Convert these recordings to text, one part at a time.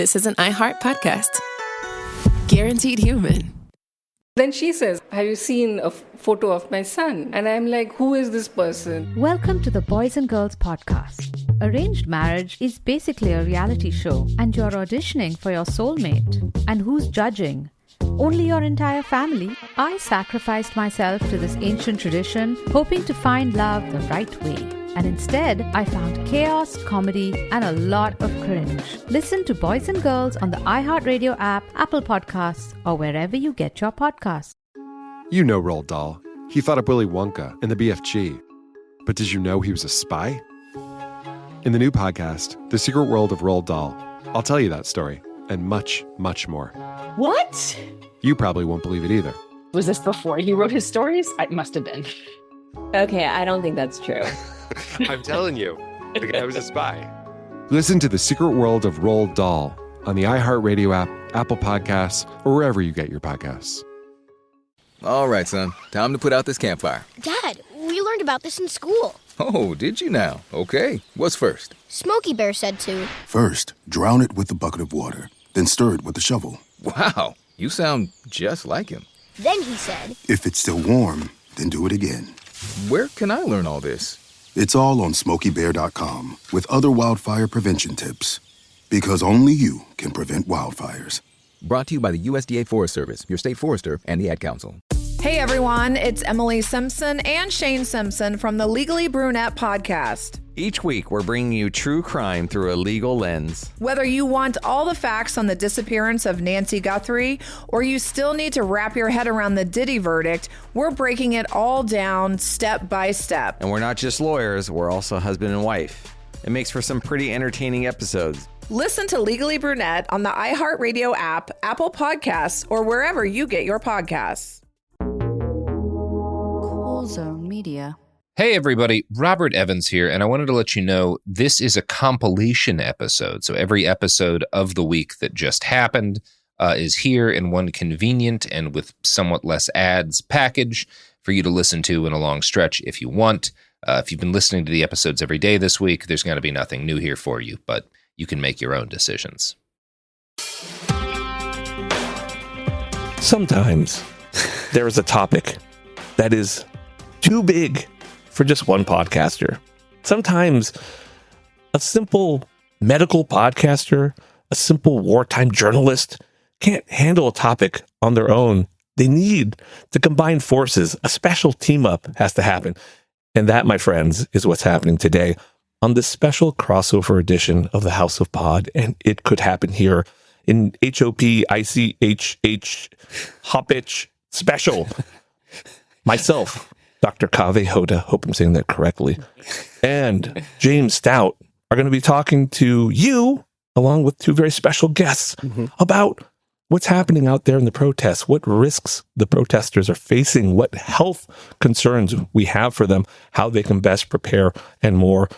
this is an iHeart podcast. Guaranteed human. Then she says, have you seen a photo of my son? And I'm like, who is this person? Welcome to the Boys and Girls podcast. Arranged marriage is basically a reality show, and you're auditioning for your soulmate. And who's judging? Only your entire family. I sacrificed myself to this ancient tradition, hoping to find love the right way. And instead, I found chaos, comedy, and a lot of cringe. Listen to Boys and Girls on the iHeartRadio app, Apple Podcasts, or wherever you get your podcasts. You know Roald Dahl. He fought up Willy Wonka in the BFG. But did you know he was a spy? In the new podcast, The Secret World of Roald Dahl, I'll tell you that story and much, much more. What? You probably won't believe it either. Was this before he wrote his stories? It must have been. Okay, I don't think that's true. I'm telling you, the guy was a spy. Listen to The Secret World of Roald Dahl on the iHeartRadio app, Apple Podcasts, or wherever you get your podcasts. All right, son. Time to put out this campfire. Dad, we learned about this in school. Oh, did you now? Okay. What's first? Smokey Bear said to. First, drown it with a bucket of water, then stir it with a shovel. Wow, you sound just like him. Then he said, if it's still warm, then do it again. Where can I learn all this? It's all on SmokeyBear.com with other wildfire prevention tips. Because only you can prevent wildfires. Brought to you by the USDA Forest Service, your state forester, and the Ad Council. Hey everyone, it's Emily Simpson and Shane Simpson from the Legally Brunette podcast. Each week, we're bringing you true crime through a legal lens. Whether you want all the facts on the disappearance of Nancy Guthrie, or you still need to wrap your head around the Diddy verdict, we're breaking it all down step by step. And we're not just lawyers, we're also husband and wife. It makes for some pretty entertaining episodes. Listen to Legally Brunette on the iHeartRadio app, Apple Podcasts, or wherever you get your podcasts. Cool Zone Media. Hey everybody, Robert Evans here, and I wanted to let you know this is a compilation episode. So every episode of the week that just happened is here in one convenient and with somewhat less ads package for you to listen to in a long stretch if you want. If you've been listening to the episodes every day this week, there's going to be nothing new here for you, but you can make your own decisions. Sometimes there is a topic that is too big for just one podcaster. Sometimes a simple medical podcaster, a simple wartime journalist can't handle a topic on their own. They need to combine forces. A special team up has to happen. And that, my friends, is what's happening today on this special crossover edition of the House of Pod. And it could happen here in HOPICHH Hoppitch special. Myself, Dr. Kaveh Hoda, hope I'm saying that correctly, and James Stout are going to be talking to you, along with two very special guests, about what's happening out there in the protests, what risks the protesters are facing, what health concerns we have for them, how they can best prepare, and more.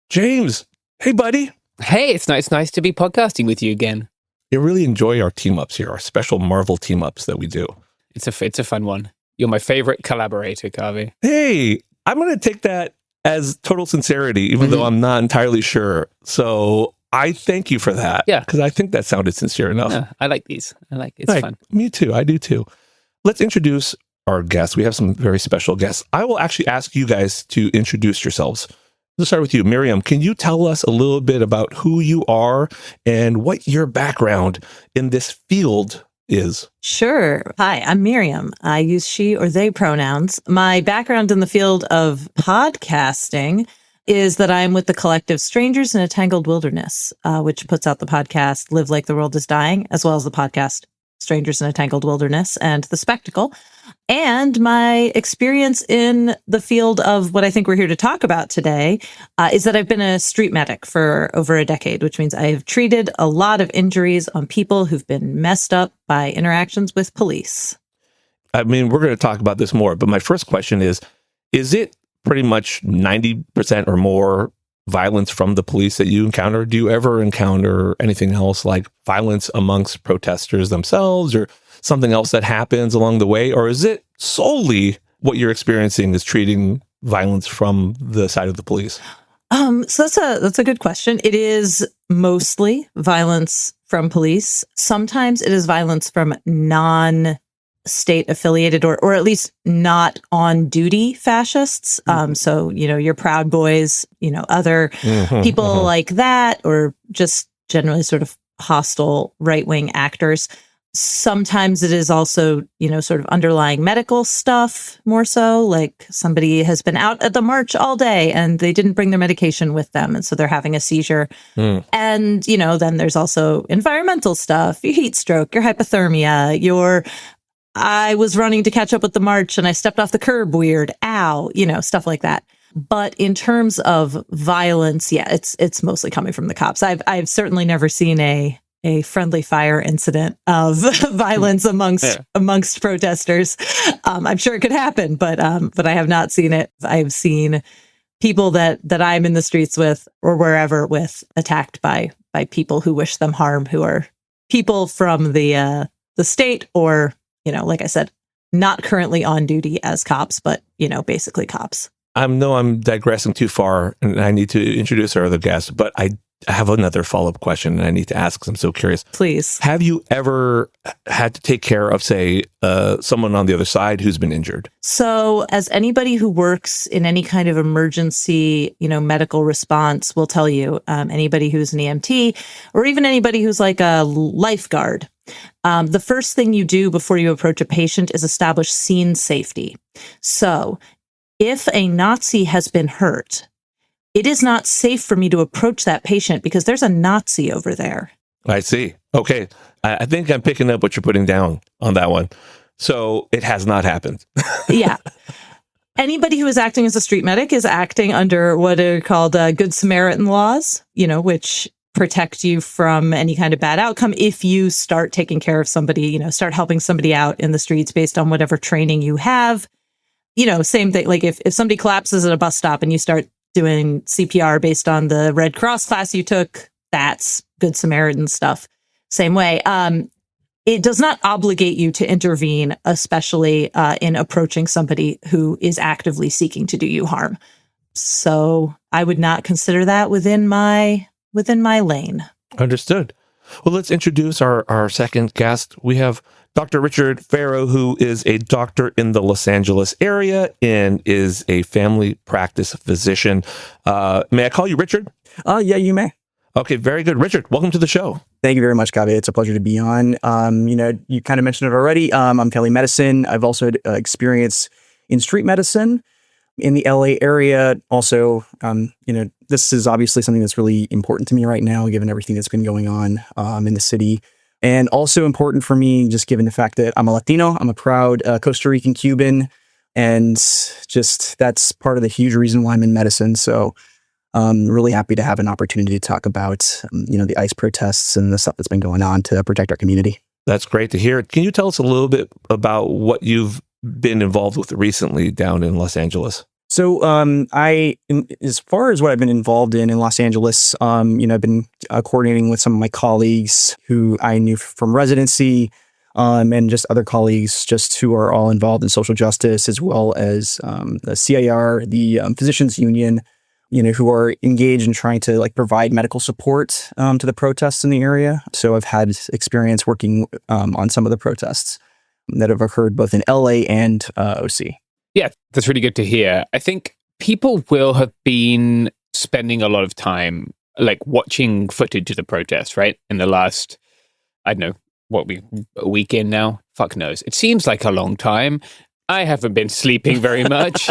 James, hey, buddy. Hey, it's nice to be podcasting with you again. I really enjoy our team-ups here, our special Marvel team-ups that we do. It's a fun one. You're my favorite collaborator, Kaveh. Hey, I'm going to take that as total sincerity, even though I'm not entirely sure. So I thank you for that. Yeah. Because I think that sounded sincere enough. Yeah, I like these. It's fun. Me too. I do too. Let's introduce our guests. We have some very special guests. I will actually ask you guys to introduce yourselves. Let's start with you. Miriam, can you tell us a little bit about who you are and what your background in this field is? Sure. Hi, I'm Miriam. I use she or they pronouns. My background in the field of podcasting is that I'm with the collective Strangers in a Tangled Wilderness, which puts out the podcast Live Like the World is Dying, as well as the podcast Strangers in a Tangled Wilderness and The Spectacle. And my experience in the field of what I think we're here to talk about today is that I've been a street medic for over a decade, which means I have treated a lot of injuries on people who've been messed up by interactions with police. I mean, we're going to talk about this more, but my first question is it pretty much 90% or more violence from the police that you encounter? Do you ever encounter anything else like violence amongst protesters themselves or something else that happens along the way? Or is it solely what you're experiencing is treating violence from the side of the police? So that's a good question. It is mostly violence from police. Sometimes it is violence from non-state affiliated or at least not on duty fascists. So, your Proud Boys, other people like that, or just generally sort of hostile right-wing actors. Sometimes it is also, sort of underlying medical stuff more so, like somebody has been out at the march all day and they didn't bring their medication with them. And so they're having a seizure. And, then there's also environmental stuff, your heat stroke, your hypothermia, I was running to catch up with the march and I stepped off the curb weird. Ow, stuff like that. But in terms of violence, yeah, it's mostly coming from the cops. I've certainly never seen a friendly fire incident of violence amongst protesters. I'm sure it could happen, but I have not seen it. I've seen people that I'm in the streets with or wherever with attacked by people who wish them harm, who are people from the state or, like I said, not currently on duty as cops, but, basically cops. I'm digressing too far and I need to introduce our other guest, but I have another follow-up question and I need to ask because I'm so curious. Please. Have you ever had to take care of, say, someone on the other side who's been injured? So as anybody who works in any kind of emergency, medical response will tell you, anybody who's an EMT or even anybody who's like a lifeguard, the first thing you do before you approach a patient is establish scene safety. So if a Nazi has been hurt, it is not safe for me to approach that patient because there's a Nazi over there. I see. Okay. I think I'm picking up what you're putting down on that one. So it has not happened. Yeah. Anybody who is acting as a street medic is acting under what are called Good Samaritan laws, which protect you from any kind of bad outcome if you start taking care of somebody, start helping somebody out in the streets based on whatever training you have. Same thing. Like if somebody collapses at a bus stop and you start doing CPR based on the Red Cross class you took, that's Good Samaritan stuff. Same way. It does not obligate you to intervene, especially in approaching somebody who is actively seeking to do you harm. So I would not consider that within my lane. Understood. Well, let's introduce our second guest. We have Dr. Richard Farrow, who is a doctor in the Los Angeles area and is a family practice physician. May I call you Richard? Yeah, you may. Okay, very good. Richard, welcome to the show. Thank you very much, Gabi. It's a pleasure to be on. You kind of mentioned it already. I'm family medicine. I've also experience in street medicine in the LA area. Also, this is obviously something that's really important to me right now, given everything that's been going on in the city. And also important for me, just given the fact that I'm a Latino, I'm a proud Costa Rican Cuban, and just that's part of the huge reason why I'm in medicine. So I'm really happy to have an opportunity to talk about, the ICE protests and the stuff that's been going on to protect our community. That's great to hear. Can you tell us a little bit about what you've been involved with recently down in Los Angeles? So as far as what I've been involved in Los Angeles, I've been coordinating with some of my colleagues who I knew from residency and just other colleagues just who are all involved in social justice, as well as the CIR, the Physicians Union, who are engaged in trying to provide medical support to the protests in the area. So I've had experience working on some of the protests that have occurred both in LA and OC. Yeah, that's really good to hear. I think people will have been spending a lot of time watching footage of the protests, right? In the last, I don't know, a week in now? Fuck knows. It seems like a long time. I haven't been sleeping very much.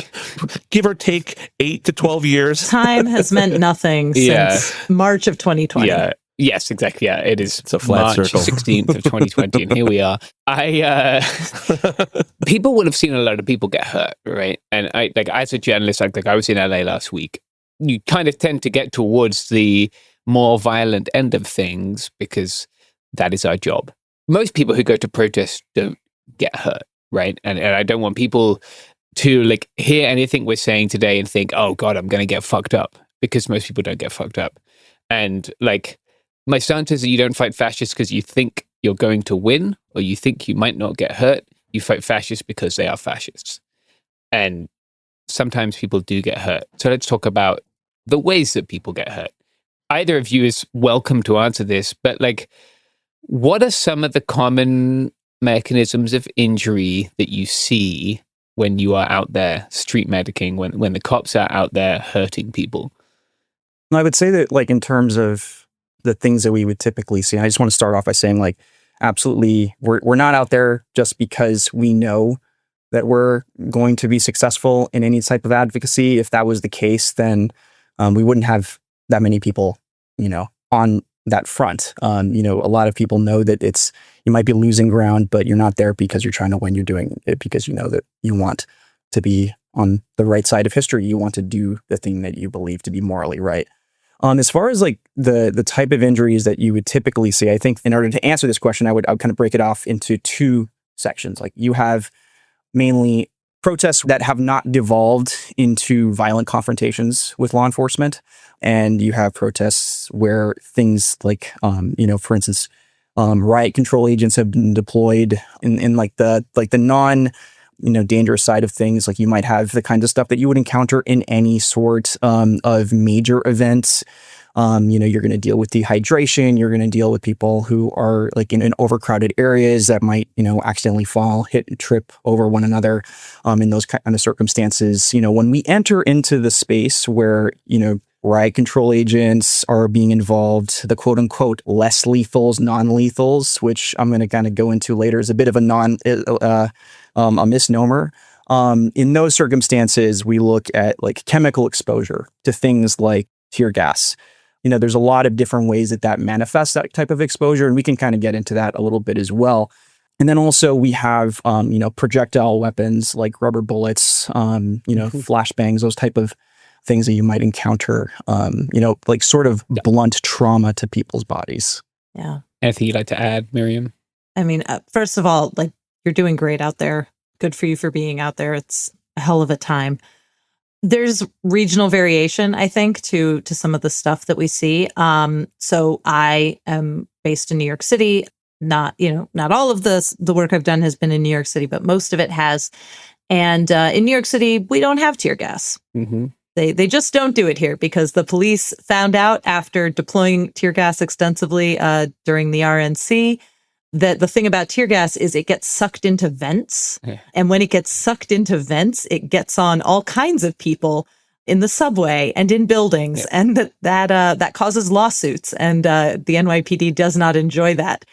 Give or take 8 to 12 years. Time has meant nothing since March of 2020. Yeah. Yes, exactly. Yeah, it's a flat March circle. 16th of 2020, and here we are. People would have seen a lot of people get hurt, right? And I as a journalist, I was in LA last week. You kind of tend to get towards the more violent end of things because that is our job. Most people who go to protest don't get hurt, right? And I don't want people to hear anything we're saying today and think, oh God, I'm going to get fucked up, because most people don't get fucked up. And my stance is that you don't fight fascists because you think you're going to win or you think you might not get hurt. You fight fascists because they are fascists. And sometimes people do get hurt. So let's talk about the ways that people get hurt. Either of you is welcome to answer this, but What are some of the common mechanisms of injury that you see when you are out there street medicing, when the cops are out there hurting people? I would say that, like, in terms of the things that we would typically see, I just want to start off by saying, like, absolutely, we're not out there just because we know that we're going to be successful in any type of advocacy. If that was the case, then we wouldn't have that many people, on that front. A lot of people know that you might be losing ground, but you're not there because you're trying to win. You're doing it because you know that you want to be on the right side of history. You want to do the thing that you believe to be morally right. As far as like the type of injuries that you would typically see, I think in order to answer this question, I would kind of break it off into two sections. Like, you have mainly protests that have not devolved into violent confrontations with law enforcement, and you have protests where things like, for instance, riot control agents have been deployed in like the non dangerous side of things. Like, you might have the kinds of stuff that you would encounter in any sort of major events. You're going to deal with dehydration. You're going to deal with people who are like in overcrowded areas that might, accidentally fall, hit, and trip over one another. In those kind of circumstances, when we enter into the space where, riot control agents are being involved, the quote unquote less lethals, non-lethals, which I'm going to kind of go into later, is a bit of a misnomer. In those circumstances, we look at like chemical exposure to things like tear gas. There's a lot of different ways that manifests that type of exposure, and we can kind of get into that a little bit as well. And then also we have, projectile weapons like rubber bullets, flashbangs, those type of things that you might encounter, like sort of blunt trauma to people's bodies. Yeah. Anything you'd like to add, Miriam? I mean, first of all, like, you're doing great out there. Good for you for being out there. It's a hell of a time. There's regional variation, I think, to some of the stuff that we see. So I am based in New York City. Not all of the work I've done has been in New York City, but most of it has. And in New York City, we don't have tear gas. Mm-hmm. They just don't do it here because the police found out after deploying tear gas extensively during the RNC that the thing about tear gas is it gets sucked into vents. Yeah. And when it gets sucked into vents, it gets on all kinds of people in the subway and in buildings. Yeah. And that causes lawsuits. And the NYPD does not enjoy that.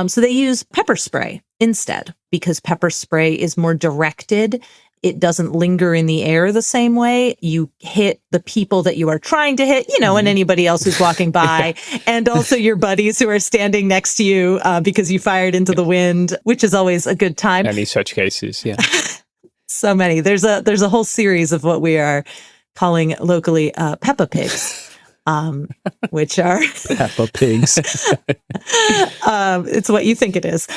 So they use pepper spray instead because pepper spray is more directed. It doesn't linger in the air the same way. You hit the people that you are trying to hit, and anybody else who's walking by, and also your buddies who are standing next to you because you fired into the wind, which is always a good time. Any such cases, yeah. So many. There's a whole series of what we are calling locally Peppa Pigs, which are Peppa Pigs. It's what you think it is.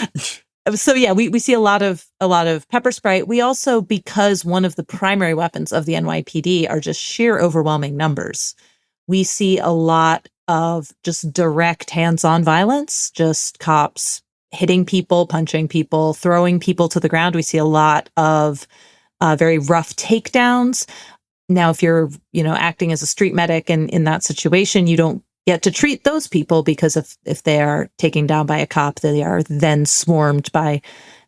So yeah, we see a lot of pepper spray. We also, because one of the primary weapons of the NYPD are just sheer overwhelming numbers, we see a lot of just direct hands-on violence, just cops hitting people, punching people, throwing people to the ground. We see a lot of very rough takedowns. Now, if you're, acting as a street medic and in that situation, you don't get to treat those people because if they are taken down by a cop, they are then swarmed by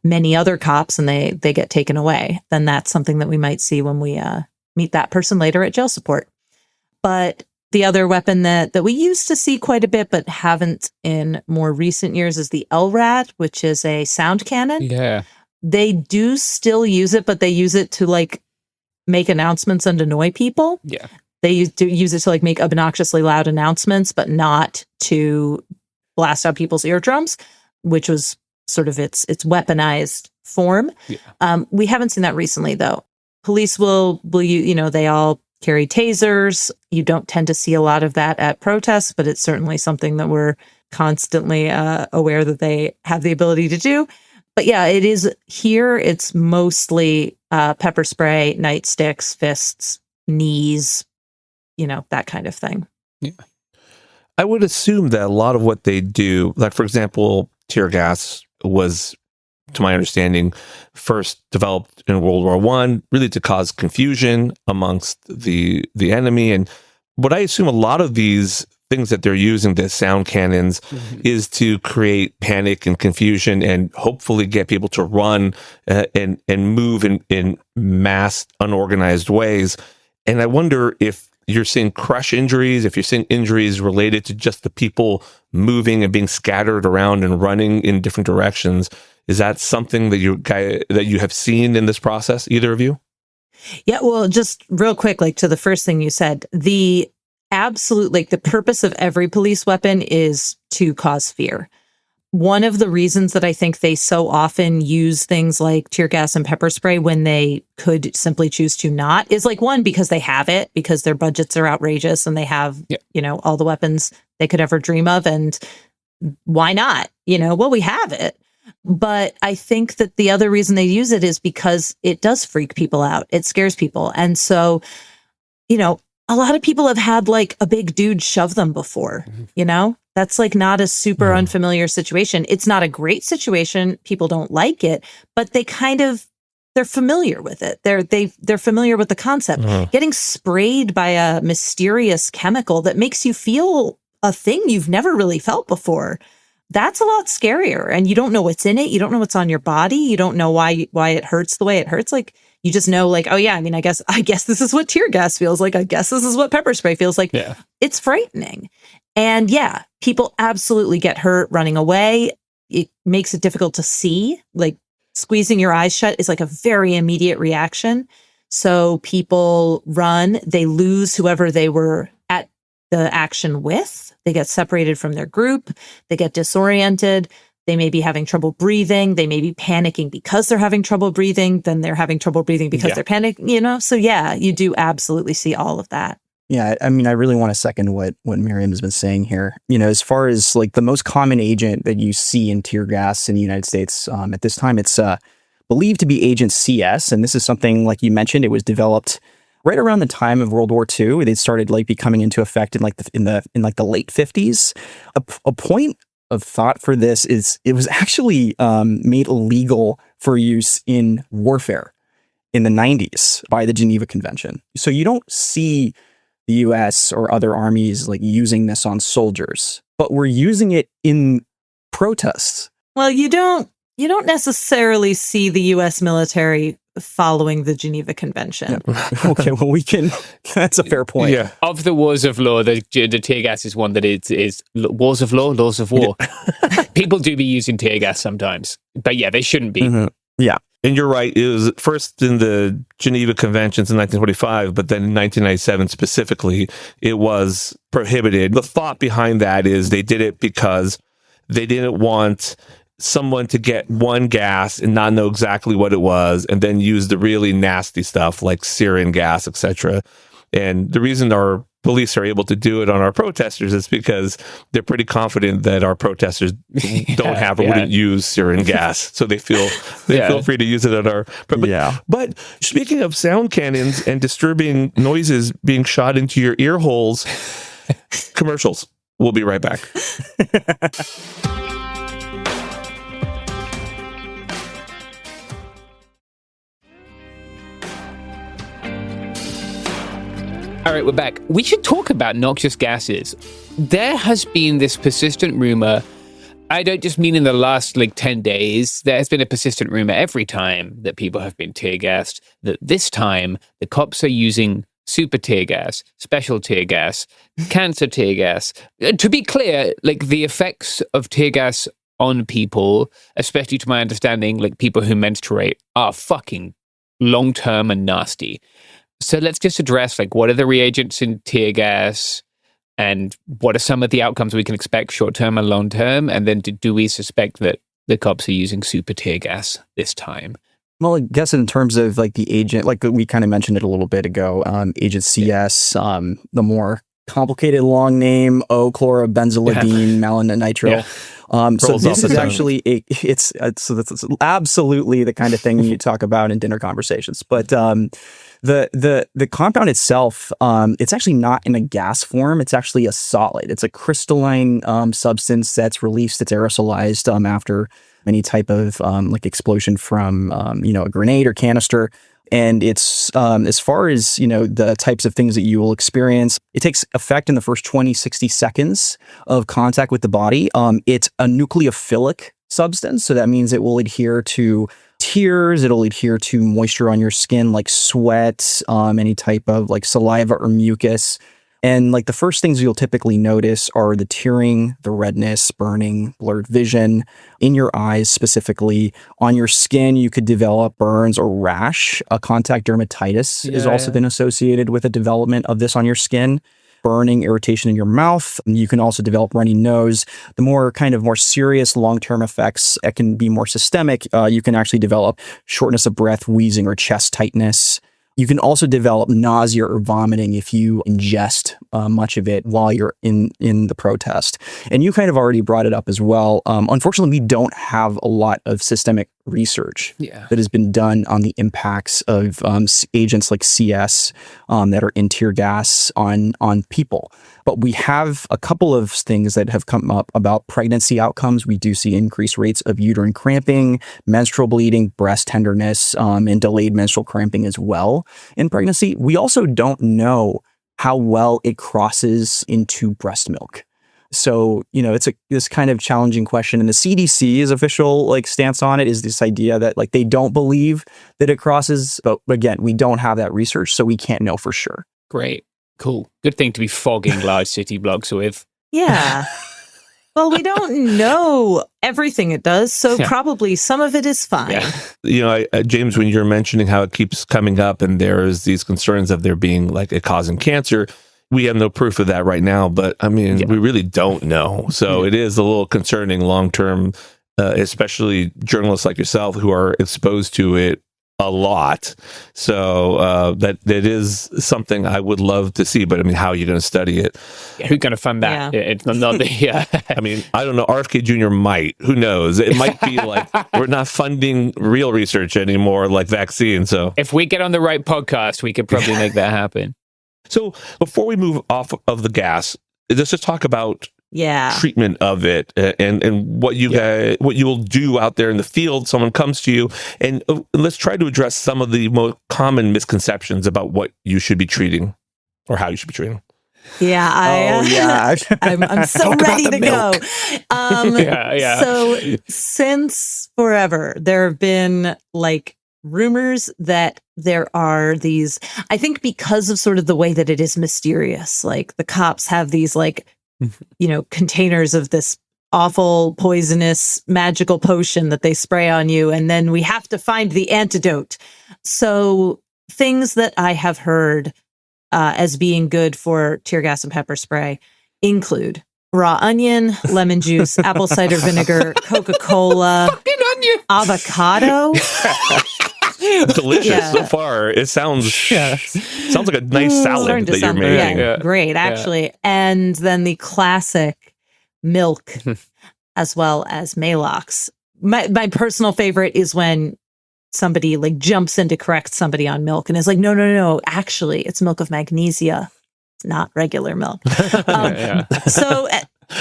many other cops and they get taken away. Then that's something that we might see when we meet that person later at jail support. But the other weapon that we used to see quite a bit but haven't in more recent years is the LRAD, which is a sound cannon. Yeah. They do still use it, but they use it to like make announcements and annoy people. Yeah. They use it to like make obnoxiously loud announcements, but not to blast out people's eardrums, which was sort of its weaponized form. Yeah. We haven't seen that recently, though. Police will they all carry tasers. You don't tend to see a lot of that at protests, but it's certainly something that we're constantly aware that they have the ability to do. But yeah, it is here. It's mostly pepper spray, nightsticks, fists, knees, that kind of thing. Yeah. I would assume that a lot of what they do, like, for example, tear gas was, to my understanding, first developed in World War I, really to cause confusion amongst the enemy. And what I assume a lot of these things that they're using, the sound cannons, is to create panic and confusion and hopefully get people to run and move in mass, unorganized ways. And I wonder if you're seeing crush injuries, if you're seeing injuries related to just the people moving and being scattered around and running in different directions. Is that something that you have seen in this process, either of you? Yeah, well, just real quick, like to the first thing you said, the absolute, like the purpose of every police weapon is to cause fear. One of the reasons that I think they so often use things like tear gas and pepper spray when they could simply choose to not is like, one, because they have it, because their budgets are outrageous and they have, all the weapons they could ever dream of. And why not? Well, we have it. But I think that the other reason they use it is because it does freak people out. It scares people. And so, a lot of people have had like a big dude shove them before, That's like not a super unfamiliar situation. It's not a great situation. People don't like it, but they're familiar with it. They're familiar with the concept. Getting sprayed by a mysterious chemical that makes you feel a thing you've never really felt before. That's a lot scarier. And you don't know what's in it. You don't know what's on your body. You don't know why it hurts the way it hurts. Like, you just know, like, oh yeah, I mean, I guess this is what tear gas feels like. I guess this is what pepper spray feels like. Yeah. It's frightening. And yeah, people absolutely get hurt running away. It makes it difficult to see. Like, squeezing your eyes shut is like a very immediate reaction. So people run, they lose whoever they were at the action with. They get separated from their group. They get disoriented. They may be having trouble breathing. They may be panicking because they're having trouble breathing. Then they're having trouble breathing because they're panicking, So yeah, you do absolutely see all of that. Yeah, I mean, I really want to second what Miriam has been saying here. As far as like the most common agent that you see in tear gas in the United States at this time, it's believed to be Agent CS. And this is something, like you mentioned, it was developed right around the time of World War II. It started like becoming into effect in the late 50s. A point of thought for this is it was actually made illegal for use in warfare in the 90s by the Geneva Convention. So you don't see the US or other armies like using this on soldiers, but we're using it in protests. Well, you don't necessarily see the US military following the Geneva Convention. Yeah. Okay, well, that's a fair point. Yeah. Of the wars of law, the tear gas is one that is wars of law, laws of war. People do be using tear gas sometimes, but yeah, they shouldn't be. Mm-hmm. Yeah. And you're right. It was first in the Geneva Conventions in 1945, but then in 1997 specifically, it was prohibited. The thought behind that is they did it because they didn't want someone to get one gas and not know exactly what it was, and then use the really nasty stuff like sarin gas, etc. And the reason our police are able to do it on our protesters is because they're pretty confident that our protesters wouldn't use sarin gas, so they feel free to use it on our. But speaking of sound cannons and disturbing noises being shot into your ear holes, commercials. We'll be right back. All right, we're back. We should talk about noxious gases. There has been this persistent rumor. I don't just mean in the last 10 days. There has been a persistent rumor every time that people have been tear gassed, that this time the cops are using super tear gas, special tear gas, cancer tear gas. To be clear, the effects of tear gas on people, especially to my understanding, people who menstruate, are fucking long-term and nasty. So let's just address what are the reagents in tear gas and what are some of the outcomes we can expect short-term and long-term? And then do we suspect that the cops are using super tear gas this time? Well, I guess in terms of the agent, we kind of mentioned it a little bit ago, Agent CS, the more complicated long name, O-chlorobenzylidine malonitrile. Yeah. So this is actually it's absolutely the kind of thing you talk about in dinner conversations. But the compound itself, it's actually not in a gas form. It's actually a solid. It's a crystalline substance that's released. It's aerosolized after any type of explosion from a grenade or canister. And it's, as far as, the types of things that you will experience, it takes effect in the first 20, 60 seconds of contact with the body. It's a nucleophilic substance. So that means it will adhere to tears. It'll adhere to moisture on your skin, like sweat, any type of like saliva or mucus. And like the first things you'll typically notice are the tearing, the redness, burning, blurred vision in your eyes specifically. On your skin, you could develop burns or rash. Contact dermatitis has also been associated with the development of this on your skin. Burning, irritation in your mouth. You can also develop runny nose. The more serious long-term effects that can be more systemic, you can actually develop shortness of breath, wheezing, or chest tightness. You can also develop nausea or vomiting if you ingest much of it while you're in the protest. And you kind of already brought it up as well. Unfortunately, we don't have a lot of systemic research that has been done on the impacts of agents like CS that are in tear gas on people. But we have a couple of things that have come up about pregnancy outcomes. We do see increased rates of uterine cramping, menstrual bleeding, breast tenderness, and delayed menstrual cramping as well in pregnancy. We also don't know how well it crosses into breast milk. So, it's this kind of challenging question. And the CDC's official stance on it is this idea that they don't believe that it crosses. But again, we don't have that research, so we can't know for sure. Great. Cool. Good thing to be fogging large city blocks with. Yeah. Well, we don't know everything it does, so probably some of it is fine. Yeah. James, when you're mentioning how it keeps coming up and there's these concerns of there being it causing cancer, we have no proof of that right now, but we really don't know. So it is a little concerning long-term, especially journalists like yourself who are exposed to it a lot. So that is something I would love to see, but how are you going to study it? Yeah, who's going to fund that? It's not the, I don't know. RFK Jr. might. Who knows? It might be we're not funding real research anymore, like vaccines. So if we get on the right podcast, we could probably make that happen. So before we move off of the gas, let's just talk about treatment of it and what what you'll do out there in the field. Someone comes to you, and let's try to address some of the most common misconceptions about what you should be treating or how you should be treating. Yeah, I'm so ready to go. So since forever, there have been rumors that there are these, I think because of sort of the way that it is mysterious, the cops have these containers of this awful poisonous magical potion that they spray on you, and then we have to find the antidote. So things that I have heard as being good for tear gas and pepper spray include raw onion, lemon juice, apple cider vinegar, Coca-Cola, avocado. Delicious so far. It sounds like a nice salad that you're making. Great, actually. And then the classic milk, as well as Maalox. My personal favorite is when somebody jumps in to correct somebody on milk and is no, actually, it's milk of magnesia. It's not regular milk. So.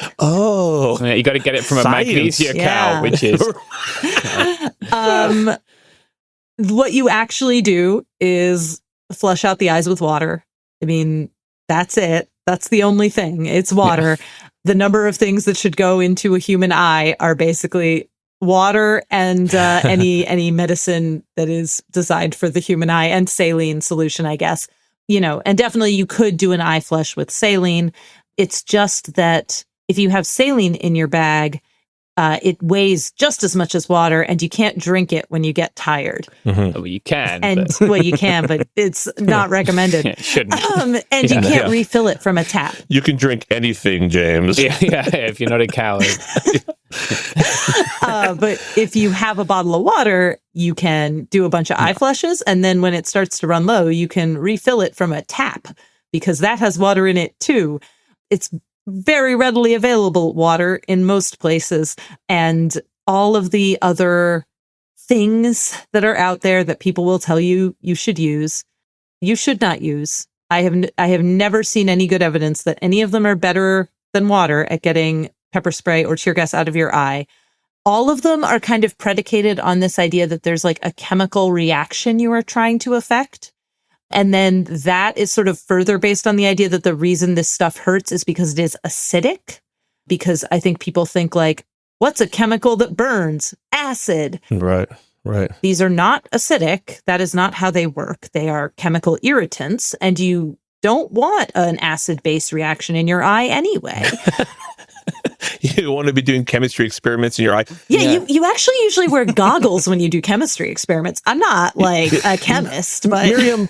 You got to get it from a magnesia cow, which is. What you actually do is flush out the eyes with water. That's it. That's the only thing. It's water. The number of things that should go into a human eye are basically water and any medicine that is designed for the human eye, and saline solution, I guess. And definitely you could do an eye flush with saline. It's just that if you have saline in your bag, it weighs just as much as water, and you can't drink it when you get tired. Mm-hmm. Well, you can. You can, but it's not recommended. It shouldn't. And you can't refill it from a tap. You can drink anything, James. If you're not a coward. But if you have a bottle of water, you can do a bunch of eye flushes, and then when it starts to run low, you can refill it from a tap, because that has water in it too. It's very readily available water in most places, and all of the other things that are out there that people will tell you you should use, you should not use. I have never seen any good evidence that any of them are better than water at getting pepper spray or tear gas out of your eye. all of them are kind of predicated on this idea that there's like a chemical reaction you are trying to affect. And then that is sort of further based on the idea that the reason this stuff hurts is because it is acidic. Because I think people think like, what's a chemical that burns? Acid. Right. These are not acidic. That is not how they work. They are chemical irritants, and you don't want an acid-base reaction in your eye anyway. You want to be doing chemistry experiments in your eye. Yeah. You actually usually wear goggles when you do chemistry experiments. I'm not like a chemist, but Miriam,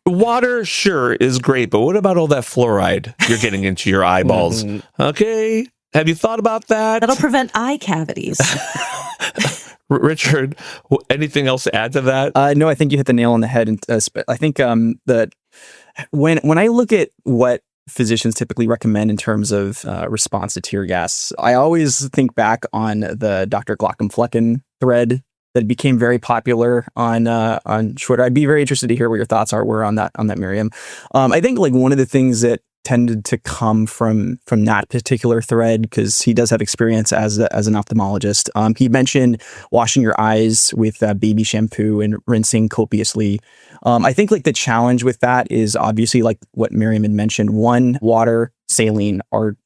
water sure is great, but what about all that fluoride you're getting into your eyeballs? Okay, have you thought about that? That'll prevent eye cavities. Richard, anything else to add to that? No, I think you hit the nail on the head. And I think that when I look at what physicians typically recommend in terms of response to tear gas, I always think back on the Dr. Glockenflecken thread that became very popular on Twitter. I'd be very interested to hear what your thoughts were on that, Miriam. I think like one of the things that tended to come from that particular thread, because he does have experience as an ophthalmologist. He mentioned washing your eyes with baby shampoo and rinsing copiously. I think like the challenge with that is obviously like what Miriam had mentioned. One, water, saline are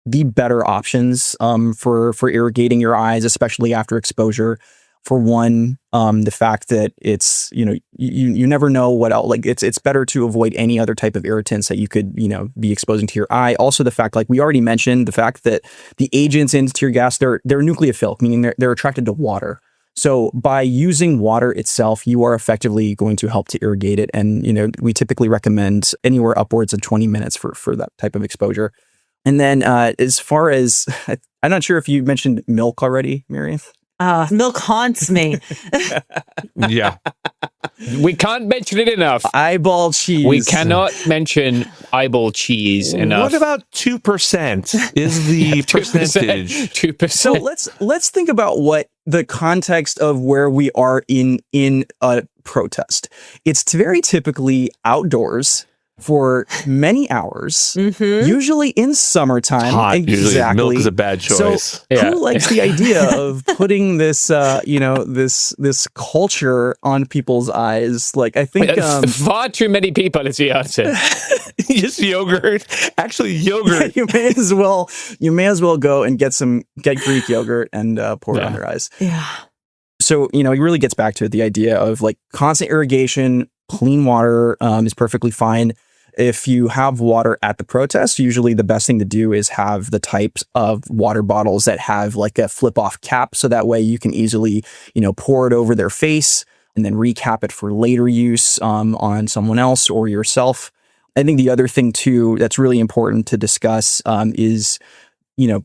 the better options for irrigating your eyes, especially after exposure. For one, the fact that it's, you never know what else, like it's better to avoid any other type of irritants that you could, be exposing to your eye. Also, the fact, like we already mentioned, the fact that the agents in tear gas, they're nucleophilic, meaning they're attracted to water. So by using water itself, you are effectively going to help to irrigate it. And, we typically recommend anywhere upwards of 20 minutes for that type of exposure. And then as far as, I'm not sure if you mentioned milk already, Miriam. Milk haunts me. Yeah. We can't mention it enough. Eyeball cheese. We cannot mention eyeball cheese enough. What about 2% is the percentage? 2%. So let's think about what the context of where we are in a protest. It's very typically outdoors for many hours, usually in summertime. Hot, exactly. Usually. Milk is a bad choice. So who likes the idea of putting this, this culture on people's eyes? Like, I think far too many people is the answer. Just yogurt. Actually, yogurt. You may as well go and get Greek yogurt and pour it on your eyes. Yeah. So, it really gets back to the idea of like constant irrigation. Clean water is perfectly fine. If you have water at the protest, usually the best thing to do is have the types of water bottles that have like a flip-off cap, so that way you can easily, pour it over their face and then recap it for later use on someone else or yourself. I think the other thing too that's really important to discuss is,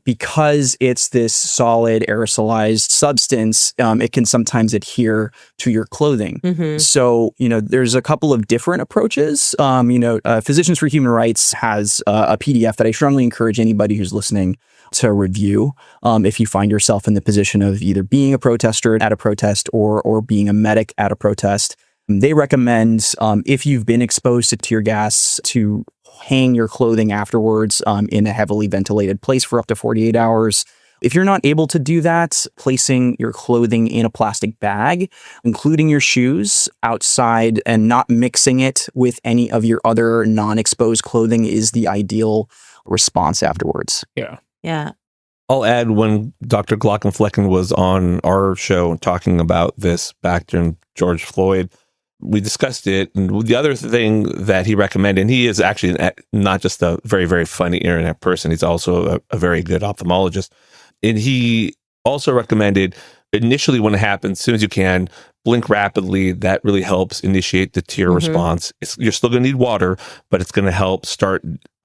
because it's this solid aerosolized substance, it can sometimes adhere to your clothing. So, there's a couple of different approaches. Physicians for Human Rights has a PDF that I strongly encourage anybody who's listening to review. If you find yourself in the position of either being a protester at a protest or being a medic at a protest, they recommend, if you've been exposed to tear gas, to hang your clothing afterwards in a heavily ventilated place for up to 48 hours. If you're not able to do that, placing your clothing in a plastic bag, including your shoes, outside and not mixing it with any of your other non-exposed clothing is the ideal response afterwards. Yeah. I'll add, when Dr. Glockenflecken was on our show talking about this back during George Floyd, we discussed it. And the other thing that he recommended, and he is actually not just a very, very funny internet person, he's also a very good ophthalmologist. And he also recommended, initially when it happens, as soon as you can, blink rapidly. That really helps initiate the tear response. You're still going to need water, but it's going to help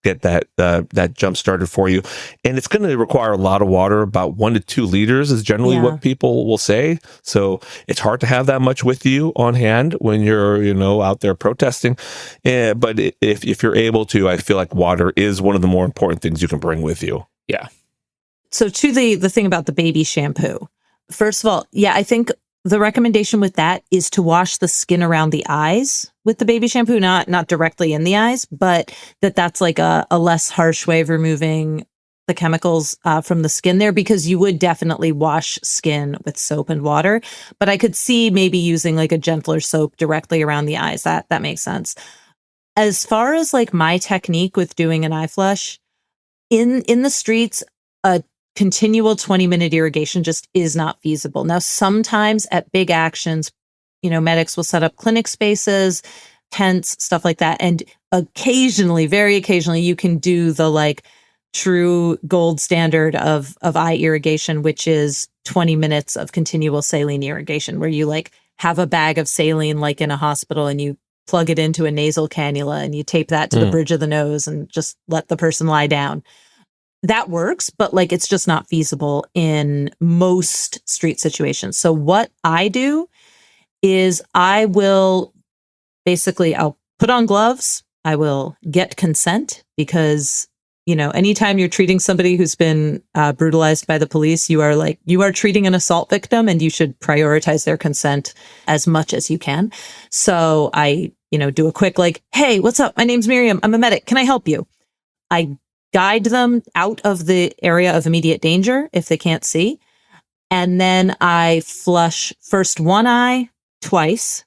get that jump started for you. And it's going to require a lot of water. About 1 to 2 liters is generally what people will say. So it's hard to have that much with you on hand when you're, out there protesting. But if you're able to, I feel like water is one of the more important things you can bring with you. Yeah. So to the thing about the baby shampoo, first of all, I think the recommendation with that is to wash the skin around the eyes with the baby shampoo, not directly in the eyes, but that's like a less harsh way of removing the chemicals from the skin there, because you would definitely wash skin with soap and water. But I could see maybe using like a gentler soap directly around the eyes. That makes sense. As far as like my technique with doing an eye flush, in the streets, a continual 20-minute irrigation just is not feasible. Now, sometimes at big actions, medics will set up clinic spaces, tents, stuff like that. And occasionally, very occasionally, you can do the like true gold standard of eye irrigation, which is 20 minutes of continual saline irrigation, where you like have a bag of saline like in a hospital and you plug it into a nasal cannula and you tape that to the bridge of the nose and just let the person lie down. That works, but like it's just not feasible in most street situations. So what I do is I'll put on gloves. I will get consent because, anytime you're treating somebody who's been brutalized by the police, you are treating an assault victim and you should prioritize their consent as much as you can. So I, do a quick like, hey, what's up? My name's Miriam. I'm a medic. Can I help you? I guide them out of the area of immediate danger if they can't see. And then I flush first one eye twice,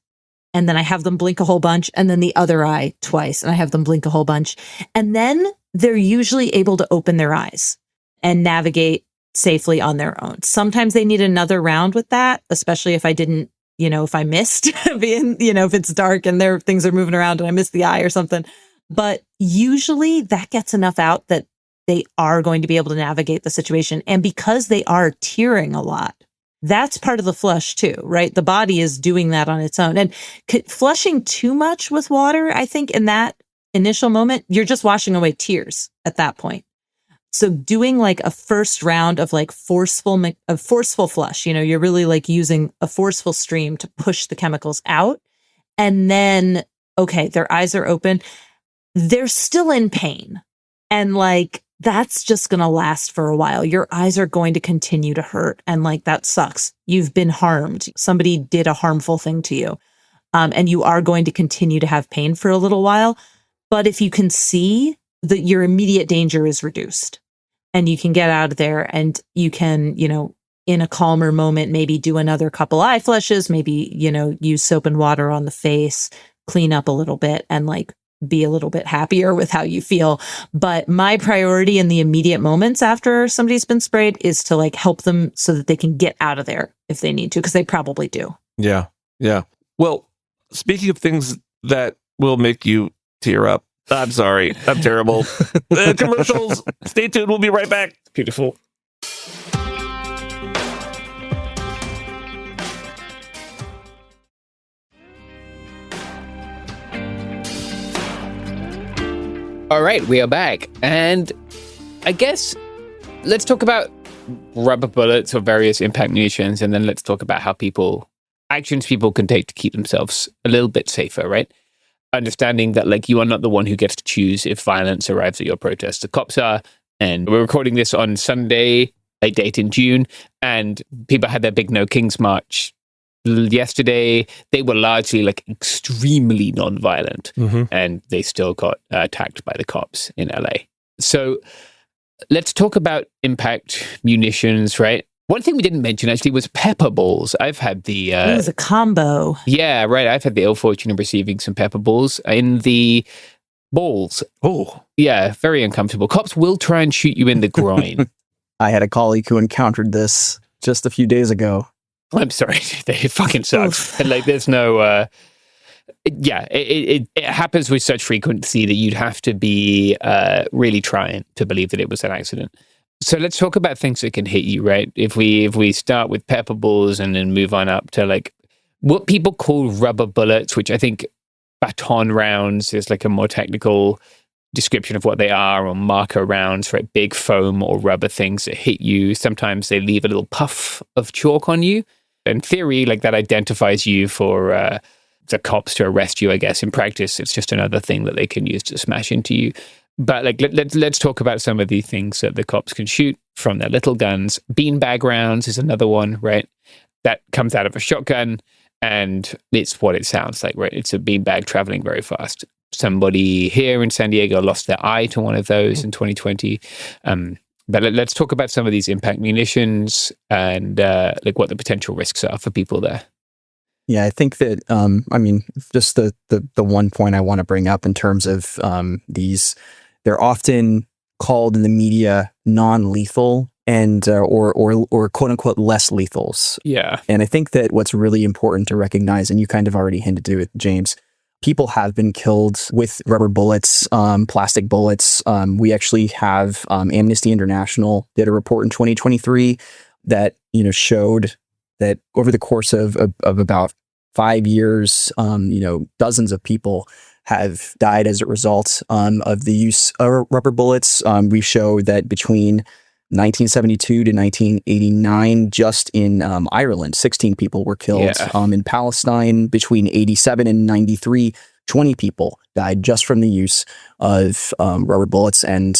and then I have them blink a whole bunch, and then the other eye twice, and I have them blink a whole bunch. And then they're usually able to open their eyes and navigate safely on their own. Sometimes they need another round with that, especially if I didn't, if I missed being, if it's dark and things are moving around and I missed the eye or something. But usually that gets enough out that they are going to be able to navigate the situation. And because they are tearing a lot, that's part of the flush too, right? The body is doing that on its own. And flushing too much with water, I think in that initial moment, you're just washing away tears at that point. So doing like a first round of like forceful flush, you're really like using a forceful stream to push the chemicals out. And then, okay, their eyes are open. They're still in pain. And like, that's just going to last for a while. Your eyes are going to continue to hurt. And like, that sucks. You've been harmed. Somebody did a harmful thing to you. And you are going to continue to have pain for a little while. But if you can see that your immediate danger is reduced and you can get out of there and you can, in a calmer moment, maybe do another couple eye flushes, maybe, use soap and water on the face, clean up a little bit and like be a little bit happier with how you feel. But my priority in the immediate moments after somebody's been sprayed is to like help them so that they can get out of there if they need to, because they probably do. Yeah. Yeah. Well, speaking of things that will make you tear up, I'm sorry. I'm terrible. Commercials. Stay tuned. We'll be right back. Beautiful. All right, we are back. And I guess let's talk about rubber bullets or various impact munitions, and then let's talk about how actions people can take to keep themselves a little bit safer, right? Understanding that like you are not the one who gets to choose if violence arrives at your protest. The cops are, and we're recording this on Sunday, a date in June, and people had their big No Kings March yesterday. They were largely like extremely non-violent, and they still got attacked by the cops in LA. So let's talk about impact munitions, right? One thing we didn't mention actually was pepper balls. I've had the... it was a combo. Yeah, right. I've had the ill fortune of receiving some pepper balls in the balls. Oh. Yeah, very uncomfortable. Cops will try and shoot you in the groin. I had a colleague who encountered this just a few days ago. I'm sorry. It fucking sucks. And like, there's no... it happens with such frequency that you'd have to be really trying to believe that it was an accident. So let's talk about things that can hit you, right? If we start with pepper balls and then move on up to like what people call rubber bullets, which I think baton rounds is like a more technical description of what they are, or marker rounds, right? Big foam or rubber things that hit you. Sometimes they leave a little puff of chalk on you. In theory, like that identifies you for the cops to arrest you, I guess. In practice, it's just another thing that they can use to smash into you. But like, let's talk about some of the things that the cops can shoot from their little guns. Beanbag rounds is another one, right? That comes out of a shotgun, and it's what it sounds like, right? It's a beanbag traveling very fast. Somebody here in San Diego lost their eye to one of those in 2020. But let's talk about some of these impact munitions and like what the potential risks are for people there. Yeah, I think that, just the one point I want to bring up in terms of these, they're often called in the media non-lethal and or quote unquote less lethals. Yeah. And I think that what's really important to recognize, and you kind of already hinted to it, James, people have been killed with rubber bullets, plastic bullets. We actually have Amnesty International did a report in 2023 that, showed that over the course of about 5 years, dozens of people have died as a result of the use of rubber bullets. We show that between 1972 to 1989, just in Ireland, 16 people were killed. Yeah. In Palestine, between 87 and 93, 20 people died just from the use of rubber bullets. And,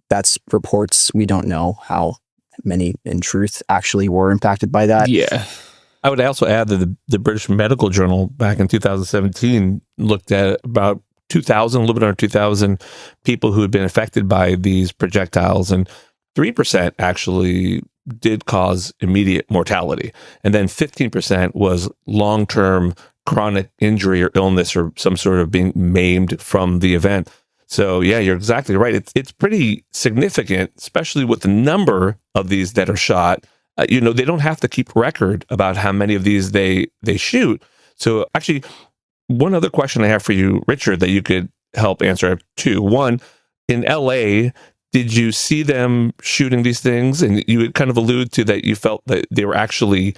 that's reports. We don't know how many in truth actually were impacted by that. Yeah. I would also add that the British Medical Journal back in 2017 looked at about 2,000, a little bit under 2,000 people who had been affected by these projectiles, and 3% actually did cause immediate mortality. And then 15% was long-term chronic injury or illness or some sort of being maimed from the event. So yeah, you're exactly right. It's pretty significant, especially with the number of these that are shot. They don't have to keep record about how many of these they shoot. So actually, one other question I have for you, Richard, that you could help answer. I have two. One, in LA, did you see them shooting these things? And you would kind of allude to that you felt that they were actually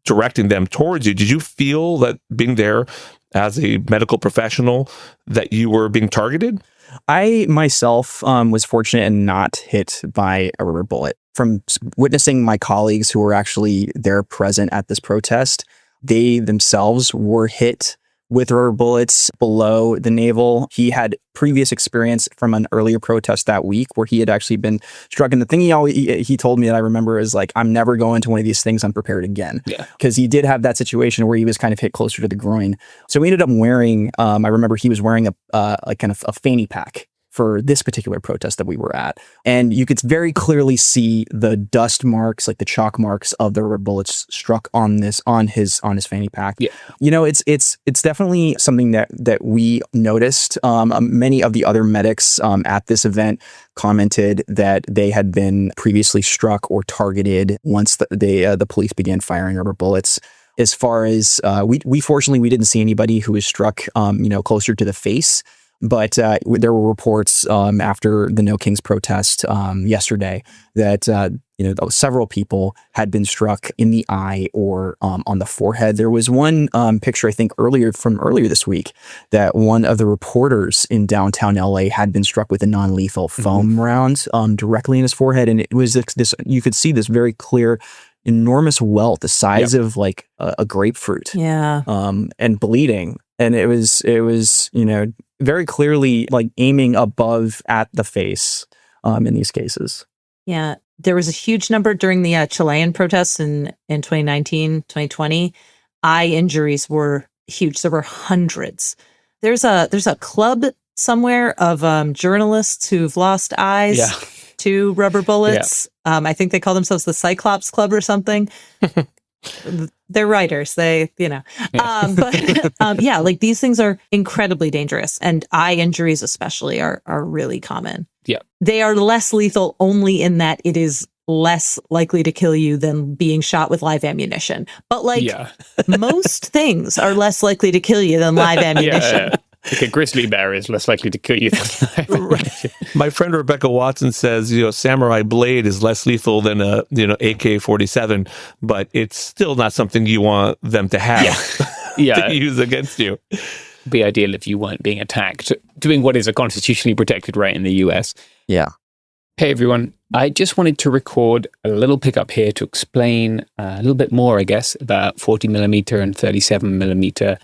directing them towards you. Did you feel that being there as a medical professional that you were being targeted? I myself was fortunate and not hit by a rubber bullet. From witnessing my colleagues who were actually there present at this protest, they themselves were hit with rubber bullets below the navel. He had previous experience from an earlier protest that week where he had actually been struck. And the thing he told me that I remember is like, I'm never going to one of these things unprepared again. Yeah. Because he did have that situation where he was kind of hit closer to the groin. So we ended up wearing, I remember he was wearing a kind of a fanny pack for this particular protest that we were at. And you could very clearly see the dust marks, like the chalk marks of the rubber bullets struck on his fanny pack. Yeah. It's definitely something that we noticed. Many of the other medics at this event commented that they had been previously struck or targeted once the police began firing rubber bullets. As far as we fortunately didn't see anybody who was struck closer to the face. But there were reports after the No Kings protest yesterday that several people had been struck in the eye or on the forehead. There was one picture I think earlier this week that one of the reporters in downtown LA had been struck with a non-lethal foam round directly in his forehead, and it was this. You could see this very clear, enormous welt the size of like a grapefruit. Yeah. And bleeding, and it was very clearly like aiming above at the face in these cases. Yeah. There was a huge number during the Chilean protests in 2019, 2020. Eye injuries were huge. There were hundreds. There's a club somewhere of journalists who've lost eyes to rubber bullets. Yeah. I think they call themselves the Cyclops Club or something. They're writers. Like these things are incredibly dangerous, and eye injuries especially are really common. Yeah. They are less lethal only in that it is less likely to kill you than being shot with live ammunition. But most things are less likely to kill you than live ammunition. Yeah. Like a grizzly bear is less likely to kill you than live ammunition. My friend Rebecca Watson says, samurai blade is less lethal than a, AK-47, but it's still not something you want them to have to use against you. It'd be ideal if you weren't being attacked, doing what is a constitutionally protected right in the US. Yeah. Hey, everyone. I just wanted to record a little pickup here to explain a little bit more, I guess, about 40 millimeter and 37 millimeter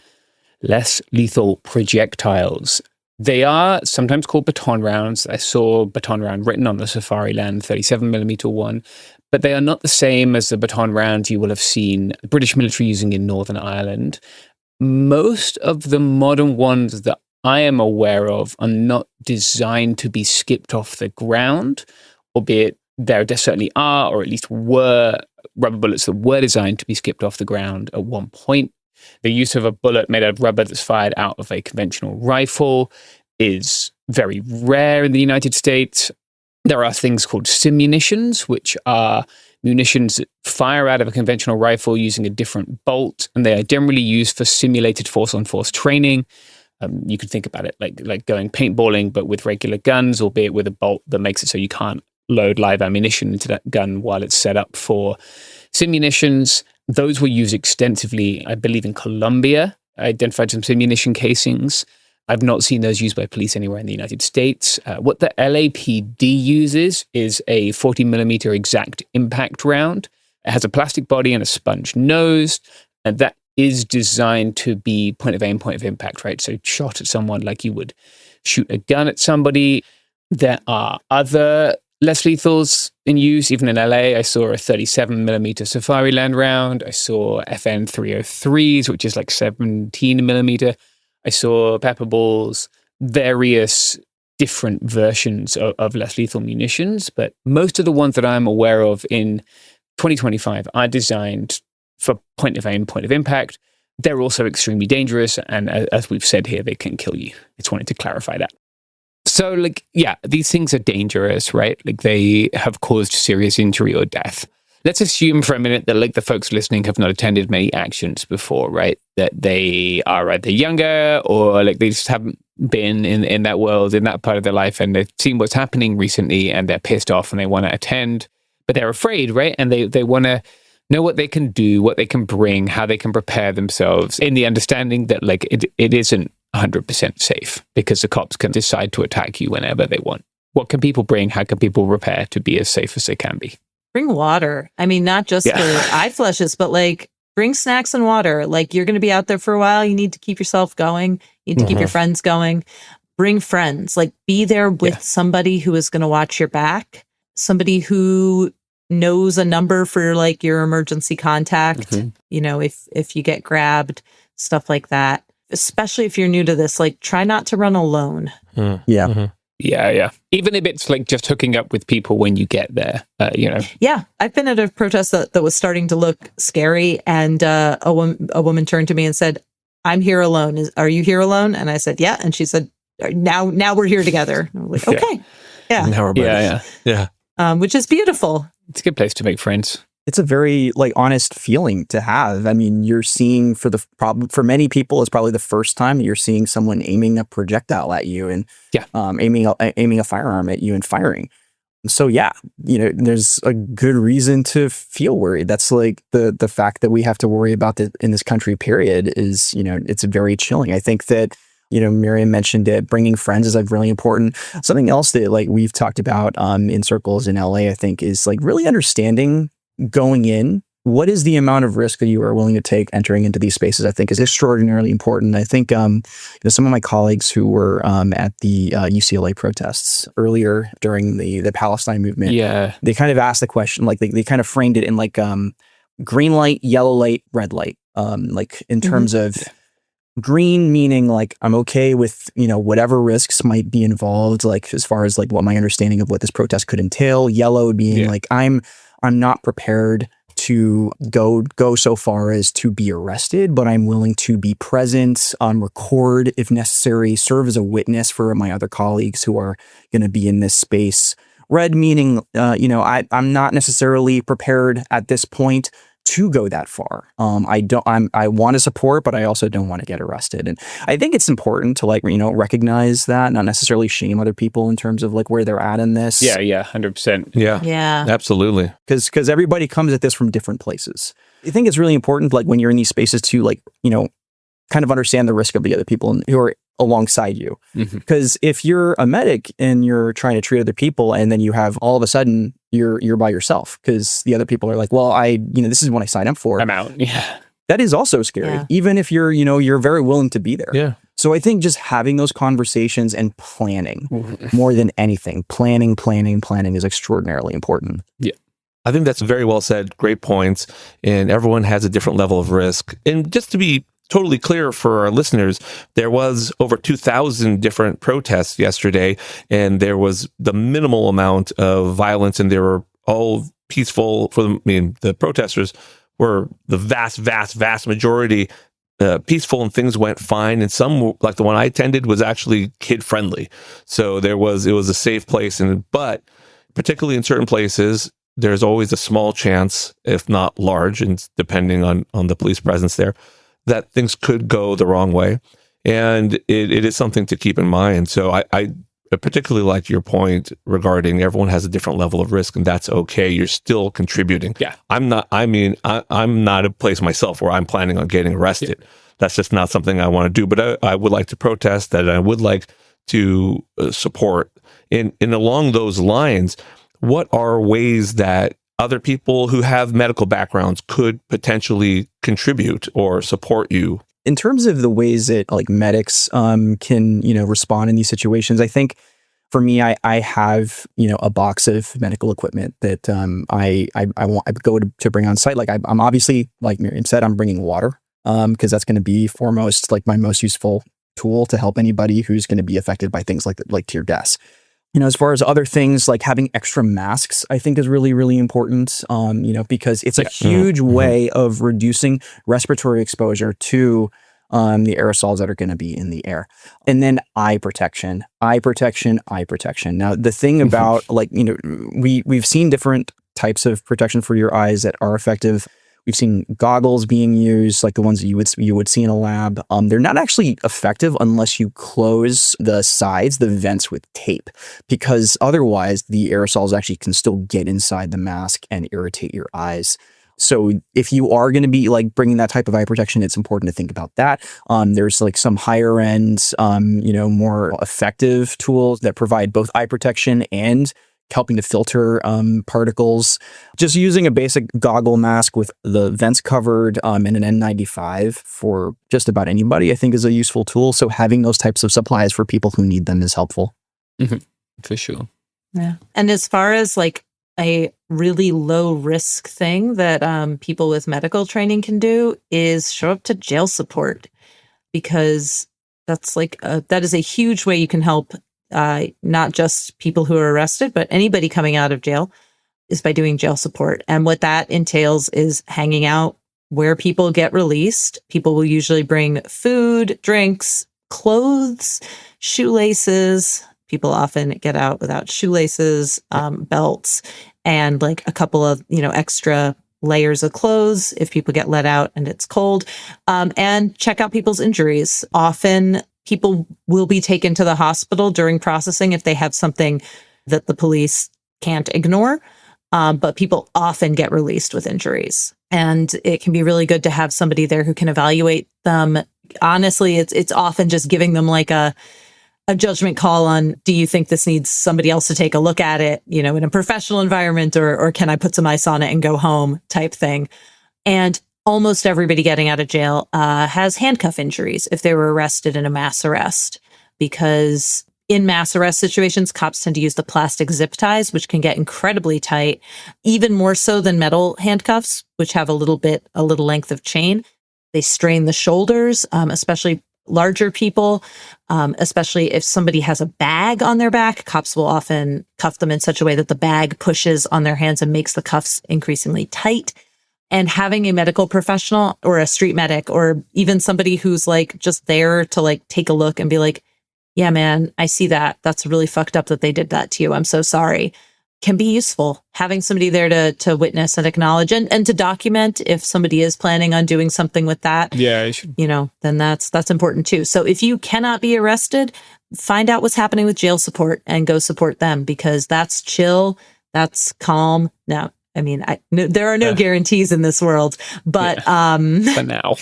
less lethal projectiles. They are sometimes called baton rounds. I saw baton round written on the Safariland 37 millimeter one, but they are not the same as the baton rounds you will have seen the British military using in Northern Ireland. Most of the modern ones that I am aware of are not designed to be skipped off the ground, albeit there certainly are, or at least were, rubber bullets that were designed to be skipped off the ground at one point. The use of a bullet made out of rubber that's fired out of a conventional rifle is very rare in the United States. There are things called simunitions, which are munitions that fire out of a conventional rifle using a different bolt, and they are generally used for simulated force-on-force training. You could think about it like going paintballing, but with regular guns, albeit with a bolt that makes it so you can't load live ammunition into that gun while it's set up for simunitions. Those were used extensively, I believe, in Colombia. I identified some simunition casings. I've not seen those used by police anywhere in the United States. What the LAPD uses is a 40 millimeter exact impact round. It has a plastic body and a sponge nose, and that is designed to be point of aim, point of impact, right? So shot at someone like you would shoot a gun at somebody. There are other less lethals in use. Even in LA, I saw a 37 millimeter Safariland round. I saw FN 303s, which is like 17 millimeter. I saw pepper balls, various different versions of less lethal munitions, but most of the ones that I'm aware of in 2025 are designed for point of aim, point of impact. They're also extremely dangerous, and as we've said here, they can kill you. I just wanted to clarify that. So, these things are dangerous, right? They have caused serious injury or death. Let's assume for a minute that the folks listening have not attended many actions before, right? That they are either younger or they just haven't been in that world, in that part of their life, and they've seen what's happening recently and they're pissed off and they want to attend, but they're afraid, right? And they want to know what they can do, what they can bring, how they can prepare themselves, in the understanding that it isn't 100% safe because the cops can decide to attack you whenever they want. What can people bring? How can people prepare to be as safe as they can be? Bring water. I mean, not just for eye flushes, but bring snacks and water. You're going to be out there for a while. You need to keep yourself going. You need to keep your friends going. Bring friends. Be there with somebody who is going to watch your back. Somebody who knows a number for your emergency contact. If you get grabbed, stuff like that. Especially if you're new to this, try not to run alone. Yeah. Mm-hmm. Yeah. Even if it's just hooking up with people when you get there, Yeah. I've been at a protest that was starting to look scary, and a woman turned to me and said, "I'm here alone. Are you here alone?" And I said, "Yeah." And she said, Now we're here together." And I'm like, okay. Yeah. Now we're buddies. Yeah. Which is beautiful. It's a good place to make friends. It's a very honest feeling to have. I mean, you're seeing for many people, it's probably the first time that you're seeing someone aiming a projectile at you and aiming a firearm at you and firing. So there's a good reason to feel worried. That's the fact that we have to worry about in this country. Period is it's very chilling. I think that Miriam mentioned it. Bringing friends is really important. Something else that we've talked about in circles in LA, I think, is really understanding going in, what is the amount of risk that you are willing to take entering into these spaces, I think is extraordinarily important. I think some of my colleagues who were at the UCLA protests earlier during the Palestine movement, they kind of asked the question, they kind of framed it in green light, yellow light, red light, in terms of green meaning I'm okay with whatever risks might be involved, as far as what my understanding of what this protest could entail. Yellow being I'm not prepared to go so far as to be arrested, but I'm willing to be present, record if necessary, serve as a witness for my other colleagues who are going to be in this space. Red meaning, I'm not necessarily prepared at this point to go that far. I want to support, but I also don't want to get arrested. And I think it's important to recognize that, not necessarily shame other people in terms of where they're at in this. Yeah, 100%. Yeah. Absolutely. Because everybody comes at this from different places. I think it's really important when you're in these spaces to kind of understand the risk of the other people who are alongside you. Because if you're a medic and you're trying to treat other people, and then you have all of a sudden you're by yourself because the other people are well, this is what I signed up for. I'm out. Yeah. That is also scary, even if you're very willing to be there. Yeah. So I think just having those conversations and planning more than anything, planning is extraordinarily important. Yeah. I think that's very well said. Great points. And everyone has a different level of risk. And just to be totally clear for our listeners, there was over 2,000 different protests yesterday, and there was the minimal amount of violence, and they were all peaceful. The protesters were the vast majority peaceful, and things went fine. And some, like the one I attended, was actually kid friendly. So it was a safe place. But particularly in certain places, there's always a small chance, if not large, and depending on the police presence there, that things could go the wrong way. And it is something to keep in mind. So I particularly like your point regarding everyone has a different level of risk, and that's okay. You're still contributing. Yeah. I'm not a place myself where I'm planning on getting arrested. Yeah. That's just not something I want to do. But I would like to protest that, and I would like to support. And along those lines, what are ways that other people who have medical backgrounds could potentially contribute or support you? In terms of the ways that like medics can, respond in these situations, I think for me, I have, a box of medical equipment that I go to bring on site. Like I'm obviously, like Miriam said, I'm bringing water because that's going to be foremost like my most useful tool to help anybody who's going to be affected by things like tear gas. As far as other things like having extra masks, I think is really, really important, because it's a huge way of reducing respiratory exposure to the aerosols that are going to be in the air. And then eye protection. Now, the thing about we've seen different types of protection for your eyes that are effective. We've seen goggles being used, like the ones that you would see in a lab. They're not actually effective unless you close the sides, the vents, with tape, because otherwise the aerosols actually can still get inside the mask and irritate your eyes. So if you are going to be like bringing that type of eye protection, it's important to think about that. There's like some higher end, more effective tools that provide both eye protection and helping to filter particles. Just using a basic goggle mask with the vents covered and an N95 for just about anybody, I think, is a useful tool. So having those types of supplies for people who need them is helpful. Mm-hmm. For sure. Yeah. And as far as like a really low risk thing that people with medical training can do is show up to jail support, because that's that is a huge way you can help not just people who are arrested, but anybody coming out of jail, is by doing jail support. And what that entails is hanging out where people get released. People will usually bring food, drinks, clothes, shoelaces. People often get out without shoelaces, belts, and like a couple of, extra layers of clothes if people get let out and it's cold, and check out people's injuries. Often people will be taken to the hospital during processing if they have something that the police can't ignore. But people often get released with injuries, and it can be really good to have somebody there who can evaluate them. Honestly, it's often just giving them like a judgment call on, do you think this needs somebody else to take a look at it, in a professional environment, or can I put some ice on it and go home type thing. And almost everybody getting out of jail has handcuff injuries if they were arrested in a mass arrest, because in mass arrest situations, cops tend to use the plastic zip ties, which can get incredibly tight, even more so than metal handcuffs, which have a little length of chain. They strain the shoulders, especially larger people, especially if somebody has a bag on their back. Cops will often cuff them in such a way that the bag pushes on their hands and makes the cuffs increasingly tight. And having a medical professional or a street medic, or even somebody who's like just there to like take a look and be like, yeah, man, I see that. That's really fucked up that they did that to you. I'm so sorry. Can be useful. Having somebody there to witness and acknowledge and to document if somebody is planning on doing something with that. Yeah, then that's important too. So if you cannot be arrested, find out what's happening with jail support and go support them, because that's chill, that's calm. Now, I mean, there are no guarantees in this world, but for now,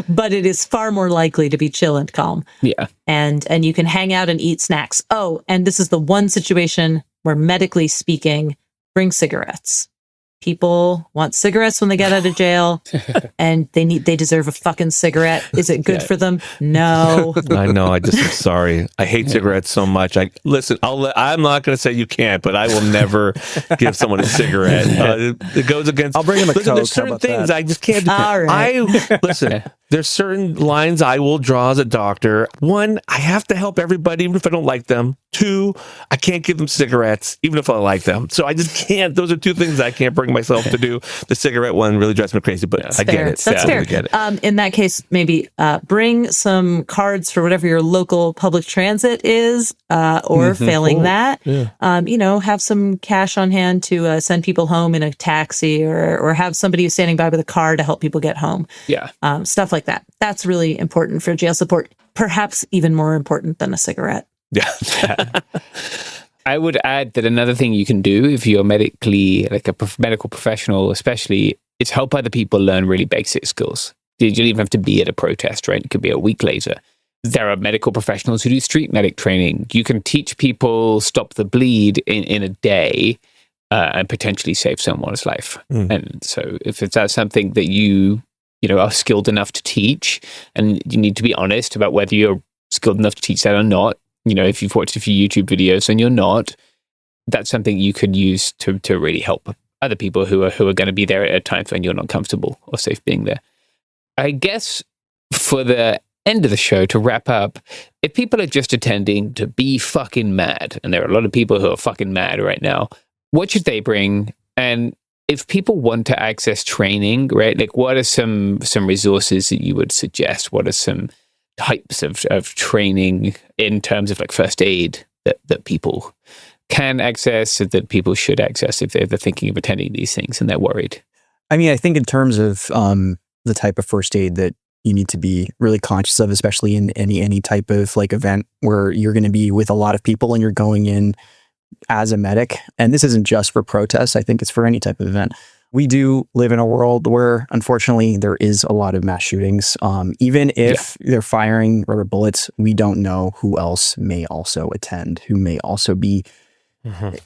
but it is far more likely to be chill and calm. Yeah, and you can hang out and eat snacks. Oh, and this is the one situation where, medically speaking, bring cigarettes. People want cigarettes when they get out of jail, and they deserve a fucking cigarette. Is it good for them? No. I know. I'm sorry. I hate cigarettes so much. I'm not going to say you can't, but I will never give someone a cigarette. It goes against. I'll bring him a Coke. There's certain things I just can't. All right. Listen. There's certain lines I will draw as a doctor. One, I have to help everybody even if I don't like them. Two, I can't give them cigarettes even if I like them. So I just can't. Those are two things I can't bring myself to do. The cigarette one really drives me crazy, but I get it. That's fair. I get it. In that case, maybe bring some cards for whatever your local public transit is, or failing that, have some cash on hand to send people home in a taxi, or have somebody who's standing by with a car to help people get home. Yeah. Stuff like that. That's really important for jail support, perhaps even more important than a cigarette. Yeah. I would add that another thing you can do if you're medically, like a medical professional especially, is help other people learn really basic skills. You don't even have to be at a protest, right? It could be a week later. There are medical professionals who do street medic training. You can teach people stop the bleed in a day and potentially save someone's life. And so if that's something that you are skilled enough to teach, and you need to be honest about whether you're skilled enough to teach that or not. If you've watched a few YouTube videos and you're not, that's something you could use to really help other people who are going to be there at times when you're not comfortable or safe being there. I guess for the end of the show, to wrap up, if people are just attending to be fucking mad, and there are a lot of people who are fucking mad right now, what should they bring? And if people want to access training, right, like what are some resources that you would suggest? What are some types of training in terms of like first aid that people can access, that people should access if they're thinking of attending these things and they're worried? I mean, I think in terms of the type of first aid that you need to be really conscious of, especially in any type of like event where you're going to be with a lot of people and you're going in as a medic. And this isn't just for protests. I think it's for any type of event. We do live in a world where, unfortunately, there is a lot of mass shootings. Even if they're firing rubber bullets, we don't know who else may also attend, who may also be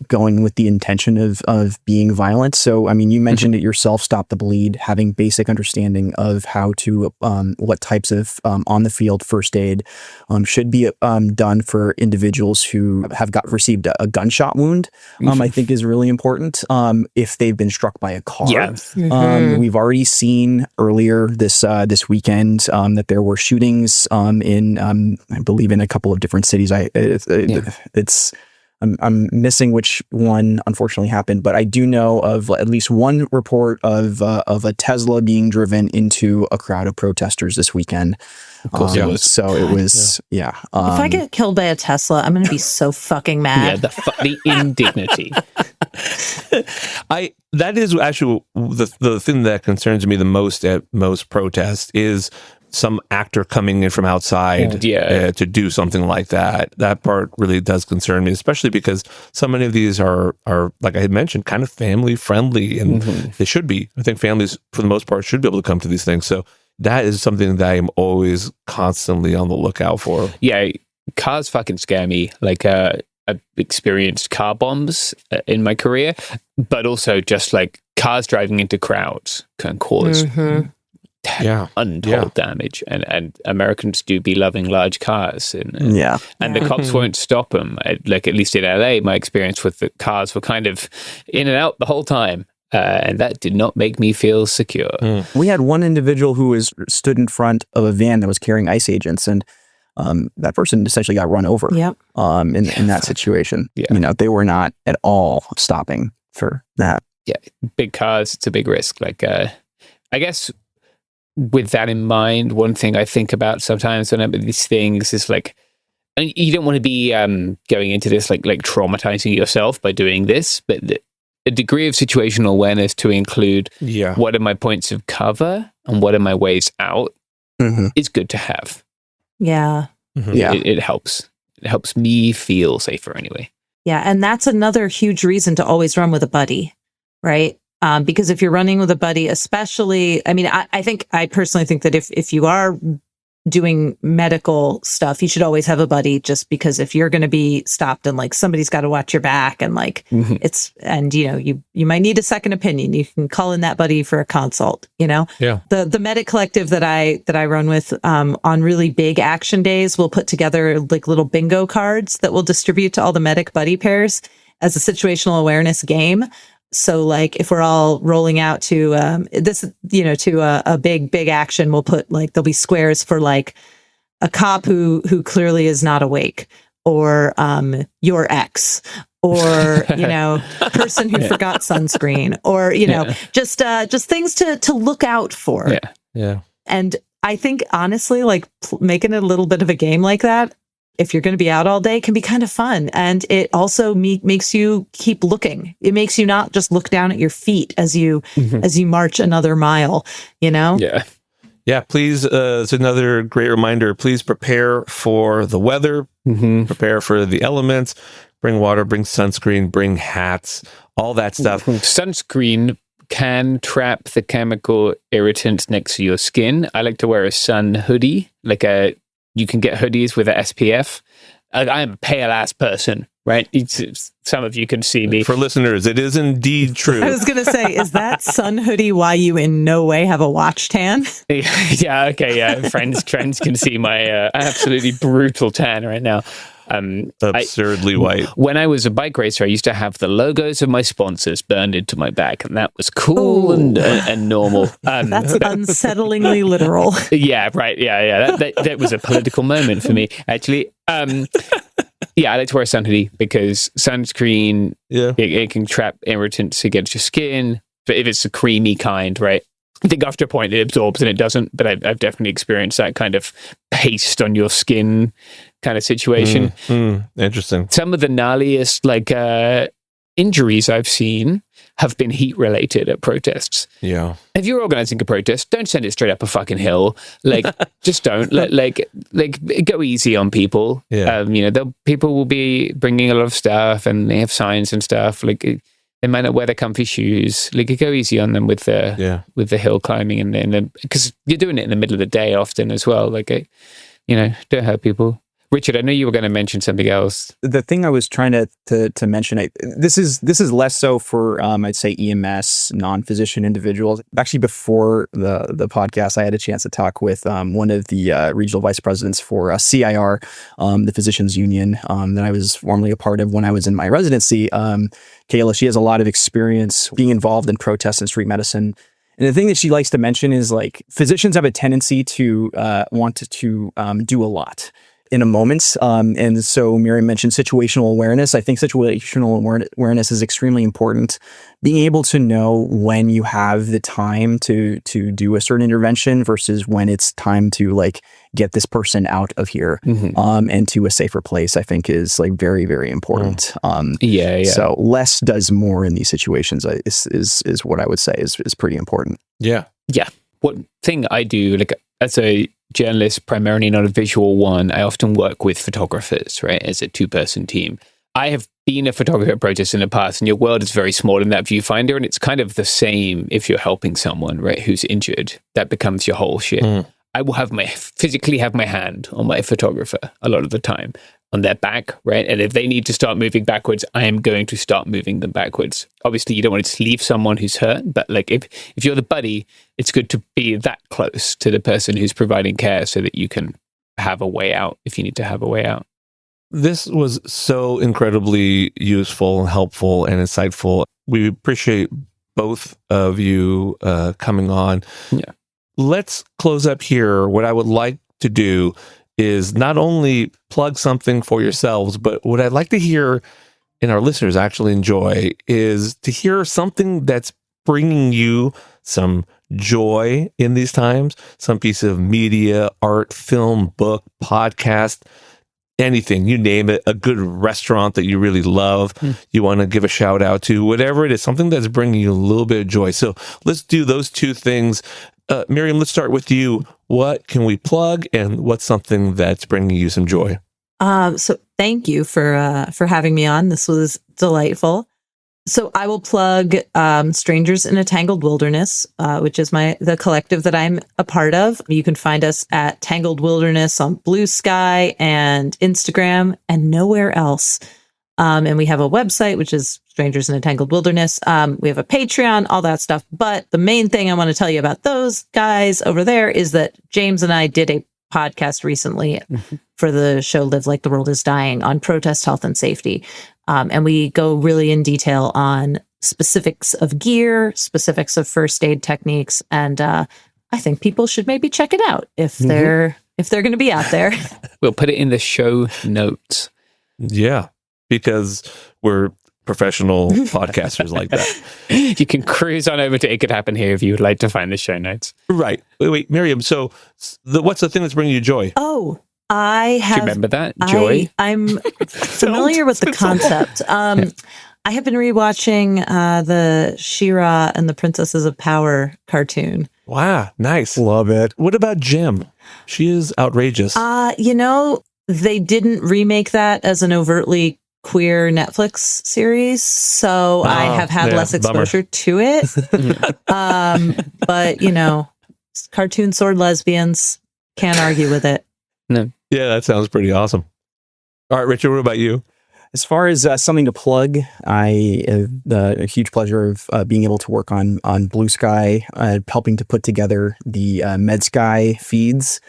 going with the intention of being violent. So, I mean, you mentioned it yourself, stop the bleed, having basic understanding of how to, what types of on the field first aid should be done for individuals who have received a gunshot wound, I think is really important. If they've been struck by a car. We've already seen earlier this weekend that there were shootings in, I believe, in a couple of different cities. I'm missing which one unfortunately happened, but I do know of at least one report of a Tesla being driven into a crowd of protesters this weekend. Of course it was. So it was, if I get killed by a Tesla, I'm going to be so fucking mad. Yeah, the indignity. That is actually the thing that concerns me the most at most protests is some actor coming in from outside to do something like that. That part really does concern me, especially because so many of these are like I had mentioned, kind of family friendly, and they should be. I think families, for the most part, should be able to come to these things. So that is something that I am always constantly on the lookout for. Yeah, cars fucking scare me. Like I've experienced car bombs in my career, but also just like cars driving into crowds can cause untold damage, and Americans do be loving large cars, and the cops won't stop them. Like at least in LA, my experience with the cars were kind of in and out the whole time, and that did not make me feel secure. We had one individual who stood in front of a van that was carrying ice agents, and that person essentially got run over. In that situation, they were not at all stopping for that. Yeah, big cars, it's a big risk. Like I guess, with that in mind, one thing I think about sometimes when I'm at these things is like, and you don't want to be going into this like traumatizing yourself by doing this, but a degree of situational awareness to include what are my points of cover and what are my ways out is good to have. It helps. It helps me feel safer anyway. Yeah, and that's another huge reason to always run with a buddy, right? Because if you're running with a buddy, especially, I mean, I personally think that if you are doing medical stuff, you should always have a buddy, just because if you're going to be stopped and like somebody's got to watch your back and like you might need a second opinion. You can call in that buddy for a consult, The Medic Collective that I run with on really big action days, we'll put together like little bingo cards that we'll distribute to all the medic buddy pairs as a situational awareness game. So like if we're all rolling out to a big action, we'll put like, there'll be squares for like a cop who clearly is not awake, or your ex, or person who forgot sunscreen, or just things to look out for. Yeah. And I think honestly, like making it a little bit of a game like that, if you're going to be out all day, can be kind of fun. And it also makes you keep looking. It makes you not just look down at your feet as you march another mile, Yeah. Yeah, please, it's another great reminder. Please prepare for the weather, prepare for the elements, bring water, bring sunscreen, bring hats, all that stuff. Sunscreen can trap the chemical irritants next to your skin. I like to wear a sun hoodie, you can get hoodies with a SPF. I am a pale ass person, right? Some of you can see me. For listeners, it is indeed true. I was going to say, is that sun hoodie why you in no way have a watch tan? Yeah, okay, yeah. Friends can see my absolutely brutal tan right now. Absurdly white. When I was a bike racer, I used to have the logos of my sponsors burned into my back, and that was cool and normal. That's unsettlingly literal. Yeah, right. Yeah. That was a political moment for me, actually. Yeah, I like to wear a sun hoodie because sunscreen, it can trap irritants against your skin, but if it's a creamy kind, right? I think after a point it absorbs and it doesn't, but I've definitely experienced that kind of paste on your skin kind of situation. Interesting. Some of the gnarliest injuries I've seen have been heat related at protests. Yeah. If you're organizing a protest, don't send it straight up a fucking hill. Just don't. Go easy on people. Yeah. People will be bringing a lot of stuff and they have signs and stuff. They might not wear their comfy shoes. Go easy on them with the hill climbing and because you're doing it in the middle of the day often as well. Don't hurt people. Richard, I know you were going to mention something else. The thing I was trying to mention, this is less so for I'd say EMS non-physician individuals. Actually, before the podcast, I had a chance to talk with one of the regional vice presidents for CIR, the Physicians Union that I was formerly a part of when I was in my residency. Kayla, she has a lot of experience being involved in protests and street medicine. And the thing that she likes to mention is physicians have a tendency to want to do a lot in a moment. And so Miriam mentioned situational awareness. I think situational awareness is extremely important. Being able to know when you have the time to do a certain intervention versus when it's time to get this person out of here and to a safer place, I think is very, very important. Yeah. So less does more in these situations is what I would say is pretty important. Yeah. Yeah. One thing I do, as a journalist, primarily not a visual one, I often work with photographers, right, as a two-person team. I have been a photographer at protests in the past, and your world is very small in that viewfinder, and it's kind of the same if you're helping someone, right, who's injured. That becomes your whole shit. I will physically have my hand on my photographer a lot of the time, on their back, right? And if they need to start moving backwards, I am going to start moving them backwards. Obviously, you don't want to just leave someone who's hurt, but if you're the buddy, it's good to be that close to the person who's providing care so that you can have a way out if you need to have a way out. This was so incredibly useful and helpful and insightful. We appreciate both of you coming on. Yeah. Let's close up here. What I would like to do is not only plug something for yourselves, but what I'd like to hear and our listeners actually enjoy is to hear something that's bringing you some joy in these times, some piece of media, art, film, book, podcast, anything, you name it, a good restaurant that you really love, you want to give a shout out to, whatever it is, something that's bringing you a little bit of joy. So let's do those two things. Miriam, let's start with you. What can we plug and what's something that's bringing you some joy? So thank you for having me on. This was delightful. So I will plug Strangers in a Tangled Wilderness, which is the collective that I'm a part of. You can find us at Tangled Wilderness on Blue Sky and Instagram and nowhere else. And we have a website, which is Strangers in a Tangled Wilderness. We have a Patreon, all that stuff. But the main thing I want to tell you about those guys over there is that James and I did a podcast recently for the show Live Like the World is Dying on protest health and safety. And we go really in detail on specifics of gear, specifics of first aid techniques, and I think people should maybe check it out if they're going to be out there. We'll put it in the show notes. Yeah, because we're professional podcasters like that. You can cruise on over to It Could Happen Here if you would like to find the show notes. Right. Wait, Miriam. So, what's the thing that's bringing you joy? Oh, I have. Do you remember that? Joy? I'm familiar with the concept. I have been rewatching the She-Ra and the Princesses of Power cartoon. Wow, nice. Love it. What about Jim? She is outrageous. They didn't remake that as an overtly queer Netflix series, so I have had less exposure to it. But, cartoon sword lesbians, can't argue with it. No. Yeah, that sounds pretty awesome. All right, Richard, what about you? As far as something to plug, I have a huge pleasure of being able to work on Blue Sky, helping to put together the MedSky feeds.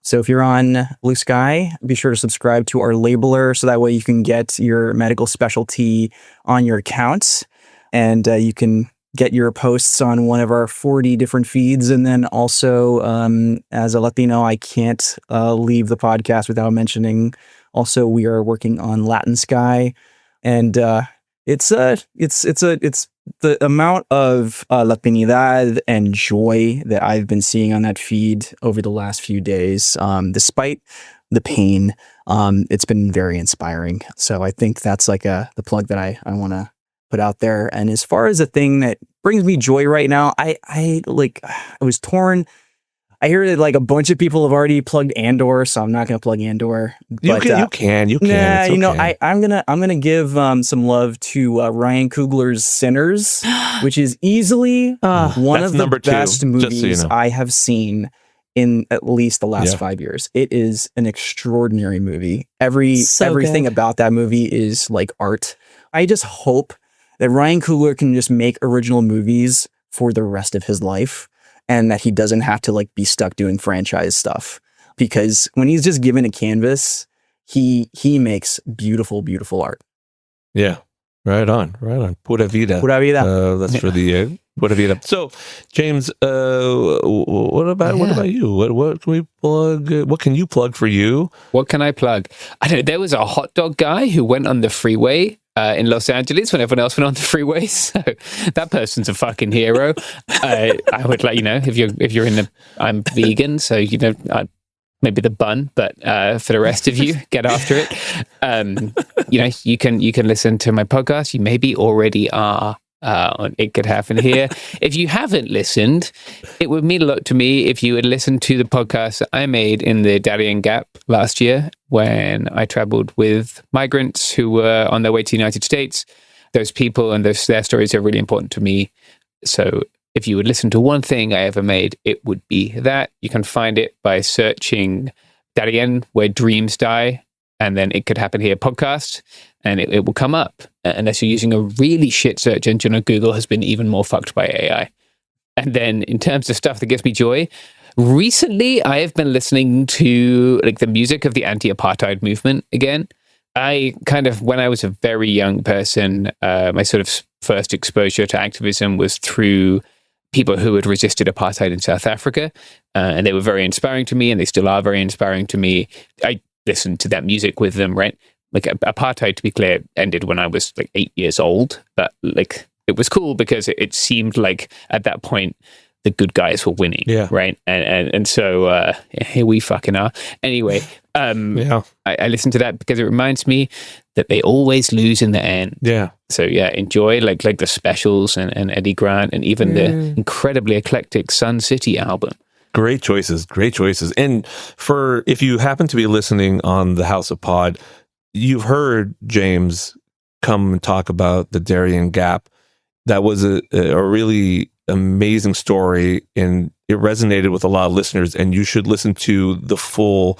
So if you're on Blue Sky, be sure to subscribe to our labeler so that way you can get your medical specialty on your account, and you can get your posts on one of our 40 different feeds. And then also, as a Latino, I can't leave the podcast without mentioning also we are working on Latin Sky, and it's the amount of Latinidad and joy that I've been seeing on that feed over the last few days, despite the pain. It's been very inspiring. So I think that's like the plug that I want to put out there. And as far as the thing that brings me joy right now, I was torn. I hear that like a bunch of people have already plugged Andor, so I'm not going to plug Andor. But, you can. Nah, it's okay. I'm gonna give some love to Ryan Coogler's Sinners, which is easily one of the best movies I have seen in at least the last 5 years. It is an extraordinary movie. Everything about that movie is like art. I just hope that Ryan Coogler can just make original movies for the rest of his life, and that he doesn't have to like be stuck doing franchise stuff, because when he's just given a canvas, he makes beautiful, beautiful art. Yeah, right on. Pura vida. That's for the Pura vida. So, James, what about you? What can we plug? What can you plug for you? What can I plug? I don't know. There was a hot dog guy who went on the freeway in Los Angeles when everyone else went on the freeway. So that person's a fucking hero. I would let you know if you're in the. I'm vegan, so maybe the bun, but for the rest of you, get after it. You can listen to my podcast. You maybe already are on It Could Happen Here. If you haven't listened, it would mean a lot to me if you would listen to the podcast that I made in the Darien Gap last year when I traveled with migrants who were on their way to the United States. Those people and their stories are really important to me. So if you would listen to one thing I ever made, it would be that. You can find it by searching Darien, Where Dreams Die, and then It Could Happen Here podcast, and it will come up. Unless you're using a really shit search engine on Google, has been even more fucked by AI. And then in terms of stuff that gives me joy, recently I have been listening to like the music of the anti-apartheid movement again. When I was a very young person, my sort of first exposure to activism was through people who had resisted apartheid in South Africa. And they were very inspiring to me, and they still are very inspiring to me. I listened to that music with them, right? Like apartheid, to be clear, ended when I was like 8 years old. But like it was cool because it seemed like at that point the good guys were winning, right? And so here we fucking are. Anyway, I listened to that because it reminds me that they always lose in the end. Yeah. So enjoy like the Specials and Eddie Grant and even the incredibly eclectic Sun City album. Great choices. And if you happen to be listening on the House of Pod, you've heard James come and talk about the Darien Gap. That was a really amazing story, and it resonated with a lot of listeners, and you should listen to the full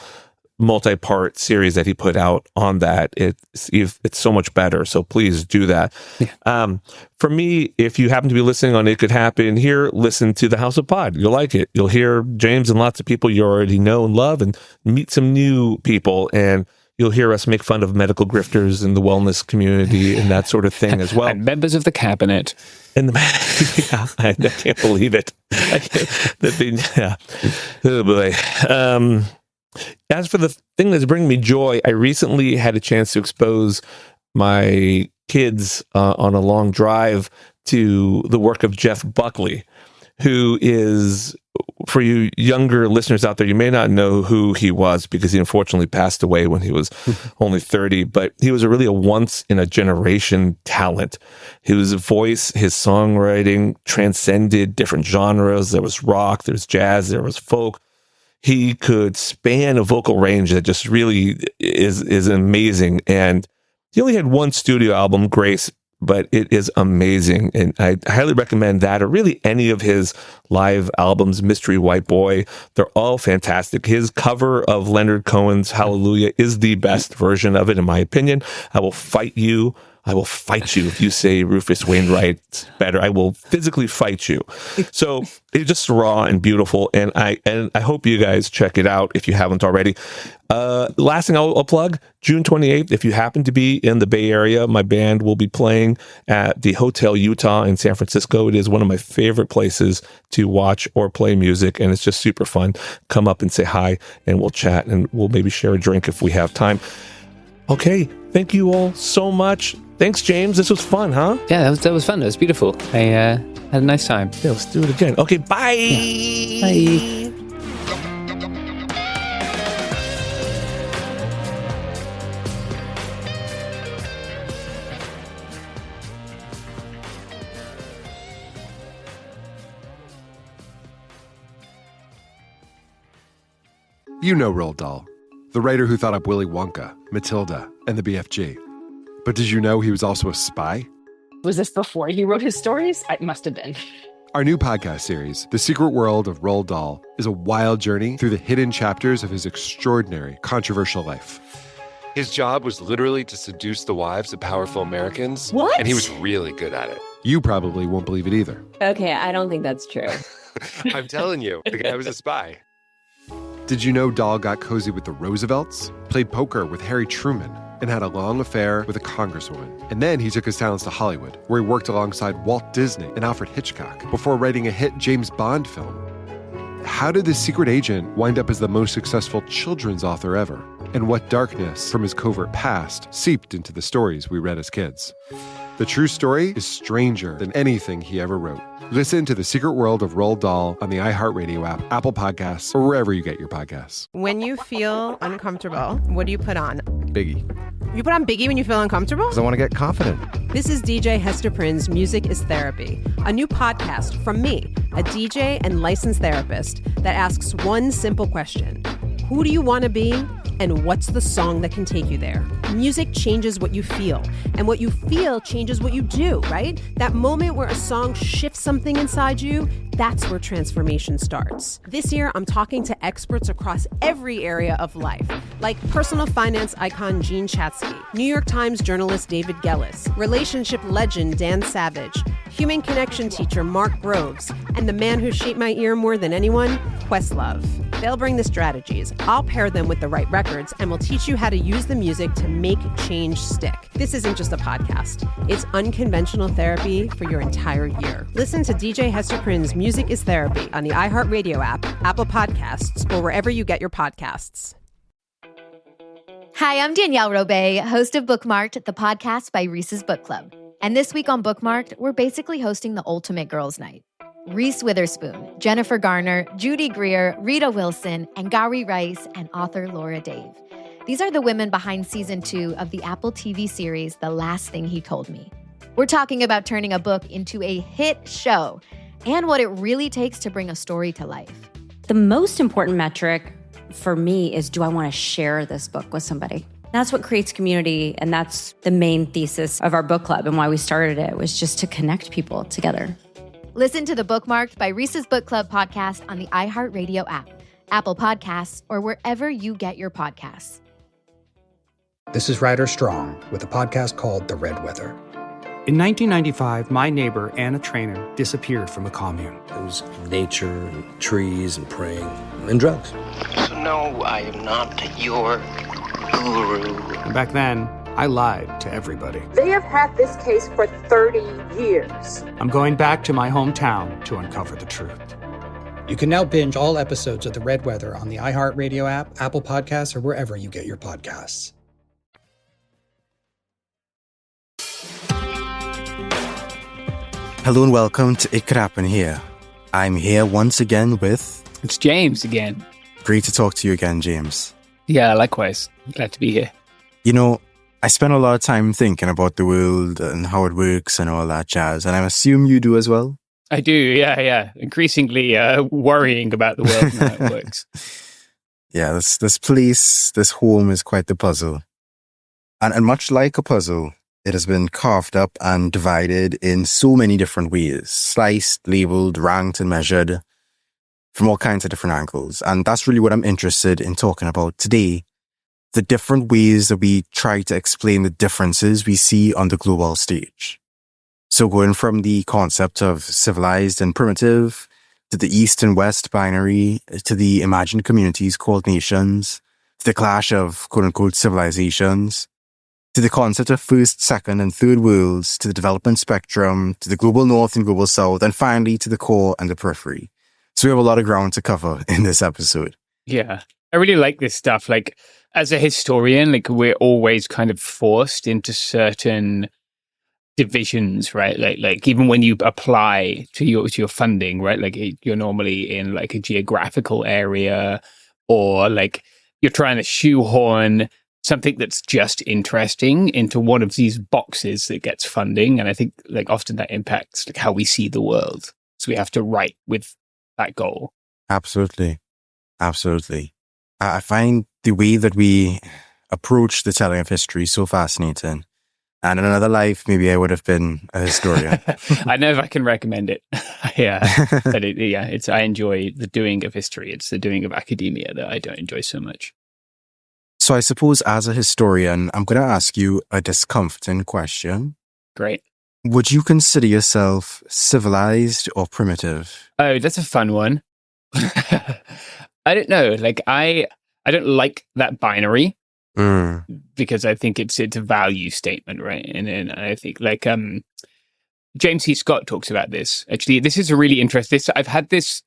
multi-part series that he put out on that. It's so much better, so please do that. For me, if you happen to be listening on It Could Happen Here, listen to the House of Pod. You'll like it. You'll hear James and lots of people you already know and love, and meet some new people, and You'll hear us make fun of medical grifters in the wellness community and that sort of thing as well. And members of the cabinet. And I can't believe it. Oh boy. As for the thing that's bringing me joy, I recently had a chance to expose my kids on a long drive to the work of Jeff Buckley, who is, for you younger listeners out there, you may not know who he was because he unfortunately passed away when he was only 30, but he was really a once-in-a-generation talent. His voice, his songwriting transcended different genres. There was rock, there was jazz, there was folk. He could span a vocal range that just really is amazing. And he only had one studio album, Grace, but it is amazing. And I highly recommend that, or really any of his live albums, Mystery White Boy. They're all fantastic. His cover of Leonard Cohen's Hallelujah is the best version of it, in my opinion. I will fight you if you say Rufus Wainwright's better. I will physically fight you. So it's just raw and beautiful, and I hope you guys check it out if you haven't already. Last thing I'll plug, June 28th, if you happen to be in the Bay Area, my band will be playing at the Hotel Utah in San Francisco. It is one of my favorite places to watch or play music, and it's just super fun. Come up and say hi, and we'll chat, and we'll maybe share a drink if we have time. Okay, thank you all so much. Thanks, James. This was fun, huh? Yeah, that was fun. It was beautiful. I had a nice time. Yeah, let's do it again. Okay, bye. Yeah. Bye. You know Roald Dahl, the writer who thought up Willy Wonka, Matilda, and the BFG. But did you know he was also a spy? Was this before he wrote his stories? It must have been. Our new podcast series, The Secret World of Roald Dahl, is a wild journey through the hidden chapters of his extraordinary, controversial life. His job was literally to seduce the wives of powerful Americans. What? And he was really good at it. You probably won't believe it either. Okay, I don't think that's true. I'm telling you, the guy was a spy. Did you know Dahl got cozy with the Roosevelts, played poker with Harry Truman, and had a long affair with a congresswoman? And then he took his talents to Hollywood, where he worked alongside Walt Disney and Alfred Hitchcock before writing a hit James Bond film. How did this secret agent wind up as the most successful children's author ever? And what darkness from his covert past seeped into the stories we read as kids? The true story is stranger than anything he ever wrote. Listen to The Secret World of Roald Dahl on the iHeartRadio app, Apple Podcasts, or wherever you get your podcasts. When you feel uncomfortable, what do you put on? Biggie. You put on Biggie when you feel uncomfortable? Because I want to get confident. This is DJ Hester Prynne's Music is Therapy, a new podcast from me, a DJ and licensed therapist that asks one simple question. Who do you want to be? And what's the song that can take you there? Music changes what you feel, and what you feel changes what you do, right? That moment where a song shifts something inside you, that's where transformation starts. This year, I'm talking to experts across every area of life, like personal finance icon Gene Chatsky, New York Times journalist David Gellis, relationship legend Dan Savage, human connection teacher Mark Groves, and the man who shaped my ear more than anyone, Questlove. They'll bring the strategies, I'll pair them with the right records, and we'll teach you how to use the music to make change stick. This isn't just a podcast. It's unconventional therapy for your entire year. Listen to DJ Hester Prynne's Music is Therapy on the iHeartRadio app, Apple Podcasts, or wherever you get your podcasts. Hi, I'm Danielle Robay, host of Bookmarked, the podcast by Reese's Book Club. And this week on Bookmarked, we're basically hosting the ultimate girls' night. Reese Witherspoon, Jennifer Garner, Judy Greer, Rita Wilson, and Gary Rice, and author Laura Dave. These are the women behind season 2 of the Apple TV series, The Last Thing He Told Me. We're talking about turning a book into a hit show and what it really takes to bring a story to life. The most important metric for me is, do I want to share this book with somebody? That's what creates community, and that's the main thesis of our book club and why we started it, was just to connect people together. Listen to the Bookmarked by Reese's Book Club podcast on the iHeartRadio app, Apple Podcasts, or wherever you get your podcasts. This is Ryder Strong with a podcast called The Red Weather. In 1995, my neighbor, Anna Trainer, disappeared from a commune. It was nature and trees and praying and drugs. So no, I am not your guru. And back then, I lied to everybody. They have had this case for 30 years. I'm going back to my hometown to uncover the truth. You can now binge all episodes of The Red Weather on the iHeartRadio app, Apple Podcasts, or wherever you get your podcasts. Hello and welcome to It Could Happen Here. I'm here once again with... It's James again. Great to talk to you again, James. Yeah, likewise. Glad to be here. You know, I spend a lot of time thinking about the world and how it works and all that jazz, and I assume you do as well? I do, yeah. Increasingly worrying about the world and how it works. Yeah, this place, this home is quite the puzzle. And much like a puzzle, it has been carved up and divided in so many different ways, sliced, labeled, ranked, and measured from all kinds of different angles. And that's really what I'm interested in talking about today. The different ways that we try to explain the differences we see on the global stage. So going from the concept of civilized and primitive, to the East and West binary, to the imagined communities called nations, to the clash of quote-unquote civilizations, to the concept of first, second, and third worlds, to the development spectrum, to the global north and global south, and finally to the core and the periphery. So we have a lot of ground to cover in this episode. Yeah, I really like this stuff. Like, as a historian, like, we're always kind of forced into certain divisions, right? Like even when you apply to your funding, right? Like, you're normally in like a geographical area, or like you're trying to shoehorn something that's just interesting into one of these boxes that gets funding. And I think like often that impacts like how we see the world. So we have to write with that goal. Absolutely. I find the way that we approach the telling of history so fascinating. And in another life, maybe I would have been a historian. I know if I can recommend it. Yeah. But I enjoy the doing of history. It's the doing of academia that I don't enjoy so much. So I suppose as a historian, I'm going to ask you a discomforting question. Great. Would you consider yourself civilized or primitive? Oh, that's a fun one. I don't know. Like, I don't like that binary because I think it's a value statement, right? And I think like James C. Scott talks about this. Actually, this is a really interesting. I've had this.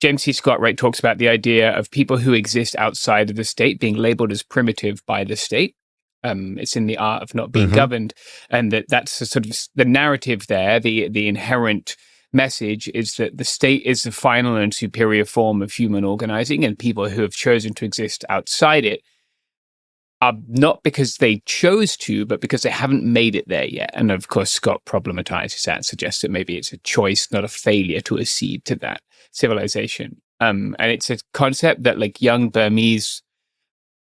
James C. Scott, right, talks about the idea of people who exist outside of the state being labeled as primitive by the state. It's in The Art of Not Being Governed, and that's a sort of the narrative there. The inherent message is that the state is the final and superior form of human organizing, and people who have chosen to exist outside it are not because they chose to, but because they haven't made it there yet. And of course, Scott problematizes that, suggests that maybe it's a choice, not a failure to accede to that civilization. And it's a concept that like young Burmese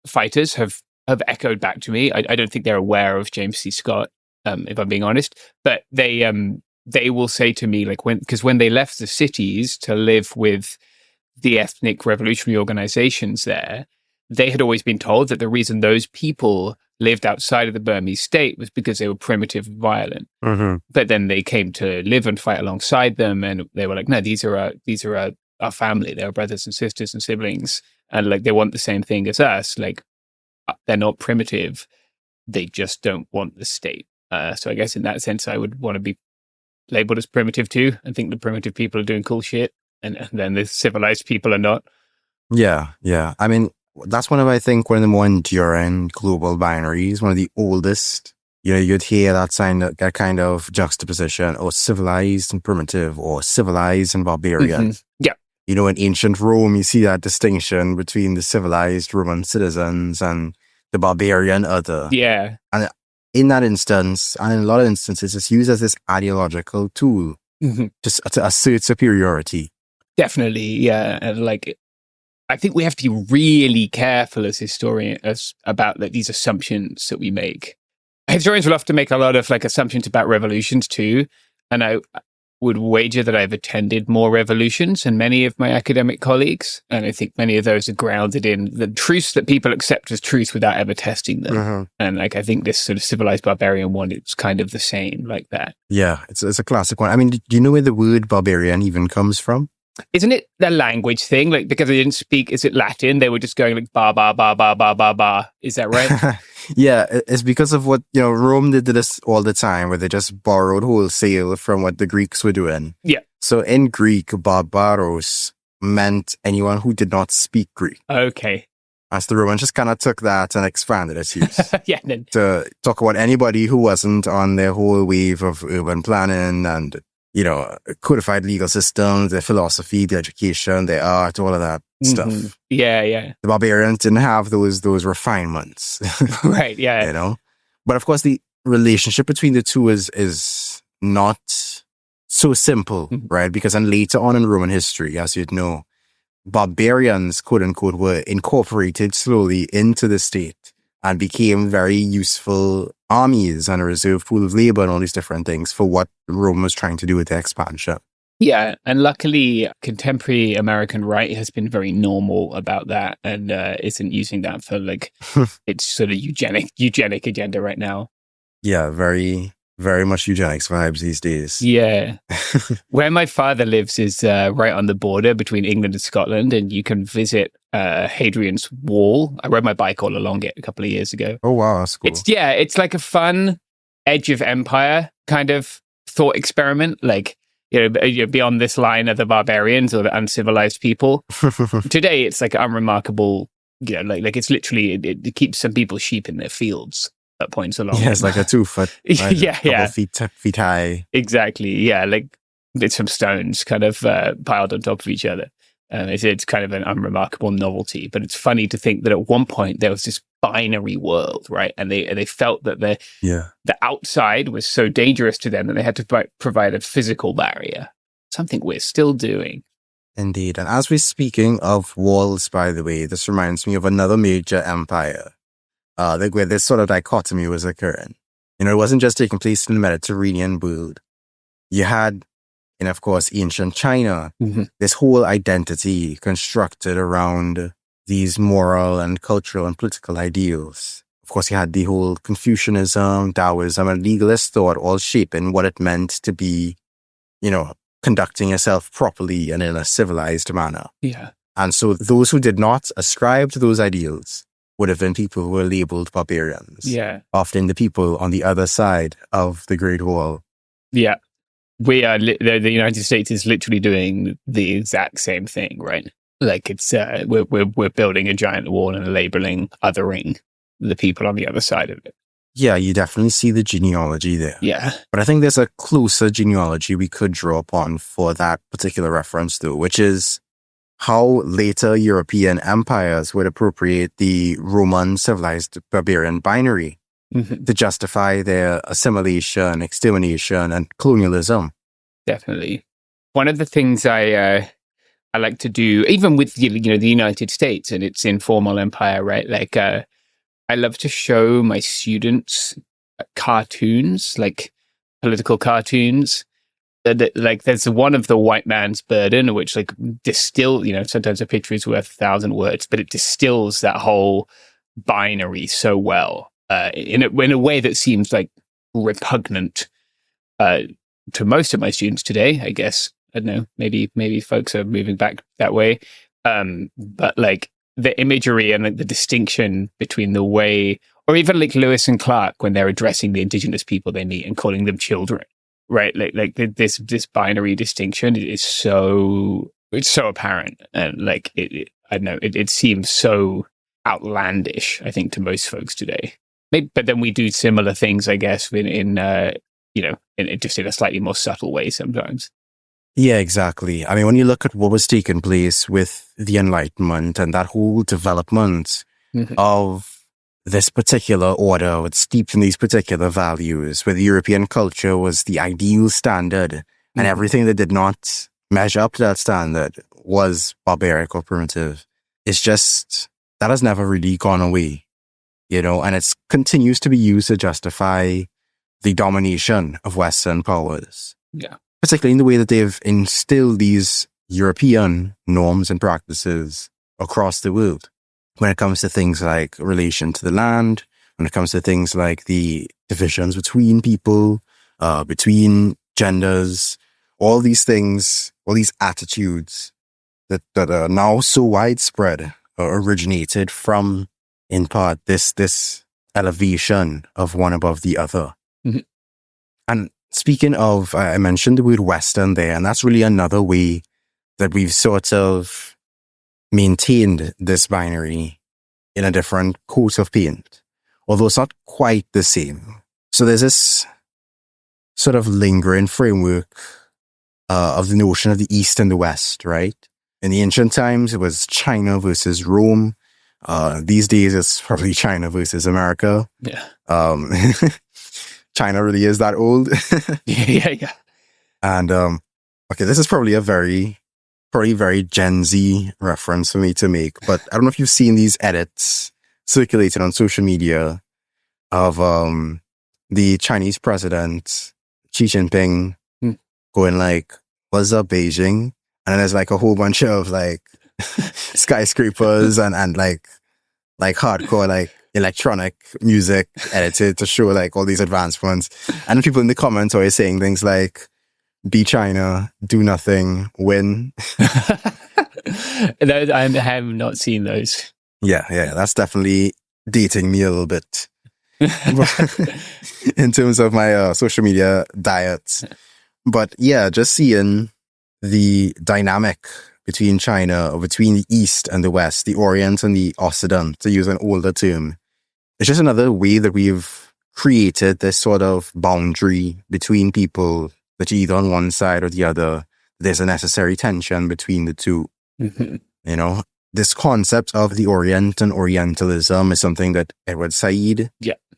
fighters have echoed back to me. I don't think they're aware of James C. Scott, if I'm being honest, but they will say to me, like, when they left the cities to live with the ethnic revolutionary organizations there, they had always been told that the reason those people lived outside of the Burmese state was because they were primitive and violent. But then they came to live and fight alongside them, and they were like, no, these are our family. They're brothers and sisters and siblings, and like they want the same thing as us. Like, they're not primitive; they just don't want the state. So I guess in that sense, I would want to be labeled as primitive too. I think the primitive people are doing cool shit, and then the civilized people are not. Yeah. I mean, that's one of the more enduring global binaries, one of the oldest. You know, you'd hear that kind of juxtaposition, or civilized and primitive, or civilized and barbarian. Yeah. You know, in ancient Rome, you see that distinction between the civilized Roman citizens and the barbarian other. Yeah. And in that instance, and in a lot of instances, it's used as this ideological tool to assert superiority. Definitely, yeah. And like, I think we have to be really careful as historians about like these assumptions that we make. Historians will often make a lot of like assumptions about revolutions too, and I would wager that I've attended more revolutions than many of my academic colleagues, and I think many of those are grounded in the truths that people accept as truth without ever testing them. And like, I think this sort of civilized barbarian one, it's kind of the same like that. Yeah, it's a classic one. I mean, do you know where the word barbarian even comes from? Isn't it the language thing? Like, because they didn't speak, is it Latin? They were just going like ba ba ba ba ba ba ba. Is that right? Yeah, it's because of what, Rome did this all the time, where they just borrowed wholesale from what the Greeks were doing. Yeah. So in Greek, barbaros meant anyone who did not speak Greek. Okay. As the Romans just kind of took that and expanded its use. Yeah. To talk about anybody who wasn't on their whole wave of urban planning and, codified legal systems, their philosophy, their education, their art, all of that stuff. Yeah. The barbarians didn't have those refinements. Right, yeah. But of course, the relationship between the two is not so simple, right? Because then later on in Roman history, as you'd know, barbarians, quote unquote, were incorporated slowly into the state and became very useful armies and a reserve pool of labor and all these different things for what Rome was trying to do with the expansion. Yeah, and luckily, contemporary American right has been very normal about that and isn't using that for its sort of eugenic agenda right now. Yeah, very, very much eugenics vibes these days. Yeah. Where my father lives is right on the border between England and Scotland, and you can visit Hadrian's Wall. I rode my bike all along it a couple of years ago. Oh, wow, that's cool. It's like a fun edge of empire kind of thought experiment. Like, you're beyond this line of the barbarians or the uncivilized people. Today, it's like unremarkable, like it's literally, it keeps some people's sheep in their fields at points along. Yeah, it's like a 2 foot. Right? Yeah. Feet high. Exactly. Yeah, like it's some stones kind of piled on top of each other. It's kind of an unremarkable novelty, but it's funny to think that at one point there was this binary world, right? And they felt that the outside was so dangerous to them that they had to provide a physical barrier, something we're still doing. Indeed. And as we're speaking of walls, by the way, this reminds me of another major empire, where this sort of dichotomy was occurring. It wasn't just taking place in the Mediterranean world. You had, and of course, ancient China, this whole identity constructed around these moral and cultural and political ideals. Of course, you had the whole Confucianism, Taoism, and legalist thought all shaping what it meant to be, conducting yourself properly and in a civilized manner. Yeah. And so those who did not ascribe to those ideals would have been people who were labeled barbarians. Yeah. Often the people on the other side of the Great Wall. Yeah. We are, the United States is literally doing the exact same thing, right? Like it's, we're building a giant wall and labeling, othering the people on the other side of it. Yeah, you definitely see the genealogy there. Yeah. But I think there's a closer genealogy we could draw upon for that particular reference though, which is how later European empires would appropriate the Roman civilized barbarian binary to justify their assimilation, extermination, and colonialism. Definitely. One of the things I like to do, even with the United States and its informal empire, right? Like I love to show my students cartoons, like political cartoons. Like there's one of the white man's burden, which like distill, sometimes a picture is worth 1,000 words, but it distills that whole binary so well. In a way that seems like repugnant to most of my students today, I guess. I don't know, maybe folks are moving back that way. But like the imagery and like the distinction between the way, or even like Lewis and Clark when they're addressing the indigenous people they meet and calling them children, right? Like this binary distinction is so apparent, and like I don't know, it seems so outlandish, I think, to most folks today. Maybe, but then we do similar things, I guess, in just in a slightly more subtle way sometimes. Yeah, exactly. I mean, when you look at what was taking place with the Enlightenment and that whole development of this particular order, it's steeped in these particular values, where the European culture was the ideal standard, and everything that did not measure up to that standard was barbaric or primitive. It's just, that has never really gone away. And it continues to be used to justify the domination of Western powers. Yeah. Particularly in the way that they've instilled these European norms and practices across the world. When it comes to things like relation to the land, when it comes to things like the divisions between people, between genders, all these things, all these attitudes that are now so widespread originated from, in part, this elevation of one above the other. Mm-hmm. And speaking of, I mentioned the word Western there, and that's really another way that we've sort of maintained this binary in a different coat of paint, although it's not quite the same. So there's this sort of lingering framework of the notion of the East and the West, right? In the ancient times, it was China versus Rome. These days, it's probably China versus America. Yeah. China really is that old. Yeah. And, okay, this is probably a very Gen Z reference for me to make, but I don't know if you've seen these edits circulating on social media of the Chinese president, Xi Jinping, going like, "What's up, Beijing?" And then there's like a whole bunch of like skyscrapers and like hardcore like electronic music edited to show like all these advancements. And people in the comments always saying things like, "Be China, do nothing, win." I have not seen those. Yeah, that's definitely dating me a little bit in terms of my social media diet. But yeah, just seeing the dynamic between China, or between the East and the West, the Orient and the Occident, to use an older term, it's just another way that we've created this sort of boundary between people, that either on one side or the other, there's a necessary tension between the two. Mm-hmm. You know, this concept of the Orient and Orientalism is something that Edward Said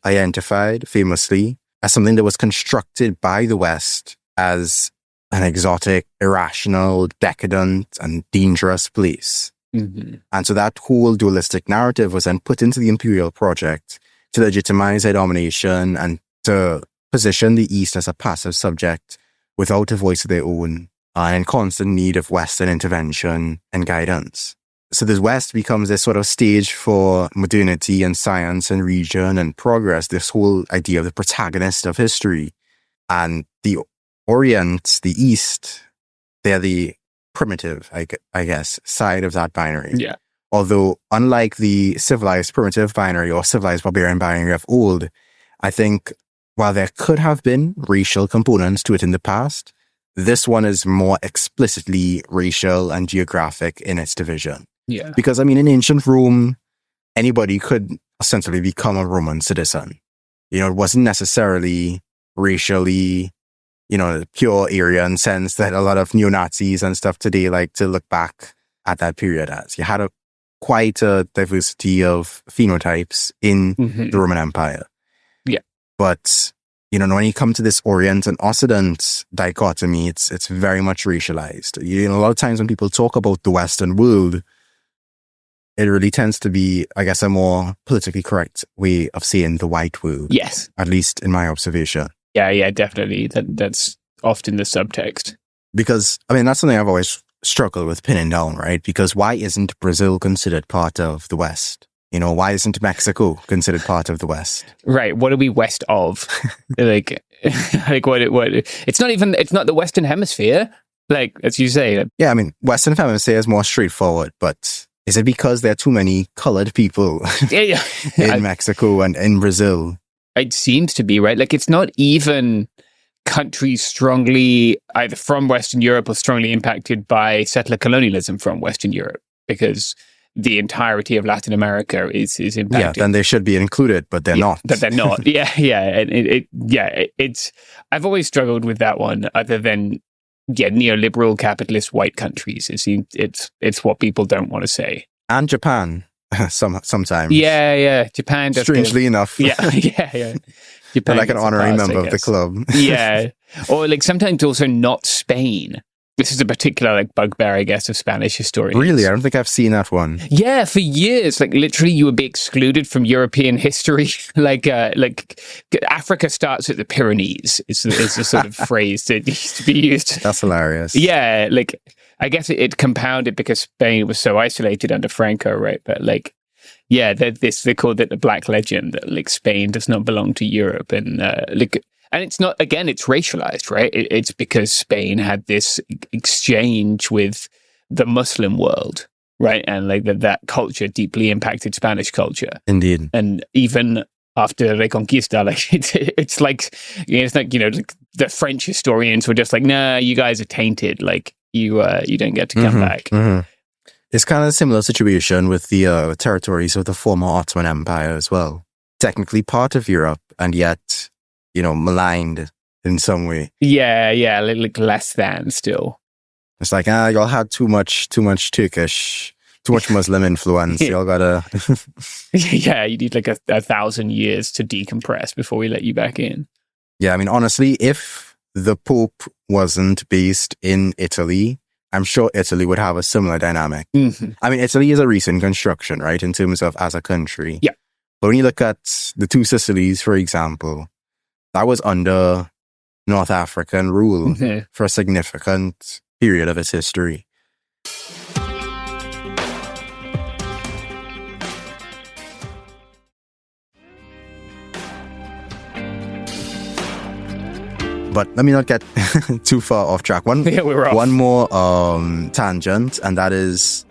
identified famously as something that was constructed by the West as an exotic, irrational, decadent, and dangerous place. Mm-hmm. And so that whole dualistic narrative was then put into the imperial project to legitimize their domination and to position the East as a passive subject without a voice of their own, and in constant need of Western intervention and guidance. So the West becomes this sort of stage for modernity and science and region and progress, this whole idea of the protagonist of history. And the Orient, the East, they're the primitive, I guess, side of that binary. Yeah. Although, unlike the civilized primitive binary or civilized barbarian binary of old, I think while there could have been racial components to it in the past, this one is more explicitly racial and geographic in its division. Yeah. Because, I mean, in ancient Rome, anybody could essentially become a Roman citizen. You know, it wasn't necessarily racially, you know, pure Aryan sense that a lot of neo-Nazis and stuff today like to look back at that period as. You had quite a diversity of phenotypes in the Roman Empire. Yeah. But, you know, when you come to this Orient and Occident dichotomy, it's very much racialized. You know, a lot of times when people talk about the Western world, it really tends to be, I guess, a more politically correct way of saying the white world. Yes. At least in my observation. Yeah, definitely. That's often the subtext. Because, I mean, that's something I've always struggled with pinning down, right? Because why isn't Brazil considered part of the West? You know, why isn't Mexico considered part of the West? Right. What are we west of? like what? It's not the Western Hemisphere. Like, as you say. Yeah, I mean, Western Hemisphere is more straightforward, but is it because there are too many colored people in Mexico and in Brazil? It seems to be, right? Like, it's not even countries strongly either from Western Europe or strongly impacted by settler colonialism from Western Europe, because the entirety of Latin America is impacted. Yeah, then they should be included, but they're not. But they're not. Yeah. It's. I've always struggled with that one. Other than neoliberal capitalist white countries, it's what people don't want to say. And Japan, sometimes. Yeah. Japan. Strangely enough. Yeah. Japan, like an honorary member of the club. Yeah, or like sometimes also not Spain. This is a particular like bugbear, I guess, of Spanish historians. Really? I don't think I've seen that one. Yeah, for years, like literally you would be excluded from European history. like Africa starts at the Pyrenees is the sort of phrase that used to be used. That's hilarious. Yeah, like I guess it compounded because Spain was so isolated under Franco, right? But like, yeah, they called it the Black Legend, that like Spain does not belong to Europe. And And it's not, again, it's racialized, right? It's because Spain had this exchange with the Muslim world, right? And like that culture deeply impacted Spanish culture. Indeed. And even after Reconquista, like it's like, like the French historians were just like, nah, you guys are tainted. Like you don't get to come back. Mm-hmm. It's kind of a similar situation with the territories of the former Ottoman Empire as well. Technically part of Europe, and yet, maligned in some way. Yeah, like less than still. It's like, y'all had too much Turkish, too much Muslim influence. Y'all gotta... Yeah, you need like a 1,000 years to decompress before we let you back in. Yeah, I mean, honestly, if the Pope wasn't based in Italy, I'm sure Italy would have a similar dynamic. Mm-hmm. I mean, Italy is a recent construction, right, in terms of as a country. Yeah. But when you look at the two Sicilies, for example, that was under North African rule for a significant period of its history. But let me not get too far off track. One more tangent, and that is,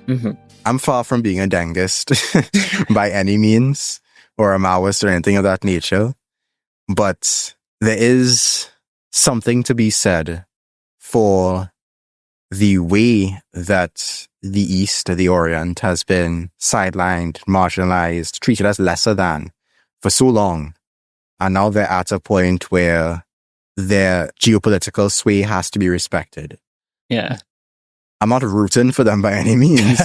I'm far from being a Dengist by any means, or a Maoist or anything of that nature. But there is something to be said for the way that the East, the Orient, has been sidelined, marginalized, treated as lesser than for so long. And now they're at a point where their geopolitical sway has to be respected. Yeah. I'm not rooting for them by any means.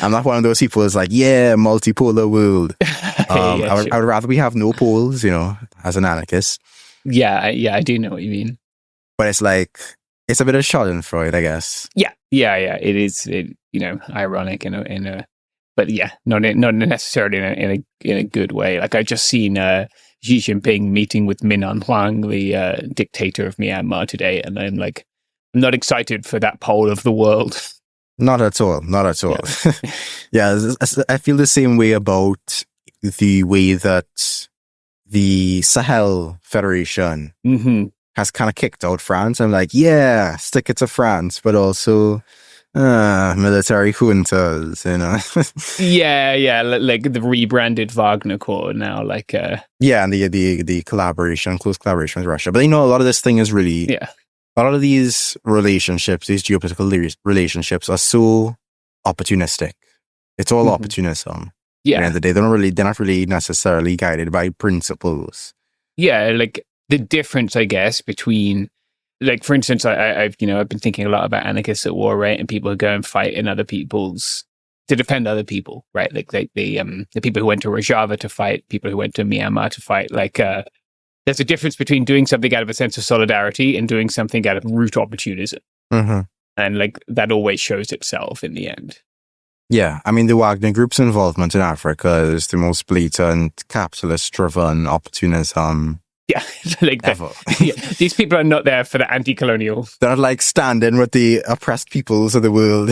I'm not one of those people who's like, yeah, multipolar world. I would rather we have no poles, as an anarchist. Yeah, I do know what you mean. But it's like, it's a bit of Schadenfreude, I guess. Yeah. It is, ironic in a, but yeah, not necessarily in a good way. Like I just seen Xi Jinping meeting with Min Aung Hlaing, the dictator of Myanmar today, and I'm like, I'm not excited for that pole of the world. Not at all. Yeah, I feel the same way about the way that the Sahel Federation has kind of kicked out France. I'm like, yeah, stick it to France, but also military juntas, Yeah, like the rebranded Wagner Corps now, like yeah, and the close collaboration with Russia. But a lot of this thing is really a lot of these relationships, these geopolitical relationships, are so opportunistic. It's all opportunism. Yeah, at the end of the day, they're not really necessarily guided by principles. Yeah, like the difference, I guess, between, like, for instance, I've been thinking a lot about anarchists at war, right? And people who go and fight in other people's, to defend other people, right? Like the people who went to Rojava to fight, people who went to Myanmar to fight. Like, there's a difference between doing something out of a sense of solidarity and doing something out of root opportunism. And like that always shows itself in the end. Yeah, I mean, the Wagner Group's involvement in Africa is the most blatant capitalist-driven opportunism. Yeah, like ever. These people are not there for the anti-colonial. They're not like standing with the oppressed peoples of the world.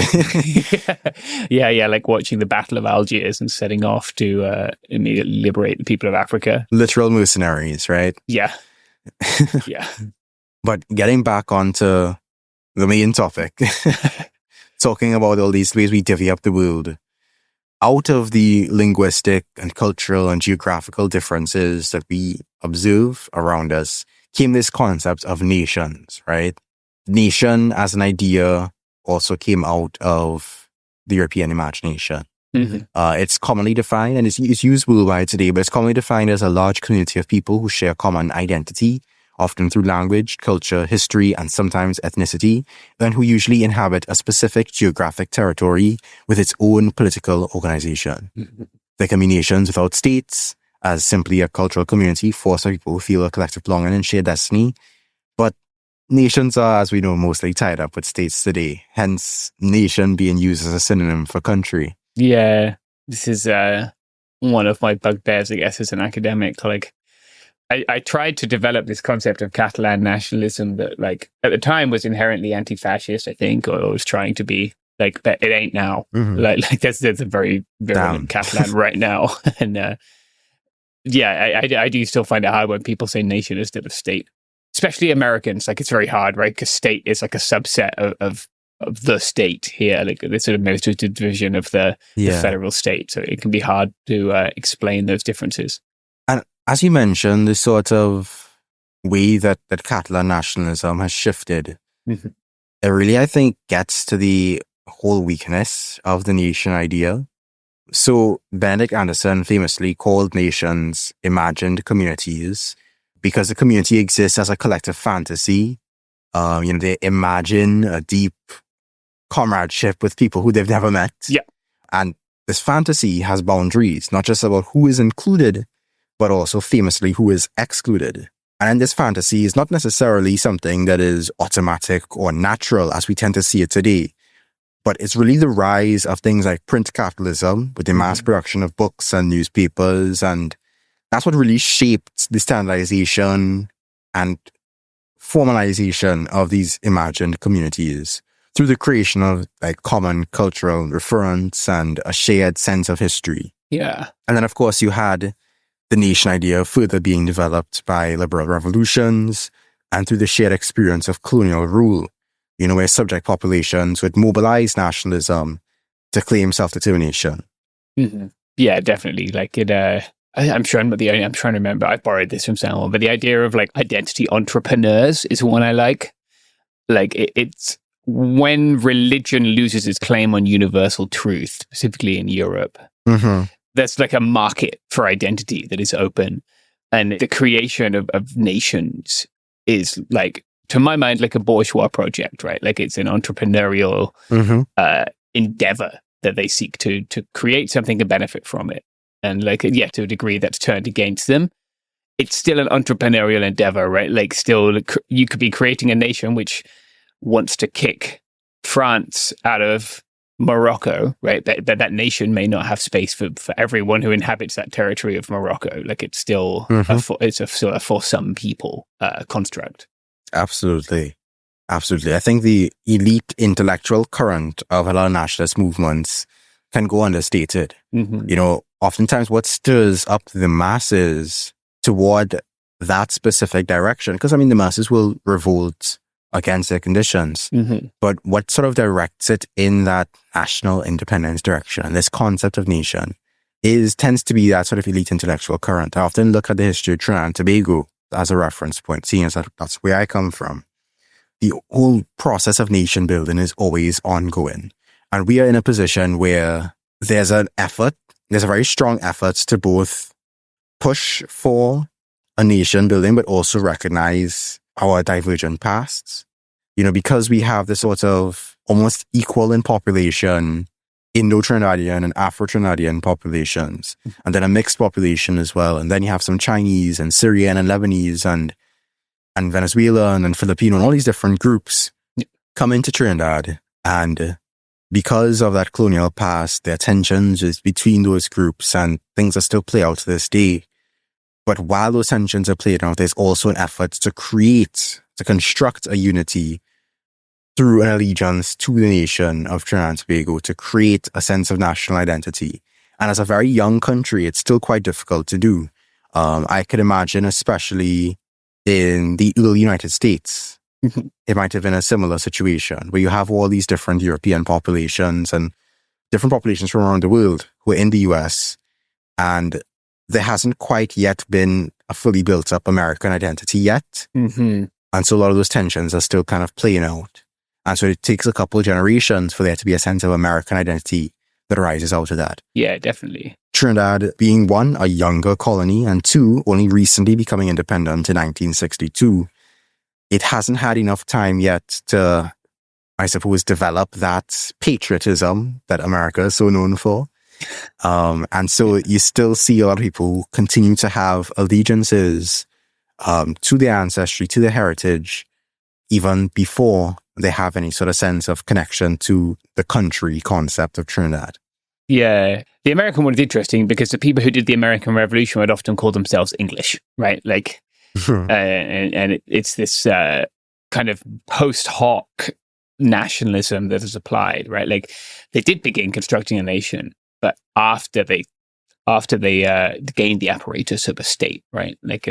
Yeah, like watching the Battle of Algiers and setting off to immediately liberate the people of Africa. Literal mercenaries, right? Yeah. But getting back onto the main topic, talking about all these ways we divvy up the world. Out of the linguistic and cultural and geographical differences that we observe around us came this concept of nations, right? Nation as an idea also came out of the European imagination. It's commonly defined, and it's used worldwide today, but it's commonly defined as a large community of people who share a common identity, often through language, culture, history, and sometimes ethnicity, and who usually inhabit a specific geographic territory with its own political organization. There can be nations without states, as simply a cultural community for some people who feel a collective belonging and shared destiny. But nations are, as we know, mostly tied up with states today, hence nation being used as a synonym for country. Yeah, this is one of my bugbears, I guess, as an academic. Like, I tried to develop this concept of Catalan nationalism that, like, at the time was inherently anti-fascist, I think, or was trying to be, like, but it ain't now. Like there's a very, very Catalan right now. And I do still find it hard when people say nation instead of state, especially Americans. Like, it's very hard, right? Because state is like a subset of the state here, like the sort of administrative division of the federal state. So it can be hard to explain those differences. And as you mentioned, the sort of way that Catalan nationalism has shifted, it really, I think, gets to the whole weakness of the nation idea. So Benedict Anderson famously called nations imagined communities because the community exists as a collective fantasy. They imagine a deep comradeship with people who they've never met. Yeah. And this fantasy has boundaries, not just about who is included, but also famously who is excluded. And this fantasy is not necessarily something that is automatic or natural as we tend to see it today, but it's really the rise of things like print capitalism with the mass production of books and newspapers. And that's what really shaped the standardization and formalization of these imagined communities through the creation of like common cultural reference and a shared sense of history. Yeah. And then, of course, you had the nation idea further being developed by liberal revolutions and through the shared experience of colonial rule, where subject populations would mobilize nationalism to claim self-determination. Mm-hmm. Yeah, definitely. Like it, I'm trying to remember, I borrowed this from someone, but the idea of like identity entrepreneurs is one I like. Like it's when religion loses its claim on universal truth, specifically in Europe, there's like a market for identity that is open. And the creation of nations is like, to my mind, like a bourgeois project, right? Like it's an entrepreneurial endeavor that they seek to create something and benefit from it. And like, yeah, to a degree that's turned against them. It's still an entrepreneurial endeavor, right? Like still, you could be creating a nation which wants to kick France out of Morocco, right? That nation may not have space for everyone who inhabits that territory of Morocco. Like it's still still a for some people construct. Absolutely. I think the elite intellectual current of a lot of nationalist movements can go understated. Oftentimes what stirs up the masses toward that specific direction, because the masses will revolt against their conditions, but what sort of directs it in that national independence direction, and this concept of nation, tends to be that sort of elite intellectual current. I often look at the history of Trinidad and Tobago as a reference point, seeing as that's where I come from. The whole process of nation building is always ongoing. And we are in a position where there's a very strong effort to both push for a nation building, but also recognize our divergent pasts. Because we have this sort of almost equal in population Indo-Trinidadian and Afro-Trinidadian populations, and then a mixed population as well. And then you have some Chinese and Syrian and Lebanese and Venezuelan and Filipino and all these different groups come into Trinidad. And because of that colonial past, there are tensions between those groups and things that still play out to this day. But while those tensions are played out, there's also an effort to construct a unity through an allegiance to the nation of Trinidad and Tobago, to create a sense of national identity. And as a very young country, it's still quite difficult to do. I could imagine, especially in the early United States, it might have been a similar situation where you have all these different European populations and different populations from around the world who are in the US, and there hasn't quite yet been a fully built up American identity yet. And so a lot of those tensions are still kind of playing out. And so it takes a couple of generations for there to be a sense of American identity that arises out of that. Yeah, definitely. Trinidad being one, a younger colony, and two, only recently becoming independent in 1962. It hasn't had enough time yet to, I suppose, develop that patriotism that America is so known for. And so you still see a lot of people who continue to have allegiances to their ancestry, to their heritage, even before they have any sort of sense of connection to the country concept of Trinidad. Yeah. The American one is interesting because the people who did the American Revolution would often call themselves English, right? Like, and it's this kind of post hoc nationalism that is applied, right? Like, they did begin constructing a nation, but after they after they gained the apparatus of a state, right? Like,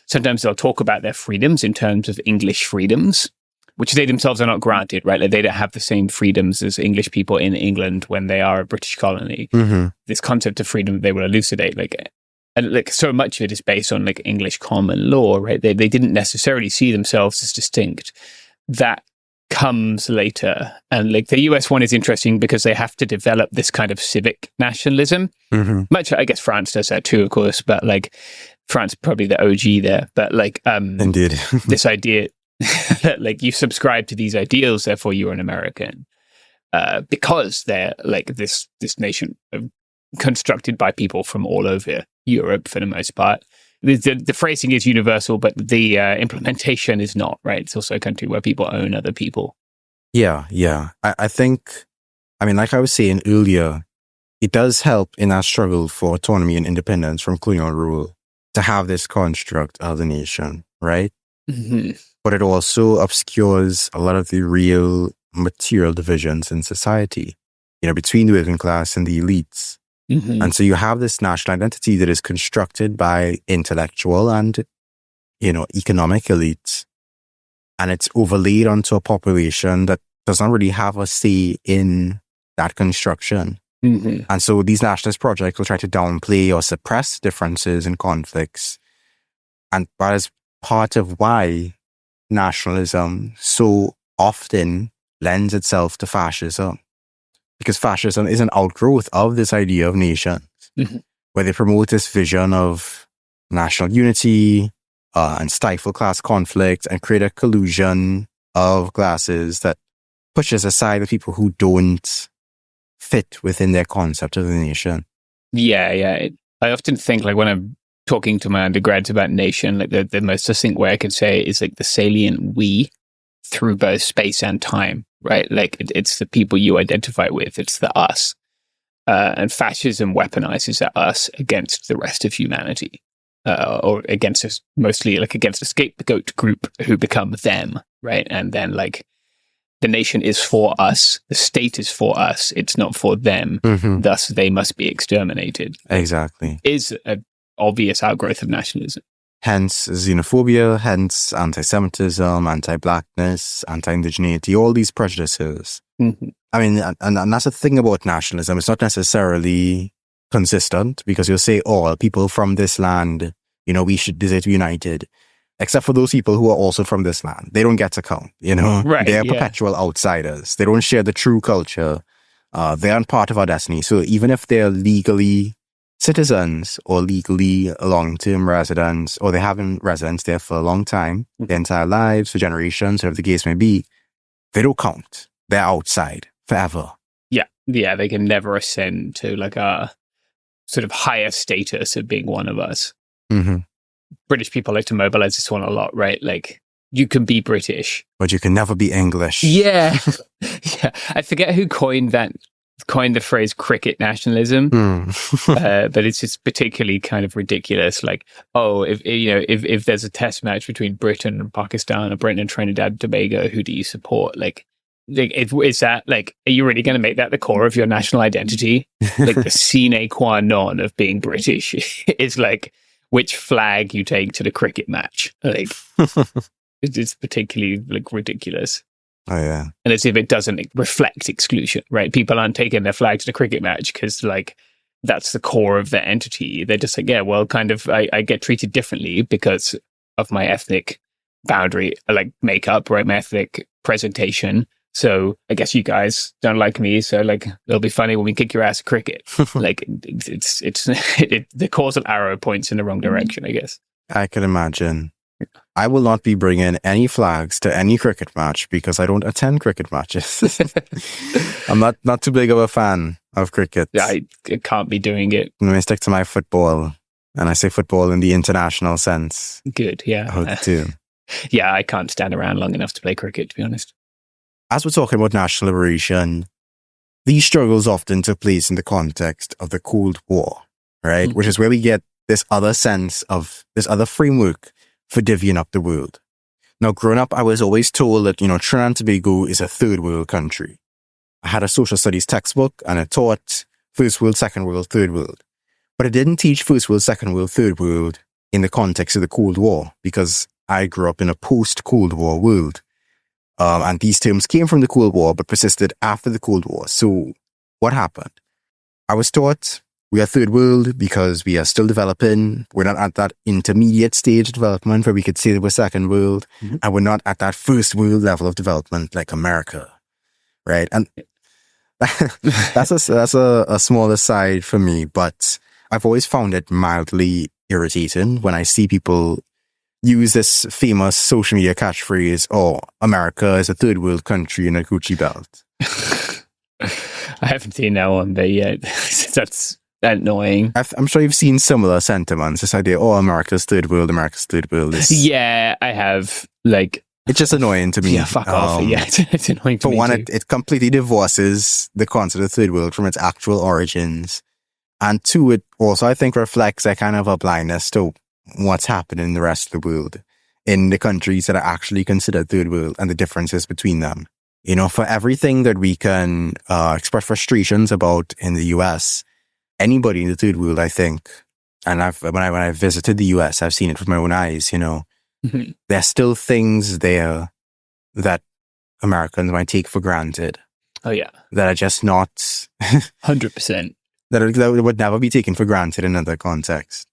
sometimes they'll talk about their freedoms in terms of English freedoms, which they themselves are not granted, right? Like, they don't have the same freedoms as English people in England when they are a British colony. Mm-hmm. This concept of freedom they will elucidate, and like so much of it is based on like English common law, right? They didn't necessarily see themselves as distinct. That comes later, and like the US one is interesting because they have to develop this kind of civic nationalism. Mm-hmm. Much, I guess France does that too, of course, but like France probably the OG there. But like, indeed, this idea that like you subscribe to these ideals, therefore you're an American, because they're like this nation constructed by people from all over Europe for the most part. The phrasing is universal, but the implementation is not, right? It's also a country where people own other people. Yeah. I think, like I was saying earlier, it does help in our struggle for autonomy and independence from colonial rule to have this construct of the nation, right? Mm-hmm. But it also obscures a lot of the real material divisions in society, between the working class and the elites. Mm-hmm. And so you have this national identity that is constructed by intellectual and, economic elites. And it's overlaid onto a population that doesn't really have a say in that construction. Mm-hmm. And so these nationalist projects will try to downplay or suppress differences and conflicts. And that is part of why nationalism so often lends itself to fascism. Because fascism is an outgrowth of this idea of nations, mm-hmm. where they promote this vision of national unity and stifle class conflict and create a collusion of classes that pushes aside the people who don't fit within their concept of the nation. Yeah. I often think, like, when I'm talking to my undergrads about nation, like the most succinct way I can say it is like the salient we through both space and time. Right, like it's the people you identify with. It's the us, and fascism weaponizes that us against the rest of humanity, or against us, mostly like against a scapegoat group who become them. Right, and then like the nation is for us, the state is for us. It's not for them. Mm-hmm. Thus, they must be exterminated. Exactly, is an obvious outgrowth of nationalism. Hence xenophobia, hence anti-Semitism, anti-blackness, anti-indigeneity, all these prejudices. Mm-hmm. And that's the thing about nationalism. It's not necessarily consistent because you'll say, people from this land, we should deserve to be united. Except for those people who are also from this land. They don't get to count, Right, They're perpetual outsiders. They don't share the true culture. They aren't part of our destiny. So even if they're legally citizens or legally long-term residents, or they haven't residence there for a long time, their entire lives, for generations, whatever the case may be, they don't count. They're outside forever. Yeah, they can never ascend to like a sort of higher status of being one of us. Mm-hmm. British people like to mobilize this one a lot, right? Like, you can be British, but you can never be English. Yeah. I forget who coined the phrase cricket nationalism, but it's just particularly kind of ridiculous. Like, if there's a test match between Britain and Pakistan, or Britain and Trinidad and Tobago, who do you support? Like is that like, are you really going to make that the core of your national identity? Like the sine qua non of being British is like which flag you take to the cricket match. Like it's particularly like ridiculous. Oh, yeah. And as if it doesn't reflect exclusion, right? People aren't taking their flag to the cricket match because, like, that's the core of their entity. They're just like, yeah, well, kind of, I get treated differently because of my ethnic boundary, like makeup, right? My ethnic presentation. So I guess you guys don't like me. So, like, it'll be funny when we kick your ass at cricket. Like, the causal arrow points in the wrong direction, I guess. I can imagine. I will not be bringing any flags to any cricket match because I don't attend cricket matches. I'm not too big of a fan of cricket. Yeah, I can't be doing it. I'm going to stick to my football. And I say football in the international sense. Good, yeah. I hope too. Yeah, I can't stand around long enough to play cricket, to be honest. As we're talking about national liberation, these struggles often took place in the context of the Cold War, right? Mm-hmm. Which is where we get this other sense of, this other framework for divvying up the world. Now, growing up, I was always told that, Trinidad and Tobago is a third world country. I had a social studies textbook and it taught first world, second world, third world. But it didn't teach First World, Second World, Third World in the context of the Cold War, because I grew up in a post-Cold War world. And these terms came from the Cold War, but persisted after the Cold War. So what happened? I was taught we are third world because we are still developing. We're not at that intermediate stage of development where we could say that we're second world. Mm-hmm. And we're not at that first world level of development like America. Right? And that's a small aside for me, but I've always found it mildly irritating when I see people use this famous social media catchphrase, oh, America is a third world country in a Gucci belt. I haven't seen that one, but yeah, that's annoying. I'm sure you've seen similar sentiments. This idea, oh, America's third world. Yeah, I have. Like, it's just annoying to me. Yeah, fuck off. Yeah, it's annoying to me. For one, too. It completely divorces the concept of third world from its actual origins. And two, it also, I think, reflects a kind of a blindness to what's happening in the rest of the world, in the countries that are actually considered third world and the differences between them. You know, for everything that we can express frustrations about in the US, anybody in the third world, I think, and when I visited the US, I've seen it with my own eyes, you know, there's still things there that Americans might take for granted. Oh, yeah. That are just not 100%. That would never be taken for granted in another context.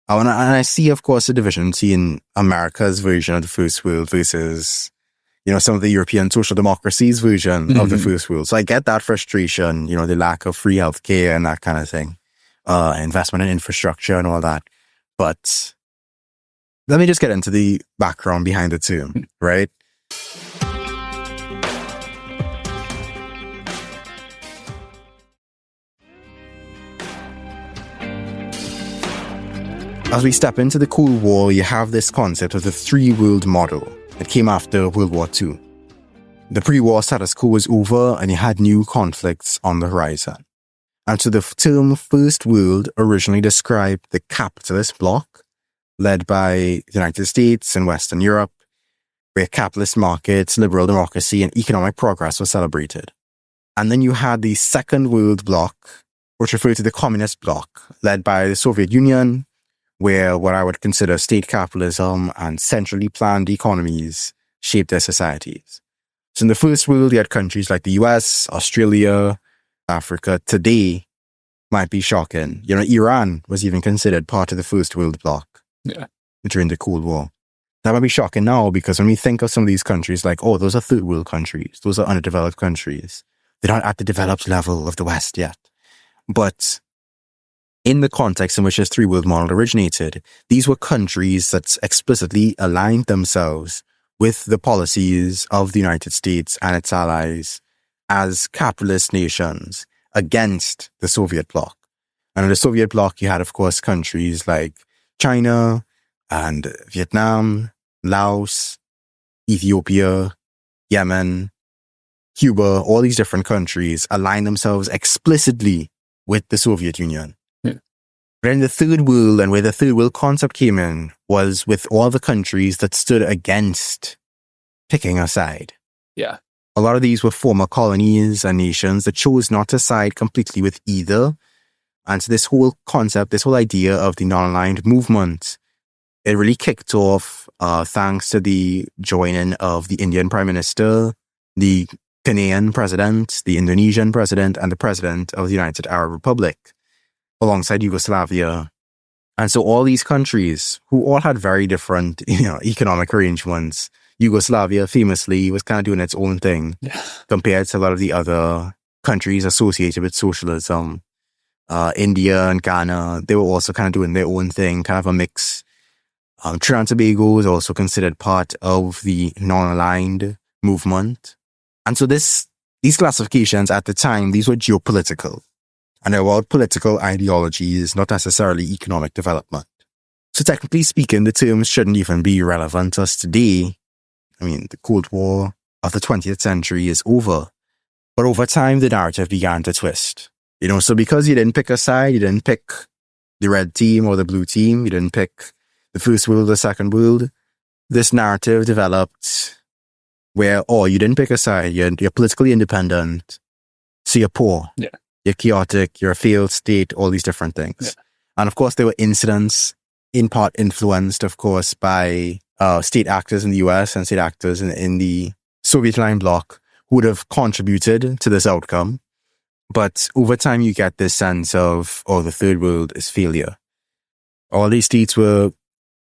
And I see, of course, the division between America's version of the first world versus, you know, some of the European social democracies' version of the first world. So I get that frustration, you know, the lack of free healthcare and that kind of thing, investment in infrastructure and all that. But let me just get into the background behind the term, right? As we step into the Cold War, you have this concept of the three-world model that came after World War II. The pre-war status quo was over and you had new conflicts on the horizon. And so the term First World originally described the capitalist bloc led by the United States and Western Europe, where capitalist markets, liberal democracy, and economic progress were celebrated. And then you had the Second World bloc, which referred to the communist bloc, led by the Soviet Union, where what I would consider state capitalism and centrally planned economies shaped their societies. So in the first world, you had countries like the US, Australia, Africa. Today might be shocking. You know, Iran was even considered part of the first world bloc during the Cold War. That might be shocking now because when we think of some of these countries like, oh, those are third world countries. Those are underdeveloped countries. They're not at the developed level of the West yet. But in the context in which this three-world model originated, these were countries that explicitly aligned themselves with the policies of the United States and its allies as capitalist nations against the Soviet bloc. And in the Soviet bloc, you had, of course, countries like China and Vietnam, Laos, Ethiopia, Yemen, Cuba, all these different countries aligned themselves explicitly with the Soviet Union. But in the third world, and where the third world concept came in, was with all the countries that stood against picking a side. Yeah. A lot of these were former colonies and nations that chose not to side completely with either. And so this whole concept, this whole idea of the non-aligned movement, it really kicked off thanks to the joining of the Indian Prime Minister, the Kenyan President, the Indonesian President, and the President of the United Arab Republic, alongside Yugoslavia. And so all these countries, who all had very different, you know, economic arrangements, Yugoslavia famously was kind of doing its own thing compared to a lot of the other countries associated with socialism. India and Ghana, they were also kind of doing their own thing, kind of a mix. Trinidad and Tobago was also considered part of the non-aligned movement. And so these classifications at the time, these were geopolitical. And they're about political ideologies, not necessarily economic development. So technically speaking, the terms shouldn't even be relevant to us today. I mean, the Cold War of the 20th century is over. But over time, the narrative began to twist. You know, so because you didn't pick a side, you didn't pick the red team or the blue team, you didn't pick the first world or the second world, this narrative developed where, oh, you didn't pick a side, you're politically independent, so you're poor. Yeah. You're chaotic, you're a failed state, all these different things. And of course, there were incidents in part influenced, of course, by state actors in the US and state actors in the Soviet line bloc who would have contributed to this outcome. But over time, you get this sense of, oh, the third world is failure. All these states were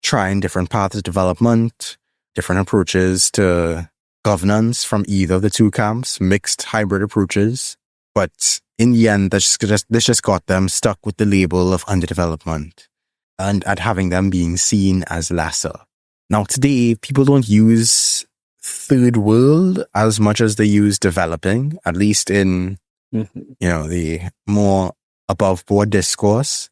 trying different paths of development, different approaches to governance from either of the two camps, mixed hybrid approaches. But in the end, this just got them stuck with the label of underdevelopment and at having them being seen as lesser. Now, today, people don't use third world as much as they use developing, at least in the more above board discourse.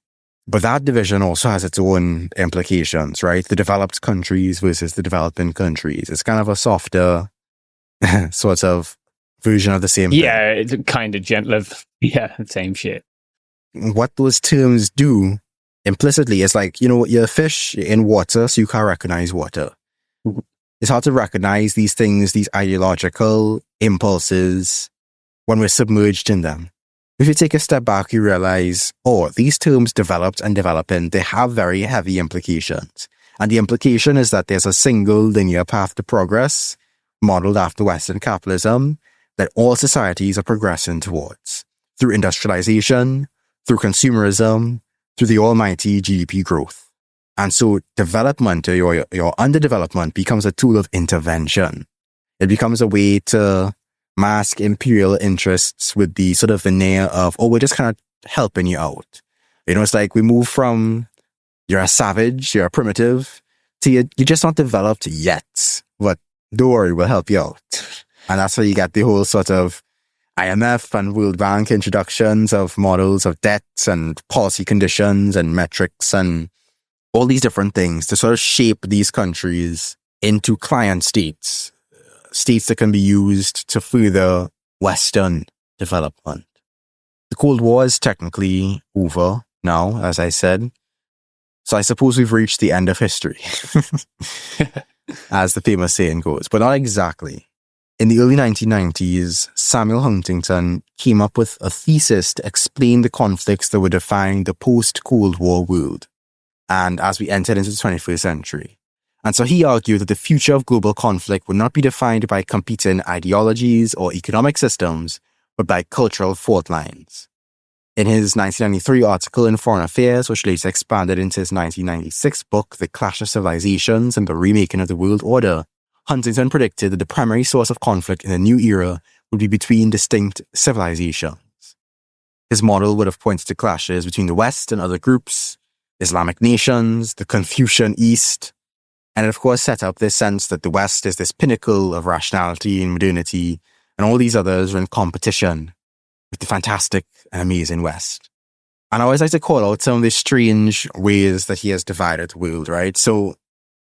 But that division also has its own implications, right? The developed countries versus the developing countries. It's kind of a softer sort of version of the same thing. Yeah, it's kind of gentler. Yeah, same shit. What those terms do implicitly is like, you're a fish in water, so you can't recognize water. It's hard to recognize these things, these ideological impulses, when we're submerged in them. If you take a step back, you realize, these terms developed and developing, they have very heavy implications. And the implication is that there's a single linear path to progress, modeled after Western capitalism, that all societies are progressing towards, through industrialization, through consumerism, through the almighty GDP growth. And so development, or your underdevelopment, becomes a tool of intervention. It becomes a way to mask imperial interests with the sort of veneer of, we're just kind of helping you out. It's like we move from you're a savage, you're a primitive, to you're just not developed yet, but don't worry, we'll help you out. And that's why you get the whole sort of IMF and World Bank introductions of models of debts and policy conditions and metrics and all these different things to sort of shape these countries into client states that can be used to further Western development. The Cold War is technically over now, as I said. So I suppose we've reached the end of history, as the famous saying goes, but not exactly. In the early 1990s, Samuel Huntington came up with a thesis to explain the conflicts that would define the post-Cold War world, and as we entered into the 21st century. And so he argued that the future of global conflict would not be defined by competing ideologies or economic systems, but by cultural fault lines. In his 1993 article in Foreign Affairs, which later expanded into his 1996 book, The Clash of Civilisations and the Remaking of the World Order, Huntington predicted that the primary source of conflict in the new era would be between distinct civilizations. His model would have pointed to clashes between the West and other groups, Islamic nations, the Confucian East, and it of course set up this sense that the West is this pinnacle of rationality and modernity, and all these others are in competition with the fantastic and amazing West. And I always like to call out some of the strange ways that he has divided the world, right? So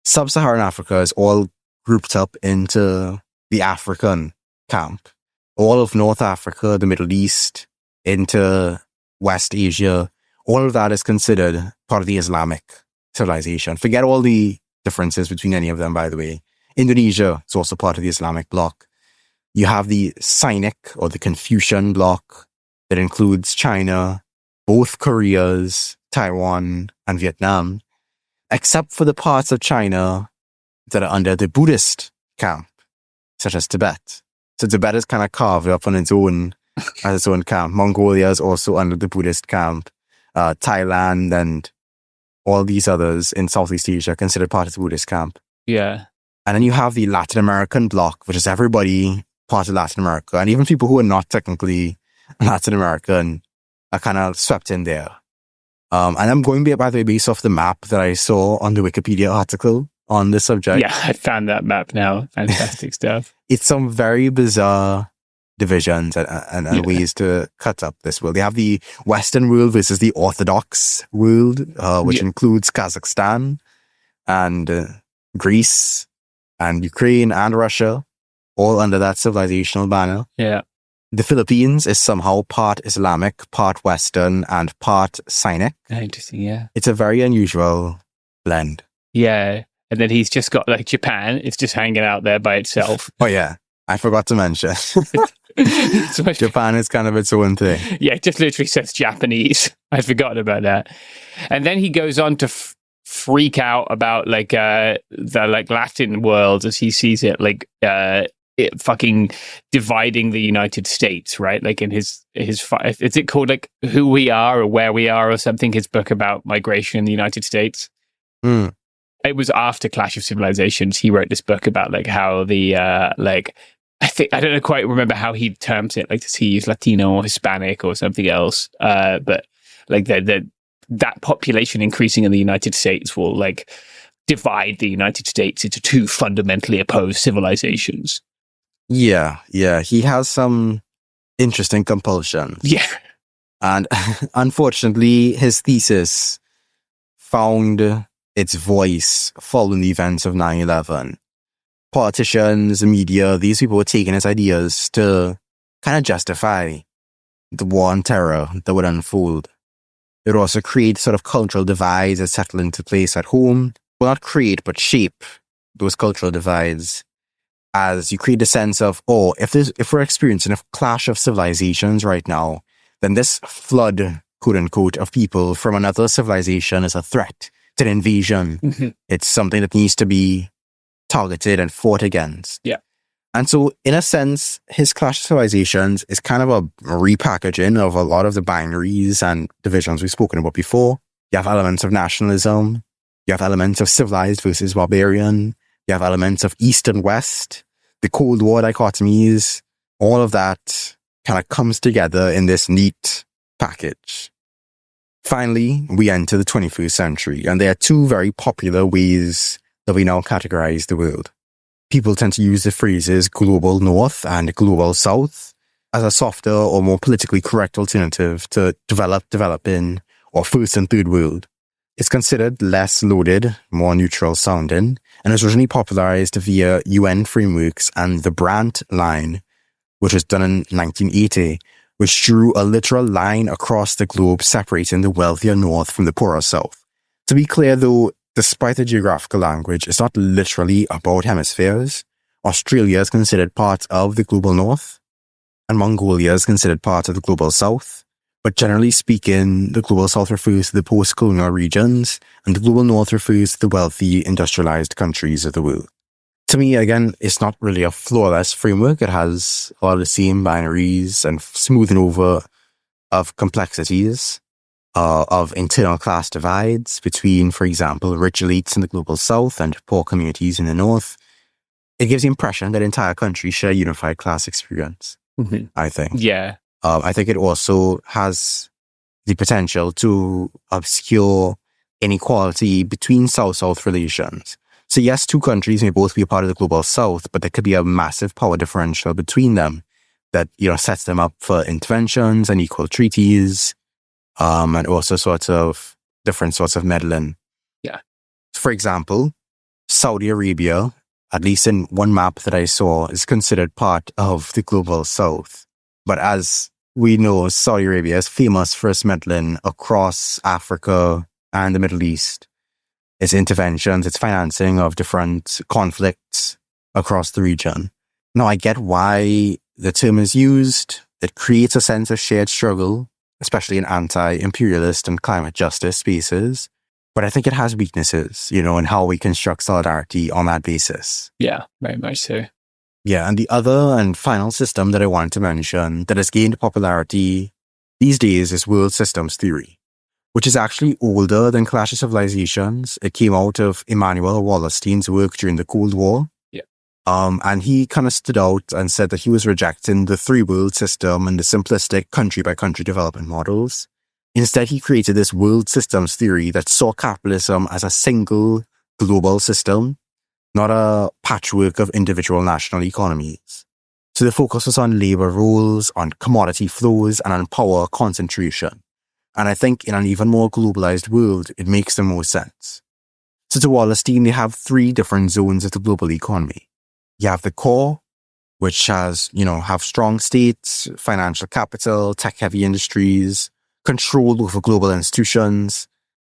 Sub-Saharan Africa is all grouped up into the African camp. All of North Africa, the Middle East, into West Asia, all of that is considered part of the Islamic civilization. Forget all the differences between any of them, by the way. Indonesia is also part of the Islamic bloc. You have the Sinic or the Confucian bloc that includes China, both Koreas, Taiwan, and Vietnam, except for the parts of China that are under the Buddhist camp, such as Tibet. So Tibet is kind of carved up on its own as its own camp. Mongolia is also under the Buddhist camp. Thailand and all these others in Southeast Asia are considered part of the Buddhist camp. Yeah. And then you have the Latin American bloc, which is everybody part of Latin America. And even people who are not technically Latin American are kind of swept in there. And I'm going, by the way, based off the map that I saw on the Wikipedia article on this subject. Yeah, I found that map now. Fantastic stuff. It's some very bizarre divisions and ways to cut up this world. They have the Western world versus the Orthodox world, which includes Kazakhstan and Greece and Ukraine and Russia, all under that civilizational banner. Yeah. The Philippines is somehow part Islamic, part Western, and part Sinic. Interesting, yeah. It's a very unusual blend. Yeah. And then he's just got like Japan. It's just hanging out there by itself. Oh, yeah. I forgot to mention. Japan is kind of its own thing. Yeah, it just literally says Japanese. I'd forgotten about that. And then he goes on to freak out about the Latin world as he sees it, it fucking dividing the United States, right? Like in his is it called Who We Are or Where We Are or something? His book about migration in the United States. It was after Clash of Civilisations. He wrote this book about how the I don't quite remember how he terms it. Does he use Latino or Hispanic or something else? But that population increasing in the United States will divide the United States into two fundamentally opposed civilizations. Yeah. He has some interesting compulsions. Yeah. And unfortunately, his thesis found its voice following the events of 9/11. Politicians, the media, these people were taking his ideas to kind of justify the war on terror that would unfold. It would also create sort of cultural divides that settle into place at home. Well, not create, but shape those cultural divides as you create a sense of, if we're experiencing a clash of civilizations right now, then this flood, quote unquote, of people from another civilization is a threat to an invasion. Mm-hmm. It's something that needs to be targeted and fought against. Yeah. And so, in a sense, his Clash of Civilizations is kind of a repackaging of a lot of the binaries and divisions we've spoken about before. You have elements of nationalism. You have elements of civilized versus barbarian. You have elements of East and West. The Cold War dichotomies. All of that kind of comes together in this neat package. Finally, we enter the 21st century, and there are two very popular ways that we now categorize the world. People tend to use the phrases global north and global south as a softer or more politically correct alternative to developing, or first and third world. It's considered less loaded, more neutral sounding, and was originally popularized via UN frameworks and the Brandt line, which was done in 1980, which drew a literal line across the globe separating the wealthier north from the poorer south. To be clear though, despite the geographical language, it's not literally about hemispheres. Australia is considered part of the global north, and Mongolia is considered part of the global south. But generally speaking, the global south refers to the post-colonial regions, and the global north refers to the wealthy, industrialized countries of the world. To me, again, it's not really a flawless framework. It has a lot of the same binaries and smoothing over of complexities, of internal class divides between, for example, rich elites in the global south and poor communities in the north. It gives the impression that entire countries share a unified class experience, I think. Yeah. I think it also has the potential to obscure inequality between South-South relations. So yes, two countries may both be a part of the global south, but there could be a massive power differential between them that, sets them up for interventions and equal treaties, and also sorts of different sorts of meddling. Yeah. For example, Saudi Arabia, at least in one map that I saw, is considered part of the global south. But as we know, Saudi Arabia is famous for its meddling across Africa and the Middle East. Its interventions, its financing of different conflicts across the region. Now, I get why the term is used. It creates a sense of shared struggle, especially in anti-imperialist and climate justice spaces. But I think it has weaknesses, in how we construct solidarity on that basis. Yeah, very much so. Yeah, and the other and final system that I wanted to mention that has gained popularity these days is world systems theory, which is actually older than Clash of Civilizations. It came out of Immanuel Wallerstein's work during the Cold War. Yeah. And he kind of stood out and said that he was rejecting the three-world system and the simplistic country-by-country development models. Instead, he created this world systems theory that saw capitalism as a single global system, not a patchwork of individual national economies. So the focus was on labor roles, on commodity flows, and on power concentration. And I think in an even more globalized world, it makes the most sense. So to Wallerstein, they have three different zones of the global economy. You have the core, which has, have strong states, financial capital, tech-heavy industries, control over global institutions,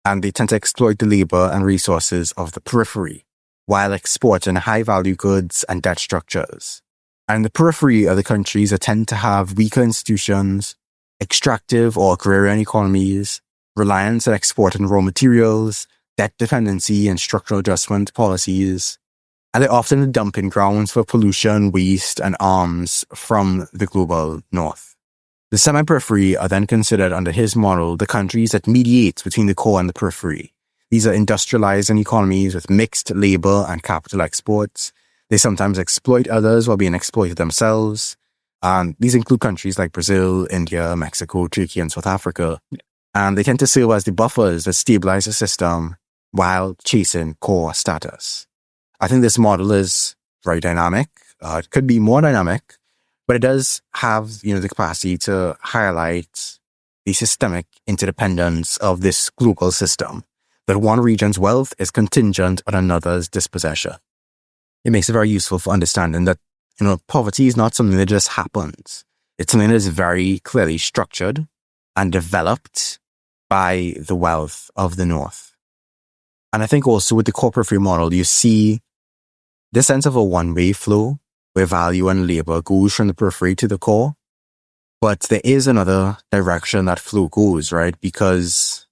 and they tend to exploit the labor and resources of the periphery, while exporting high-value goods and debt structures. And the periphery are the countries that tend to have weaker institutions, extractive or agrarian economies, reliance on export and raw materials, debt dependency and structural adjustment policies. And they're often the dumping grounds for pollution, waste, and arms from the global north. The semi-periphery are then considered under his model the countries that mediate between the core and the periphery. These are industrializing economies with mixed labor and capital exports. They sometimes exploit others while being exploited themselves. And these include countries like Brazil, India, Mexico, Turkey, and South Africa. And they tend to serve as the buffers that stabilize the system while chasing core status. I think this model is very dynamic. It could be more dynamic, but it does have, the capacity to highlight the systemic interdependence of this global system, that one region's wealth is contingent on another's dispossession. It makes it very useful for understanding that, poverty is not something that just happens. It's something that is very clearly structured and developed by the wealth of the North. And I think also with the core periphery model, you see this sense of a one-way flow where value and labor goes from the periphery to the core. But there is another direction that flow goes, right? Because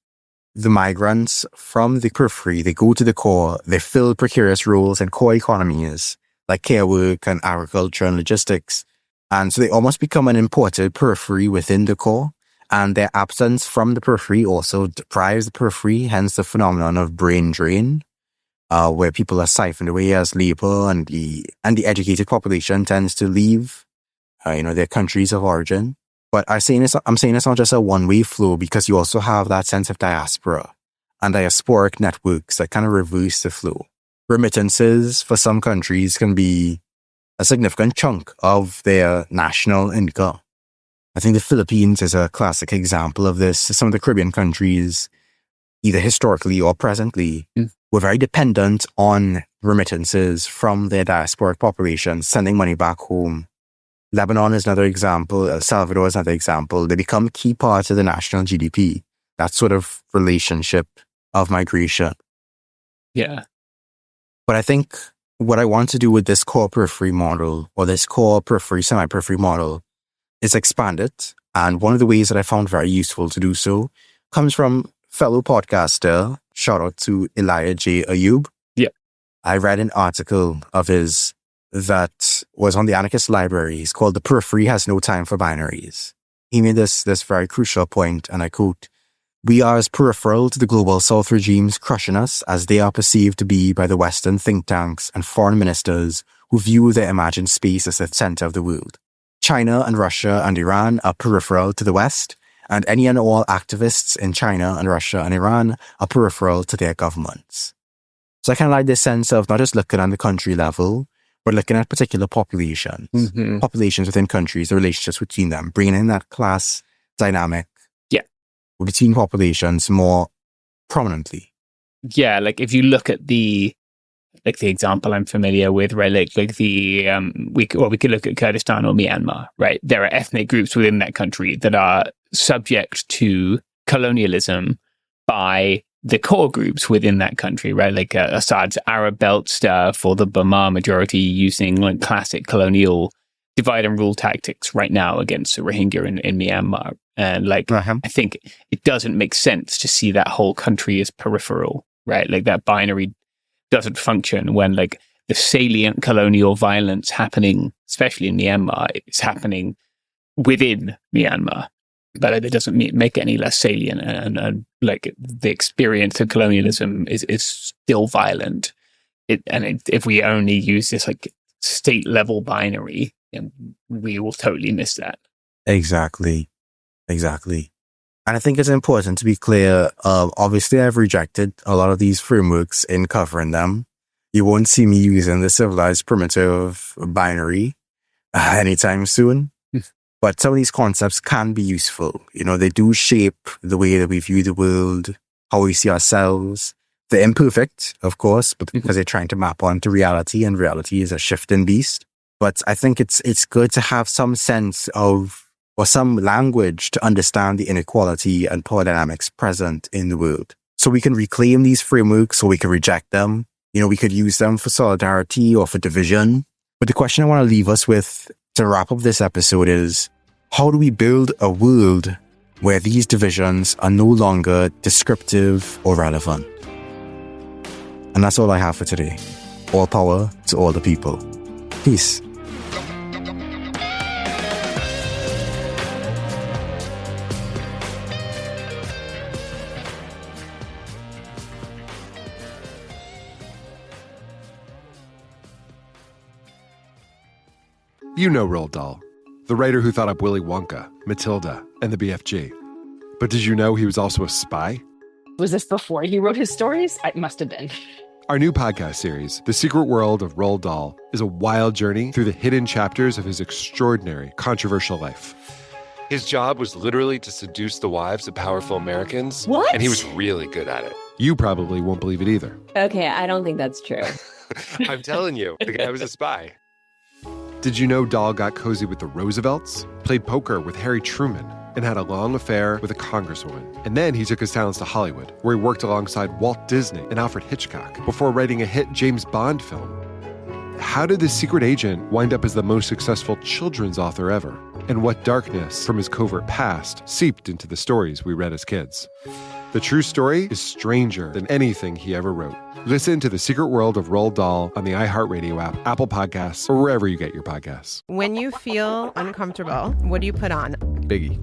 the migrants from the periphery, they go to the core, they fill precarious roles in core economies like care work and agriculture and logistics. And so they almost become an imported periphery within the core. And their absence from the periphery also deprives the periphery, hence the phenomenon of brain drain, where people are siphoned away as labor and the educated population tends to leave, their countries of origin. But I'm saying it's not just a one-way flow, because you also have that sense of diaspora and diasporic networks that kind of reverse the flow. Remittances for some countries can be a significant chunk of their national income. I think the Philippines is a classic example of this. Some of the Caribbean countries, either historically or presently, were very dependent on remittances from their diasporic population, sending money back home. Lebanon is another example. El Salvador is another example. They become key parts of the national GDP. That sort of relationship of migration. Yeah. But I think what I want to do with this core periphery model, or this core periphery, semi-periphery model, is expand it. And one of the ways that I found very useful to do so comes from fellow podcaster, shout out to Elijah J. Ayub. Yeah. I read an article of his that was on the Anarchist Library. It's called "The Periphery Has No Time for Binaries." He made this very crucial point, and I quote, "We are as peripheral to the global South regimes crushing us as they are perceived to be by the Western think tanks and foreign ministers who view their imagined space as the center of the world. China and Russia and Iran are peripheral to the West, and any and all activists in China and Russia and Iran are peripheral to their governments." So I kind of like this sense of not just looking at the country level, but looking at particular populations, populations within countries, the relationships between them, bringing in that class dynamic between populations more prominently. Yeah, like if you look at the example I'm familiar with, right? Like the we could look at Kurdistan or Myanmar, right? There are ethnic groups within that country that are subject to colonialism by the core groups within that country, right? Like Assad's Arab Belt stuff, or the Burma majority using like classic colonial divide and rule tactics right now against the Rohingya in Myanmar. And I think it doesn't make sense to see that whole country as peripheral, right? Like that binary doesn't function when like the salient colonial violence happening, especially in Myanmar, is happening within Myanmar. But it doesn't make it any less salient, and like the experience of colonialism is still violent. If we only use this like state level binary, we will totally miss that. Exactly. And I think it's important to be clear. Obviously, I've rejected a lot of these frameworks in covering them. You won't see me using the civilized primitive binary anytime soon. But some of these concepts can be useful. They do shape the way that we view the world, how we see ourselves. They're imperfect, of course, but because they're trying to map onto reality, and reality is a shifting beast. But I think it's good to have some sense of, or some language to understand the inequality and power dynamics present in the world. So we can reclaim these frameworks, or we can reject them. We could use them for solidarity or for division. But the question I want to leave us with to wrap up this episode is, how do we build a world where these divisions are no longer descriptive or relevant? And that's all I have for today. All power to all the people. Peace. You know Roald Dahl, the writer who thought up Willy Wonka, Matilda, and the BFG. But did you know he was also a spy? Was this before he wrote his stories? It must have been. Our new podcast series, The Secret World of Roald Dahl, is a wild journey through the hidden chapters of his extraordinary, controversial life. His job was literally to seduce the wives of powerful Americans. What? And he was really good at it. You probably won't believe it either. Okay, I don't think that's true. I'm telling you, the guy was a spy. Did you know Dahl got cozy with the Roosevelts, played poker with Harry Truman, and had a long affair with a congresswoman? And then he took his talents to Hollywood, where he worked alongside Walt Disney and Alfred Hitchcock before writing a hit James Bond film. How did this secret agent wind up as the most successful children's author ever? And what darkness from his covert past seeped into the stories we read as kids? The true story is stranger than anything he ever wrote. Listen to The Secret World of Roald Dahl on the iHeartRadio app, Apple Podcasts, or wherever you get your podcasts. When you feel uncomfortable, what do you put on? Biggie.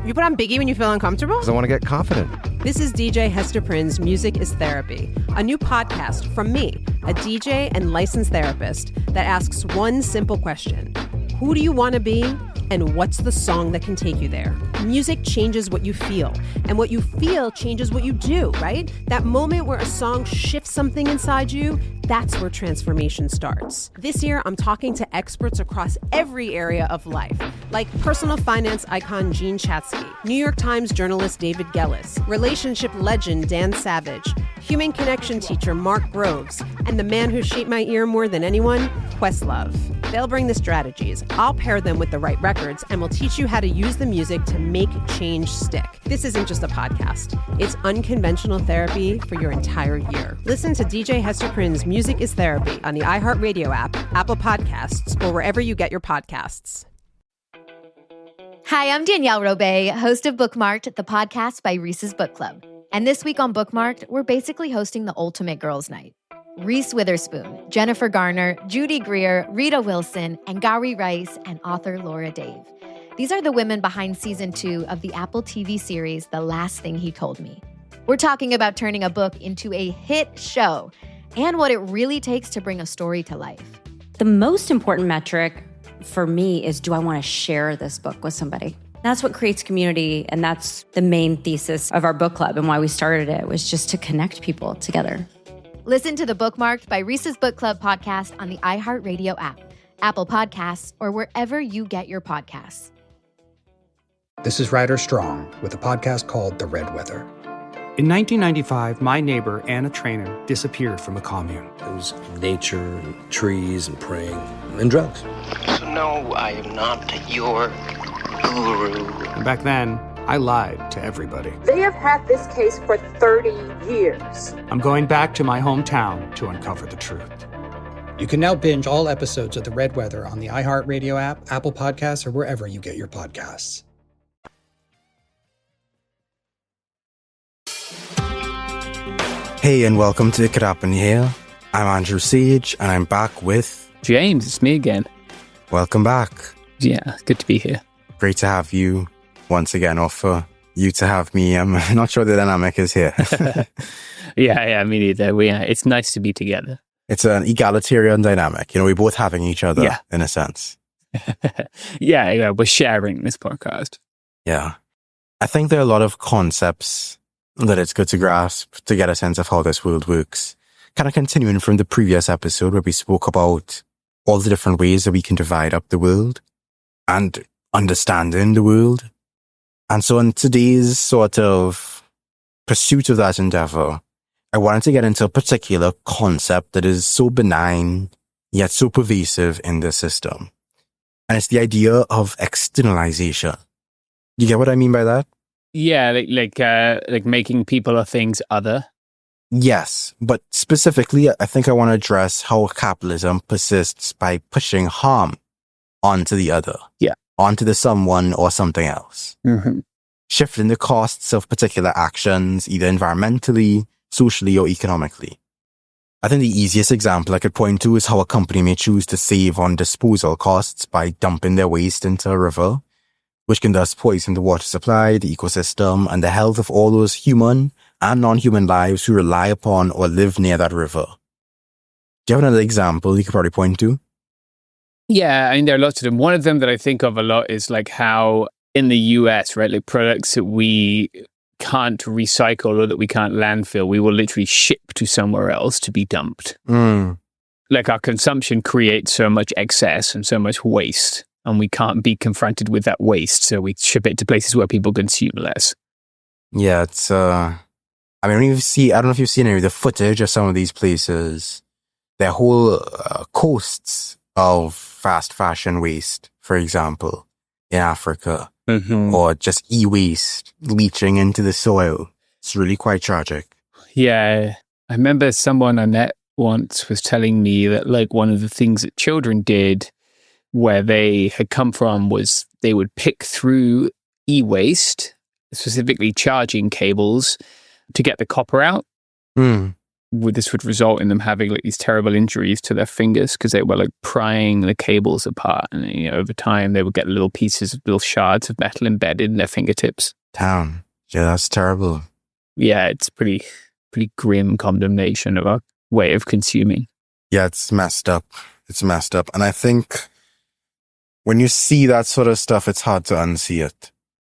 You put on Biggie when you feel uncomfortable? Because I want to get confident. This is DJ Hester Prynne's Music is Therapy, a new podcast from me, a DJ and licensed therapist that asks one simple question. Who do you want to be? And what's the song that can take you there? Music changes what you feel, and what you feel changes what you do, right? That moment where a song shifts something inside you, that's where transformation starts. This year, I'm talking to experts across every area of life, like personal finance icon Jean Chatzky, New York Times journalist David Gellis, relationship legend Dan Savage, human connection teacher Mark Groves, and the man who shaped my ear more than anyone, Questlove. They'll bring the strategies, I'll pair them with the right records, and we'll teach you how to use the music to make change stick. This isn't just a podcast. It's unconventional therapy for your entire year. Listen to DJ Hester Prynne's Music is Therapy on the iHeartRadio app, Apple Podcasts, or wherever you get your podcasts. Hi, I'm Danielle Robay, host of Bookmarked, the podcast by Reese's Book Club. And this week on Bookmarked, we're basically hosting the ultimate girls' night. Reese Witherspoon, Jennifer Garner, Judy Greer, Rita Wilson, and Gary Rice, and author Laura Dave. These are the women behind season 2 of the Apple TV series, The Last Thing He Told Me. We're talking about turning a book into a hit show and what it really takes to bring a story to life. The most important metric for me is, do I want to share this book with somebody? That's what creates community, and that's the main thesis of our book club and why we started it, was just to connect people together. Listen to the Bookmarked by Reese's Book Club podcast on the iHeartRadio app, Apple Podcasts, or wherever you get your podcasts. This is Ryder Strong with a podcast called The Red Weather. In 1995, my neighbor, Anna Trainer, disappeared from a commune. It was nature and trees and praying and drugs. So no, I am not your guru. And back then, I lied to everybody. They have had this case for 30 years. I'm going back to my hometown to uncover the truth. You can now binge all episodes of The Red Weather on the iHeartRadio app, Apple Podcasts, or wherever you get your podcasts. Hey, and welcome to It Could Happen Here. I'm Andrew Sage, and I'm back with... James, it's me again. Welcome back. Yeah, good to be here. Great to have you once again, or for you to have me. I'm not sure the dynamic is here. Yeah, me neither. It's nice to be together. It's an egalitarian dynamic. You know, we're both having each other, in a sense. Yeah, we're sharing this podcast. Yeah. I think there are a lot of concepts that it's good to grasp to get a sense of how this world works. Kind of continuing from the previous episode where we spoke about all the different ways that we can divide up the world and understanding the world. And so in today's sort of pursuit of that endeavor, I wanted to get into a particular concept that is so benign, yet so pervasive in the system. And it's the idea of externalization. You get what I mean by that? Yeah, like making people or things other. Yes, but specifically, I think I want to address how capitalism persists by pushing harm onto the other. Yeah. Onto the someone or something else. Mm-hmm. Shifting the costs of particular actions, either environmentally, socially, or economically. I think the easiest example I could point to is how a company may choose to save on disposal costs by dumping their waste into a river, which can thus poison the water supply, the ecosystem, and the health of all those human and non-human lives who rely upon or live near that river. Do you have another example you could probably point to? Yeah, I mean, there are lots of them. One of them that I think of a lot is like how in the US, right, like products that we can't recycle or that we can't landfill, we will literally ship to somewhere else to be dumped. Like our consumption creates so much excess and so much waste, and we can't be confronted with that waste, so we ship it to places where people consume less. Yeah, it's, I mean, when you see, I don't know if you've seen any of the footage of some of these places, their whole coasts of fast fashion waste, for example, in Africa, or just e-waste leaching into the soil. It's really quite tragic. Yeah, I remember someone I met once was telling me that like one of the things that children did where they had come from was they would pick through e-waste, specifically charging cables, to get the copper out. This would result in them having like these terrible injuries to their fingers because they were like prying the cables apart, and you know, over time they would get little shards of metal embedded in their fingertips. Damn. Yeah, that's terrible. Yeah, it's pretty grim condemnation of our way of consuming. Yeah, it's messed up. It's messed up. And I think when you see that sort of stuff, it's hard to unsee it.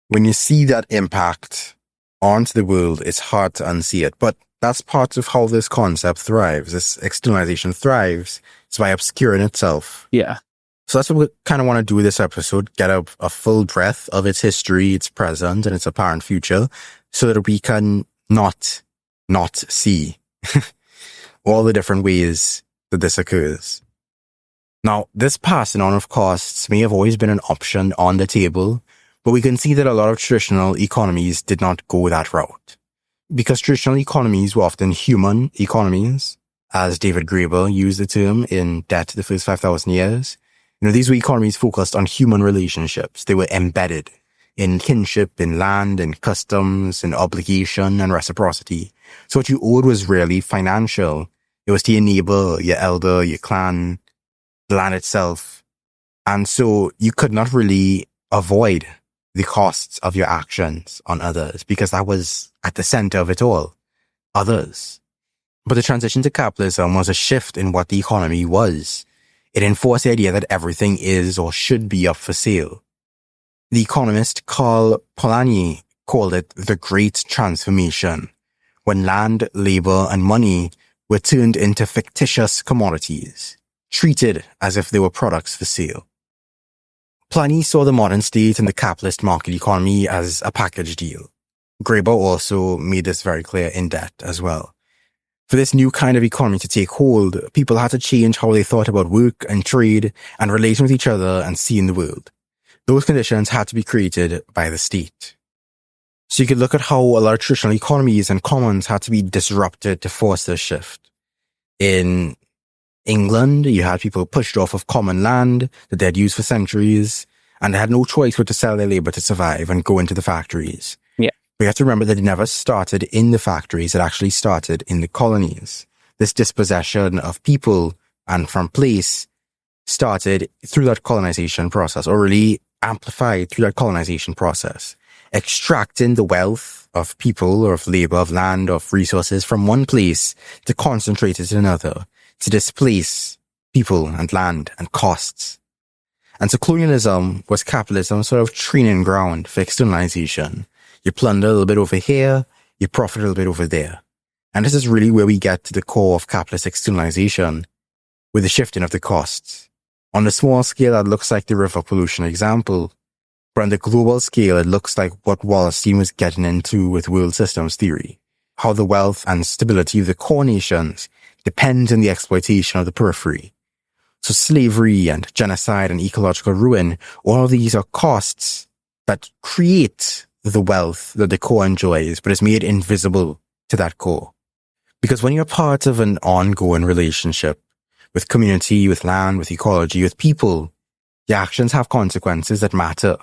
When you see that impact onto the world, it's hard to unsee it. But that's part of how this concept thrives. This externalization thrives. It's by obscuring itself. Yeah. So that's what we kind of want to do with this episode, get a full breadth of its history, its present, and its apparent future, so that we can not see all the different ways that this occurs. Now, this passing on of costs may have always been an option on the table, but we can see that a lot of traditional economies did not go that route. Because traditional economies were often human economies, as David Graeber used the term in Debt the First 5,000 Years. You know, these were economies focused on human relationships. They were embedded in kinship, in land, in customs, in obligation and reciprocity. So what you owed was really financial. It was to your neighbor, your elder, your clan, the land itself. And so you could not really avoid the costs of your actions on others, because that was at the center of it all. Others. But the transition to capitalism was a shift in what the economy was. It enforced the idea that everything is or should be up for sale. The economist Karl Polanyi called it the Great Transformation, when land, labor, and money were turned into fictitious commodities, treated as if they were products for sale. Polanyi saw the modern state and the capitalist market economy as a package deal. Graeber also made this very clear in Debt as well. For this new kind of economy to take hold, people had to change how they thought about work and trade and relating with each other and seeing the world. Those conditions had to be created by the state. So you could look at how a lot of traditional economies and commons had to be disrupted to force this shift. In England, you had people pushed off of common land that they had used for centuries, and they had no choice but to sell their labor to survive and go into the factories. Yeah. We have to remember that it never started in the factories, it actually started in the colonies. This dispossession of people and from place started through that colonization process, or really amplified through that colonization process, extracting the wealth of people or of labor, of land, of resources from one place to concentrate it in another, to displace people and land and costs. And so colonialism was capitalism's sort of training ground for externalization. You plunder a little bit over here, you profit a little bit over there. And this is really where we get to the core of capitalist externalization, with the shifting of the costs. On the small scale, that looks like the river pollution example. But on the global scale, it looks like what Wallerstein was getting into with world systems theory. How the wealth and stability of the core nations depends on the exploitation of the periphery. So slavery and genocide and ecological ruin, all of these are costs that create the wealth that the core enjoys, but is made invisible to that core. Because when you're part of an ongoing relationship with community, with land, with ecology, with people, your actions have consequences that matter.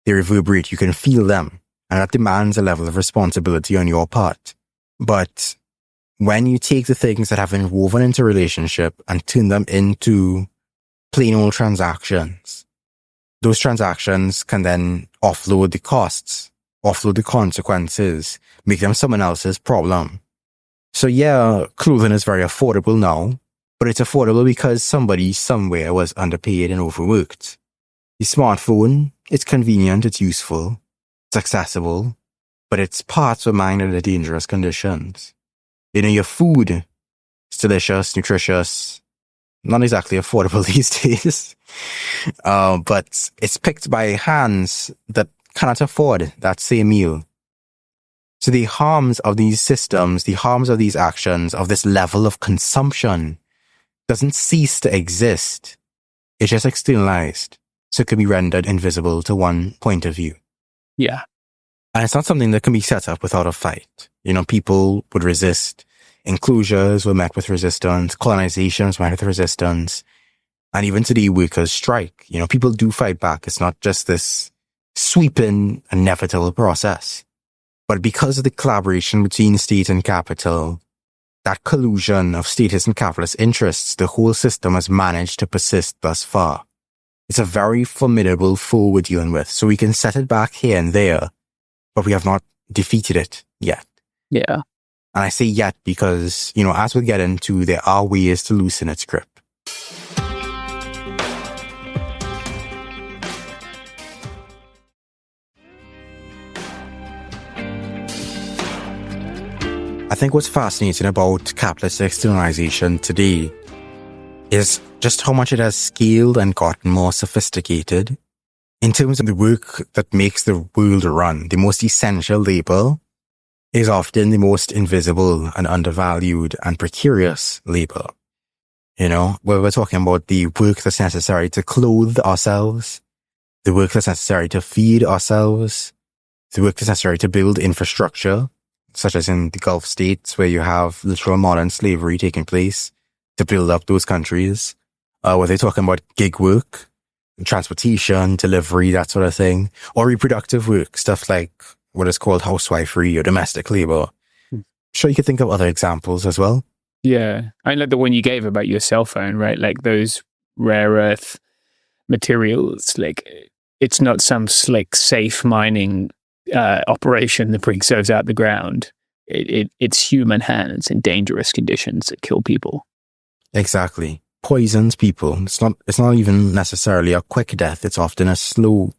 They reverberate. You can feel them. And that demands a level of responsibility on your part. But when you take the things that have been woven into a relationship and turn them into plain old transactions, those transactions can then offload the costs, offload the consequences, make them someone else's problem. So yeah, clothing is very affordable now, but it's affordable because somebody somewhere was underpaid and overworked. The smartphone, it's convenient, it's useful, it's accessible, but its parts were mined under dangerous conditions. You know, your food is delicious, nutritious, not exactly affordable these days, but it's picked by hands that cannot afford that same meal. So the harms of these systems, the harms of these actions, of this level of consumption doesn't cease to exist. It's just externalized, so it can be rendered invisible to one point of view. Yeah. And it's not something that can be set up without a fight. You know, people would resist. Enclosures were met with resistance. Colonization was met with resistance. And even today, workers strike. You know, people do fight back. It's not just this sweeping, inevitable process. But because of the collaboration between state and capital, that collusion of statist and capitalist interests, the whole system has managed to persist thus far. It's a very formidable foe we're dealing with. So we can set it back here and there, but we have not defeated it yet. Yeah. And I say yet because, you know, as we get into, there are ways to loosen its grip. I think what's fascinating about capitalist externalization today is just how much it has scaled and gotten more sophisticated in terms of the work that makes the world run. The most essential labor is often the most invisible and undervalued and precarious labor. You know, where we're talking about the work that's necessary to clothe ourselves, the work that's necessary to feed ourselves, the work that's necessary to build infrastructure, such as in the Gulf states where you have literal modern slavery taking place to build up those countries, where they're talking about gig work, transportation, delivery, that sort of thing, or reproductive work, stuff like what is called housewifery or domestic labor. Sure, you could think of other examples as well. Yeah. I like the one you gave about your cell phone, right? Like those rare earth materials, like it's not some slick, safe mining operation that brings those out the ground. It's human hands in dangerous conditions that kill people. Exactly. Poisons people. It's not even necessarily a quick death. It's often a slow,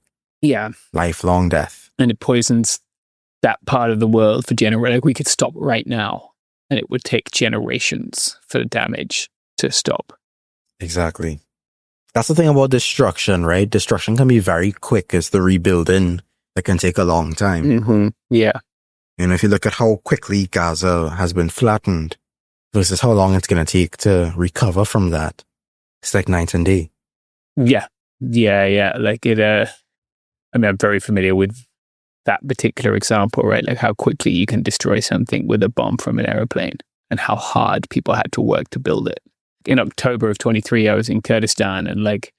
lifelong death. And it poisons that part of the world for generations. Like we could stop right now, and it would take generations for the damage to stop. Exactly. That's the thing about destruction, right? Destruction can be very quick. It's the rebuilding that can take a long time. Mm-hmm. Yeah. And if you look at how quickly Gaza has been flattened versus how long it's going to take to recover from that, it's like night and day. Yeah. Like it, I mean, I'm very familiar with that particular example, right? Like how quickly you can destroy something with a bomb from an aeroplane and how hard people had to work to build it. In October of 23, I was in Kurdistan, and like,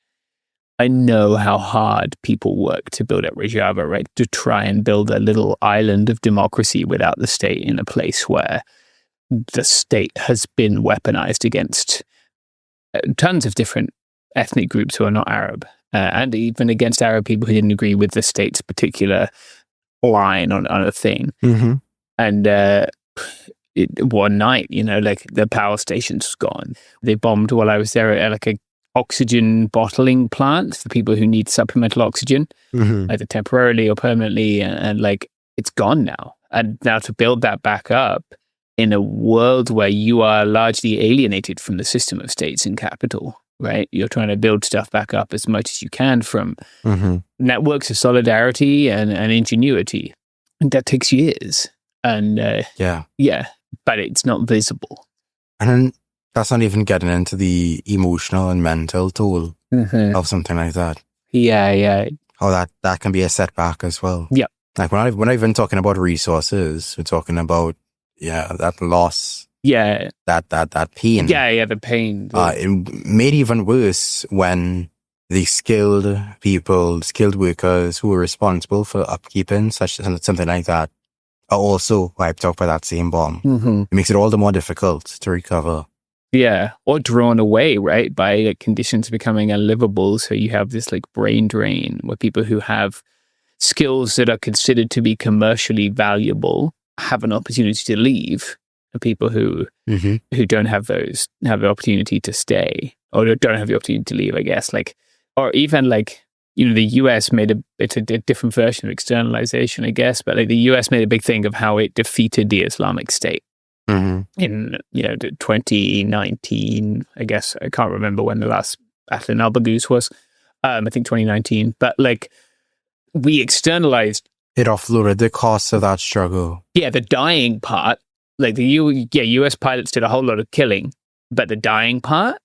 I know how hard people work to build up Rojava, right? To try and build a little island of democracy without the state in a place where the state has been weaponized against tons of different ethnic groups who are not Arab, and even against Arab people who didn't agree with the state's particular line on a thing. Mm-hmm. And one night, you know, like the power station's gone. They bombed while I was there at like a oxygen bottling plant for people who need supplemental oxygen, either temporarily or permanently, and like it's gone now. And now to build that back up in a world where you are largely alienated from the system of states and capital, right? You're trying to build stuff back up as much as you can from networks of solidarity and ingenuity. And that takes years. And but it's not visible. And then that's not even getting into the emotional and mental toll of something like that. Yeah. How that can be a setback as well. Yeah. Like we're not even talking about resources. We're talking about, that loss Yeah. That pain. Yeah, the pain. It made it even worse when the skilled workers who were responsible for upkeeping something like that are also wiped out by that same bomb. Mm-hmm. It makes it all the more difficult to recover. Yeah, or drawn away, right, by like, conditions becoming unlivable. So you have this like brain drain where people who have skills that are considered to be commercially valuable have an opportunity to leave, and people who don't have those have the opportunity to stay, or don't have the opportunity to leave, I guess. Like, or even like, you know, the US it's a different version of externalization, I guess, but like the US made a big thing of how it defeated the Islamic State. In 2019, I guess. I can't remember when the last battle in Albergus was. I think 2019. But like, we externalized. It offloaded the costs of that struggle. Yeah, the dying part. Like US pilots did a whole lot of killing, but the dying part,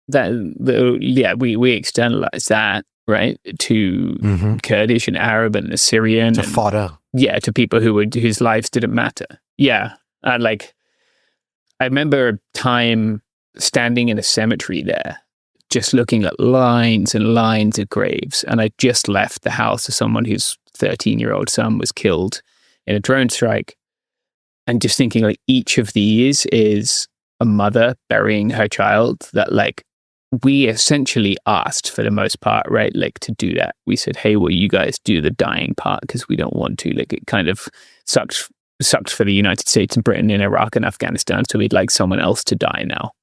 we externalized that, right, to Kurdish and Arab and Assyrian to fodder. Yeah, to people whose lives didn't matter. Yeah, and like. I remember a time standing in a cemetery there, just looking at lines and lines of graves. And I just left the house of someone whose 13-year-old son was killed in a drone strike. And just thinking like each of these is a mother burying her child that like we essentially asked for the most part, right? Like to do that. We said, hey, will you guys do the dying part? Because we don't want to. Like it kind of sucked for the United States and Britain in Iraq and Afghanistan, so we'd like someone else to die now.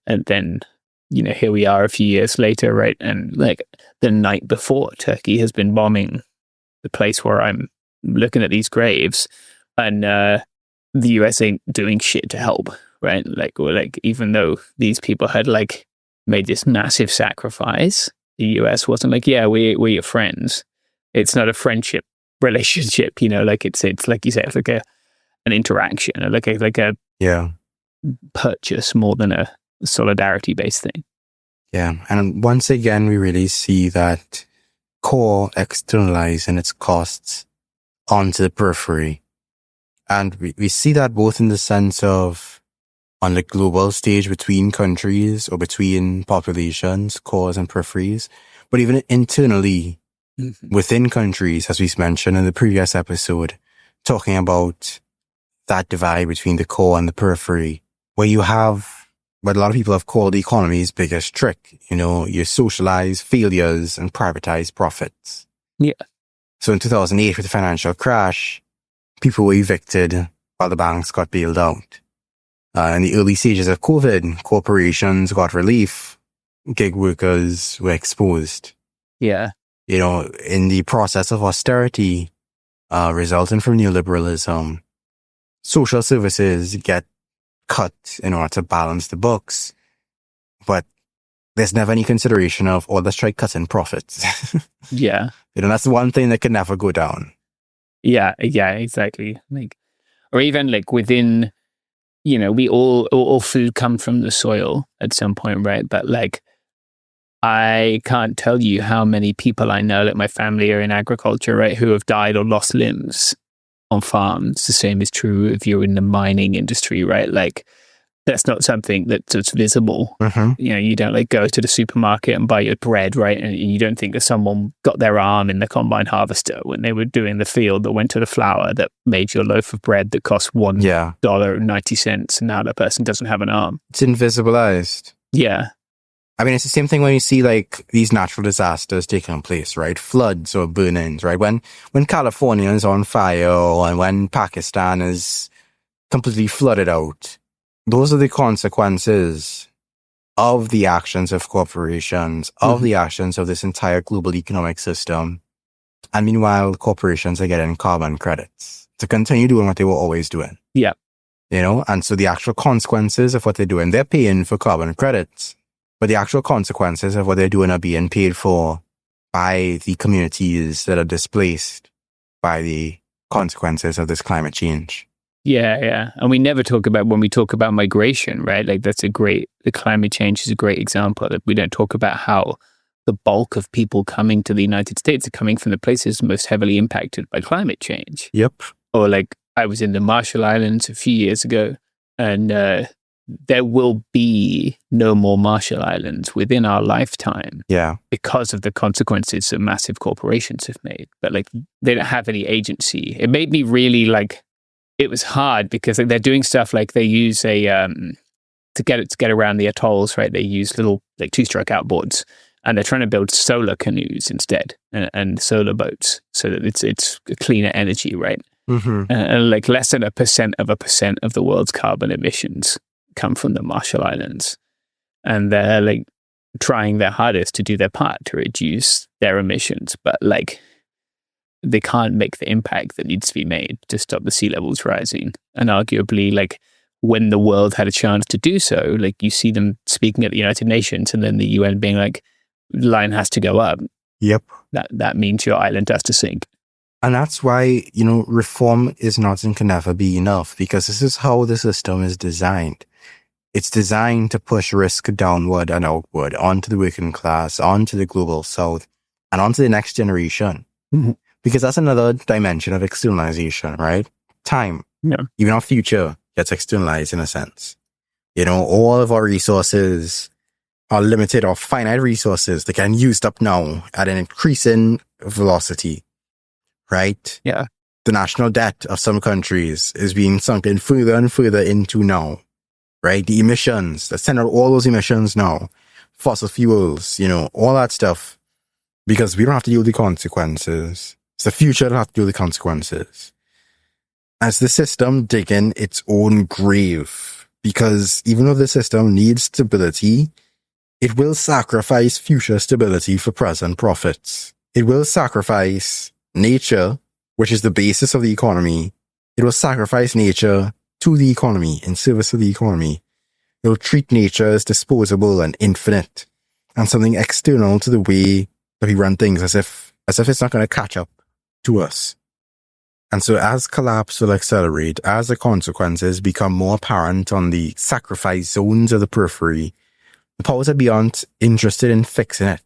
And then, you know, here we are a few years later, right? And like the night before, Turkey has been bombing the place where I'm looking at these graves, and the US ain't doing shit to help, right? Like, or like, even though these people had like made this massive sacrifice, the US wasn't like, yeah, we're your friends. It's not a friendship relationship, you know, like it's like you said, it's like an interaction, like a purchase more than a solidarity based thing. Yeah, and once again, we really see that core externalizing its costs onto the periphery, and we see that both in the sense of on the global stage between countries or between populations, cores and peripheries, but even internally. Within countries, as we mentioned in the previous episode, talking about that divide between the core and the periphery, where you have what a lot of people have called the economy's biggest trick. You know, you socialize failures and privatize profits. Yeah. So in 2008, with the financial crash, people were evicted while the banks got bailed out. In the early stages of COVID, corporations got relief, gig workers were exposed. Yeah. You know, in the process of austerity resulting from neoliberalism, social services get cut in order to balance the books. But there's never any consideration of, oh, let's try cutting profits. Yeah. You know, that's the one thing that can never go down. Yeah, exactly. Like, or even like within, you know, we all food comes from the soil at some point, right? But like, I can't tell you how many people I know, like my family are in agriculture, right, who have died or lost limbs on farms. The same is true if you're in the mining industry, right? Like, that's not something that's visible. You know, you don't like go to the supermarket and buy your bread, right? And you don't think that someone got their arm in the combine harvester when they were doing the field that went to the flour that made your loaf of bread that cost $1.90, and now that person doesn't have an arm. It's invisibilized. Yeah. I mean, it's the same thing when you see like these natural disasters taking place, right? Floods or burn-ins, right? When California is on fire, or when Pakistan is completely flooded out, those are the consequences of the actions of corporations, of the actions of this entire global economic system. And meanwhile, corporations are getting carbon credits to continue doing what they were always doing. Yeah. You know, and so the actual consequences of what they're doing, they're paying for carbon credits. But the actual consequences of what they're doing are being paid for by the communities that are displaced by the consequences of this climate change. Yeah. And we never talk about, when we talk about migration, right? Like the climate change is a great example. That we don't talk about how the bulk of people coming to the United States are coming from the places most heavily impacted by climate change. Yep. Or like I was in the Marshall Islands a few years ago, And there will be no more Marshall Islands within our lifetime. Yeah. Because of the consequences that massive corporations have made. But like, they don't have any agency. It made me really like, it was hard because like, they're doing stuff like they use to get around the atolls, right? They use little like 2-stroke outboards, and they're trying to build solar canoes instead and solar boats so that it's a cleaner energy, right? Mm-hmm. And like less than 1% of the world's carbon emissions come from the Marshall Islands, and they're like trying their hardest to do their part to reduce their emissions, but like they can't make the impact that needs to be made to stop the sea levels rising. And arguably, like when the world had a chance to do so, like you see them speaking at the United Nations, and then the UN being like, line has to go up. Yep. That means your island has to sink. And that's why, reform is not and can never be enough, because this is how the system is designed. It's designed to push risk downward and outward onto the working class, onto the global south, and onto the next generation. Mm-hmm. Because that's another dimension of externalization, right? Time. Yeah. Even our future gets externalized in a sense. All of our resources are limited or finite resources that can used up now at an increasing velocity, right? Yeah. The national debt of some countries is being sunken further and further into now, right? The emissions, let's send out all those emissions now, fossil fuels, all that stuff, because we don't have to deal with the consequences. It's the future that have to deal with the consequences. As the system digging its own grave, because even though the system needs stability, it will sacrifice future stability for present profits. It will sacrifice nature, which is the basis of the economy. It will sacrifice nature to the economy, in service of the economy. It will treat nature as disposable and infinite, and something external to the way that we run things, as if it's not going to catch up to us. And so as collapse will accelerate, as the consequences become more apparent on the sacrifice zones of the periphery, the powers that be aren't interested in fixing it.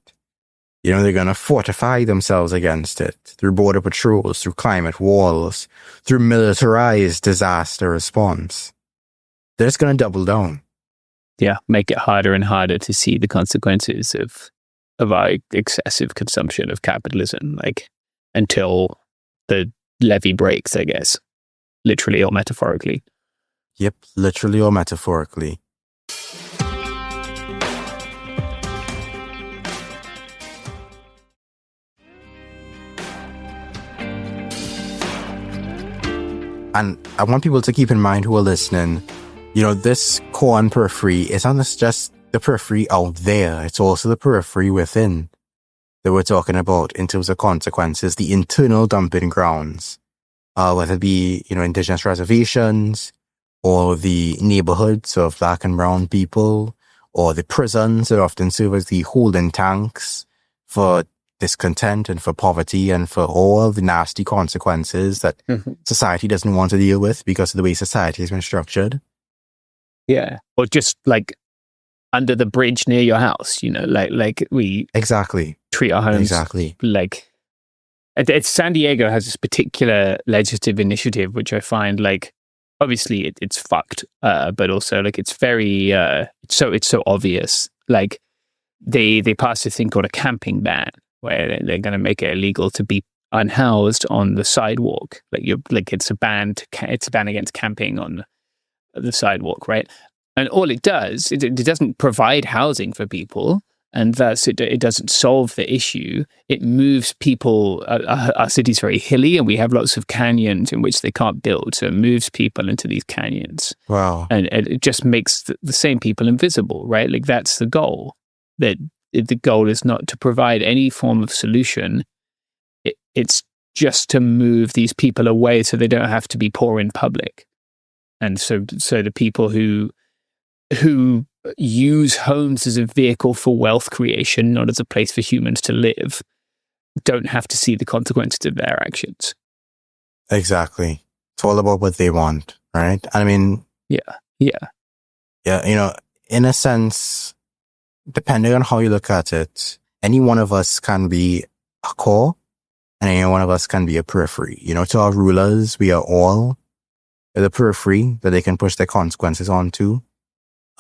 They're going to fortify themselves against it through border patrols, through climate walls, through militarized disaster response. They're just going to double down. Yeah, make it harder and harder to see the consequences of our excessive consumption of capitalism, like until the levee breaks, I guess, literally or metaphorically. Yep, literally or metaphorically. And I want people to keep in mind who are listening, this core and periphery is not just the periphery out there, it's also the periphery within that we're talking about in terms of consequences, the internal dumping grounds, whether it be, indigenous reservations, or the neighborhoods of black and brown people, or the prisons that often serve as the holding tanks for discontent and for poverty and for all the nasty consequences that society doesn't want to deal with because of the way society has been structured. Yeah. Or just like under the bridge near your house, like we exactly treat our homes exactly like it's San Diego has this particular legislative initiative, which I find like obviously it's fucked, but also like it's very it's so obvious. Like they passed a thing called a camping ban, where they're going to make it illegal to be unhoused on the sidewalk. It's a ban against camping on the sidewalk, right? And all it does, it doesn't provide housing for people, and thus it doesn't solve the issue. It moves people. Our city's very hilly, and we have lots of canyons in which they can't build, so it moves people into these canyons. Wow! And it just makes the same people invisible, right? Like that's the goal. That the goal is not to provide any form of solution. It's just to move these people away so they don't have to be poor in public. And so the people who use homes as a vehicle for wealth creation, not as a place for humans to live, don't have to see the consequences of their actions. Exactly. It's all about what they want, right? I mean... Yeah, in a sense, depending on how you look at it, any one of us can be a core and any one of us can be a periphery. To our rulers, we are all the periphery that they can push their consequences onto.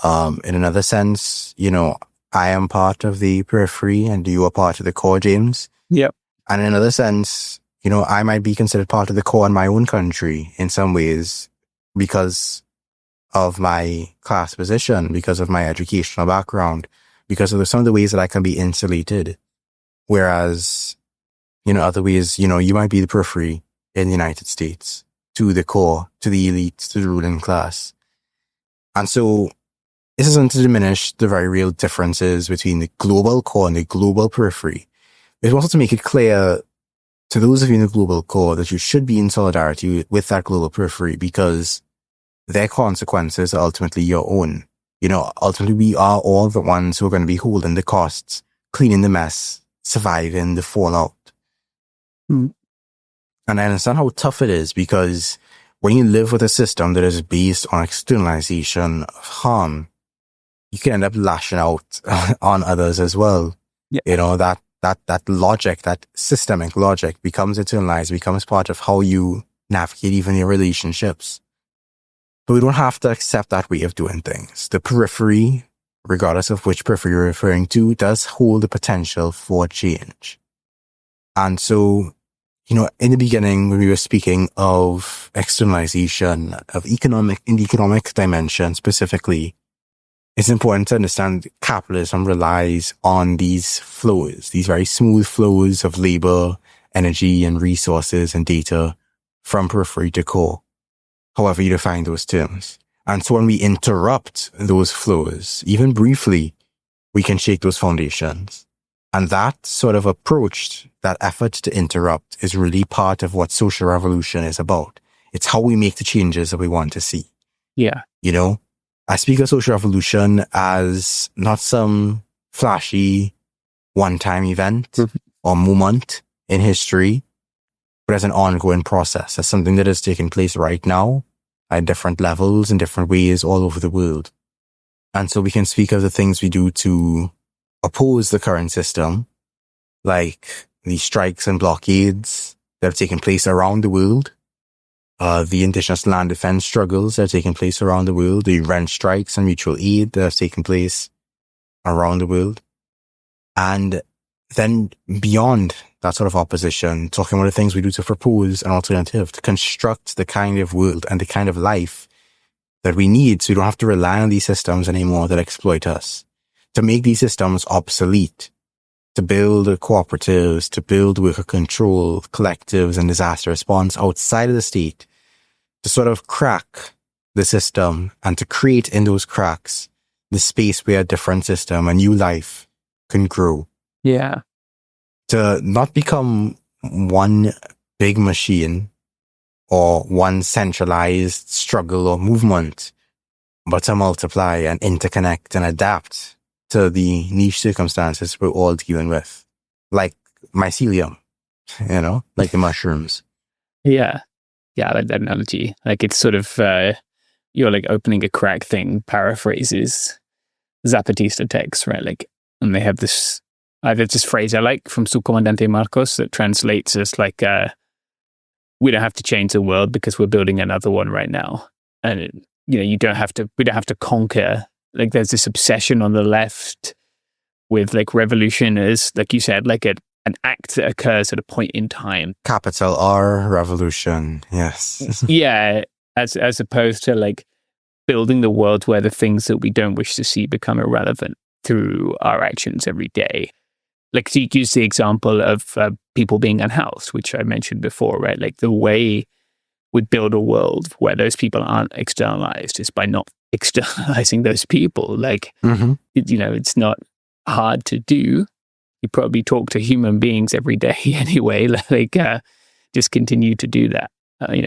In another sense, I am part of the periphery and you are part of the core, James. Yep. And in another sense, I might be considered part of the core in my own country in some ways because of my class position, because of my educational background, because of some of the ways that I can be insulated. Whereas, other ways, you might be the periphery in the United States to the core, to the elite, to the ruling class. And so this isn't to diminish the very real differences between the global core and the global periphery. It's also to make it clear to those of you in the global core that you should be in solidarity with that global periphery because their consequences are ultimately your own. Ultimately we are all the ones who are going to be holding the costs, cleaning the mess, surviving the fallout. Mm. And I understand how tough it is because when you live with a system that is based on externalization of harm, you can end up lashing out on others as well. Yeah. That logic, that systemic logic becomes internalized, becomes part of how you navigate even your relationships. But we don't have to accept that way of doing things. The periphery, regardless of which periphery you're referring to, does hold the potential for change. And so, in the beginning, when we were speaking of externalization, of in the economic dimension specifically, it's important to understand capitalism relies on these flows, these very smooth flows of labor, energy, and resources and data from periphery to core, however you define those terms. And so when we interrupt those flows, even briefly, we can shake those foundations. And that sort of approach, that effort to interrupt, is really part of what social revolution is about. It's how we make the changes that we want to see. Yeah. I speak of social revolution as not some flashy one-time event or moment in history, but as an ongoing process, as something that is taking place right now at different levels in different ways all over the world. And so we can speak of the things we do to oppose the current system, like the strikes and blockades that have taken place around the world, the indigenous land defense struggles that have taken place around the world, the rent strikes and mutual aid that have taken place around the world. And then beyond that sort of opposition, talking about the things we do to propose an alternative, to construct the kind of world and the kind of life that we need so we don't have to rely on these systems anymore that exploit us, to make these systems obsolete, to build cooperatives, to build worker control, collectives and disaster response outside of the state, to sort of crack the system and to create in those cracks the space where a different system, a new life can grow. Yeah. To not become one big machine or one centralized struggle or movement, but to multiply and interconnect and adapt to the niche circumstances we're all dealing with. Like mycelium, like the mushrooms. Yeah. Yeah, I like that analogy. Like it's sort of, you're like opening a crack thing, paraphrases Zapatista text, right? Like, and they have this, there's this phrase I like from Su Comandante Marcos that translates as like, we don't have to change the world because we're building another one right now. And, we don't have to conquer. Like there's this obsession on the left with like revolution as, like you said, like an act that occurs at a point in time. Capital R revolution. Yes. Yeah. As opposed to like building the world where the things that we don't wish to see become irrelevant through our actions every day. Like, so you use the example of people being unhoused, which I mentioned before, right? Like the way we build a world where those people aren't externalized is by not externalizing those people. Like, it's not hard to do. You probably talk to human beings every day anyway. Like, just continue to do that.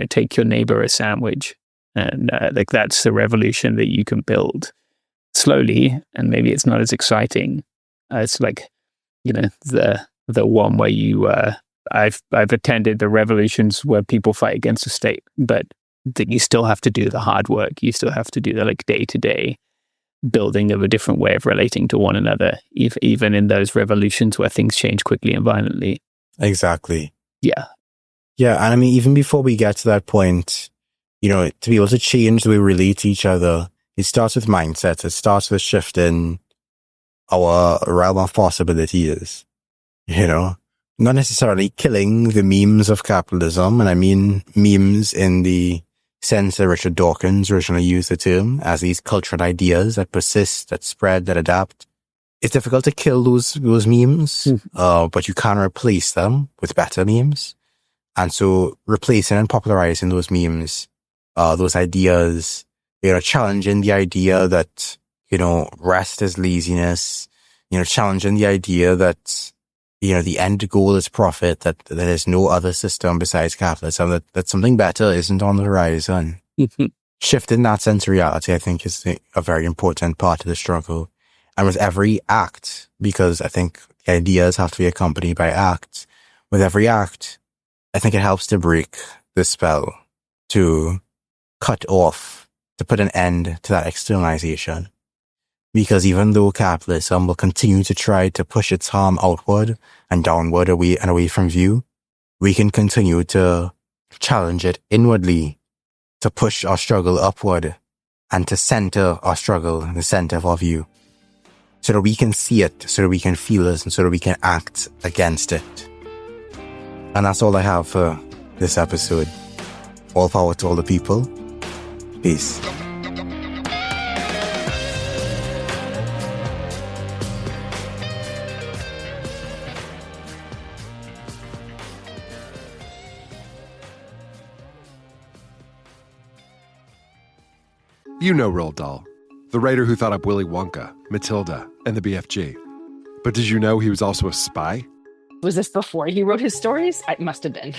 Take your neighbor a sandwich. And like, that's the revolution that you can build slowly. And maybe it's not as exciting as like, the one where you, I've attended the revolutions where people fight against the state, but that you still have to do the hard work. You still have to do the like day-to-day building of a different way of relating to one another, even in those revolutions where things change quickly and violently. Exactly. Yeah. Yeah. And I mean, even before we get to that point, to be able to change the way we relate to each other, it starts with mindset. It starts with shifting our realm of possibilities, not necessarily killing the memes of capitalism. And I mean memes in the sense that Richard Dawkins originally used the term, as these cultural ideas that persist, that spread, that adapt. It's difficult to kill those memes, but you can replace them with better memes. And so replacing and popularizing those memes, those ideas, challenging the idea that, rest is laziness, challenging the idea that, the end goal is profit, that there's no other system besides capitalism, that something better isn't on the horizon. Shifting that sense of reality, I think, is a very important part of the struggle. And with every act, because I think the ideas have to be accompanied by acts, with every act, I think it helps to break the spell, to cut off, to put an end to that externalization. Because even though capitalism will continue to try to push its harm outward and downward, away from view, we can continue to challenge it inwardly, to push our struggle upward, and to center our struggle in the center of our view, so that we can see it, so that we can feel it, and so that we can act against it. And that's all I have for this episode. All power to all the people. Peace. You know Roald Dahl, the writer who thought up Willy Wonka, Matilda, and the BFG. But did you know he was also a spy? Was this before he wrote his stories? It must have been.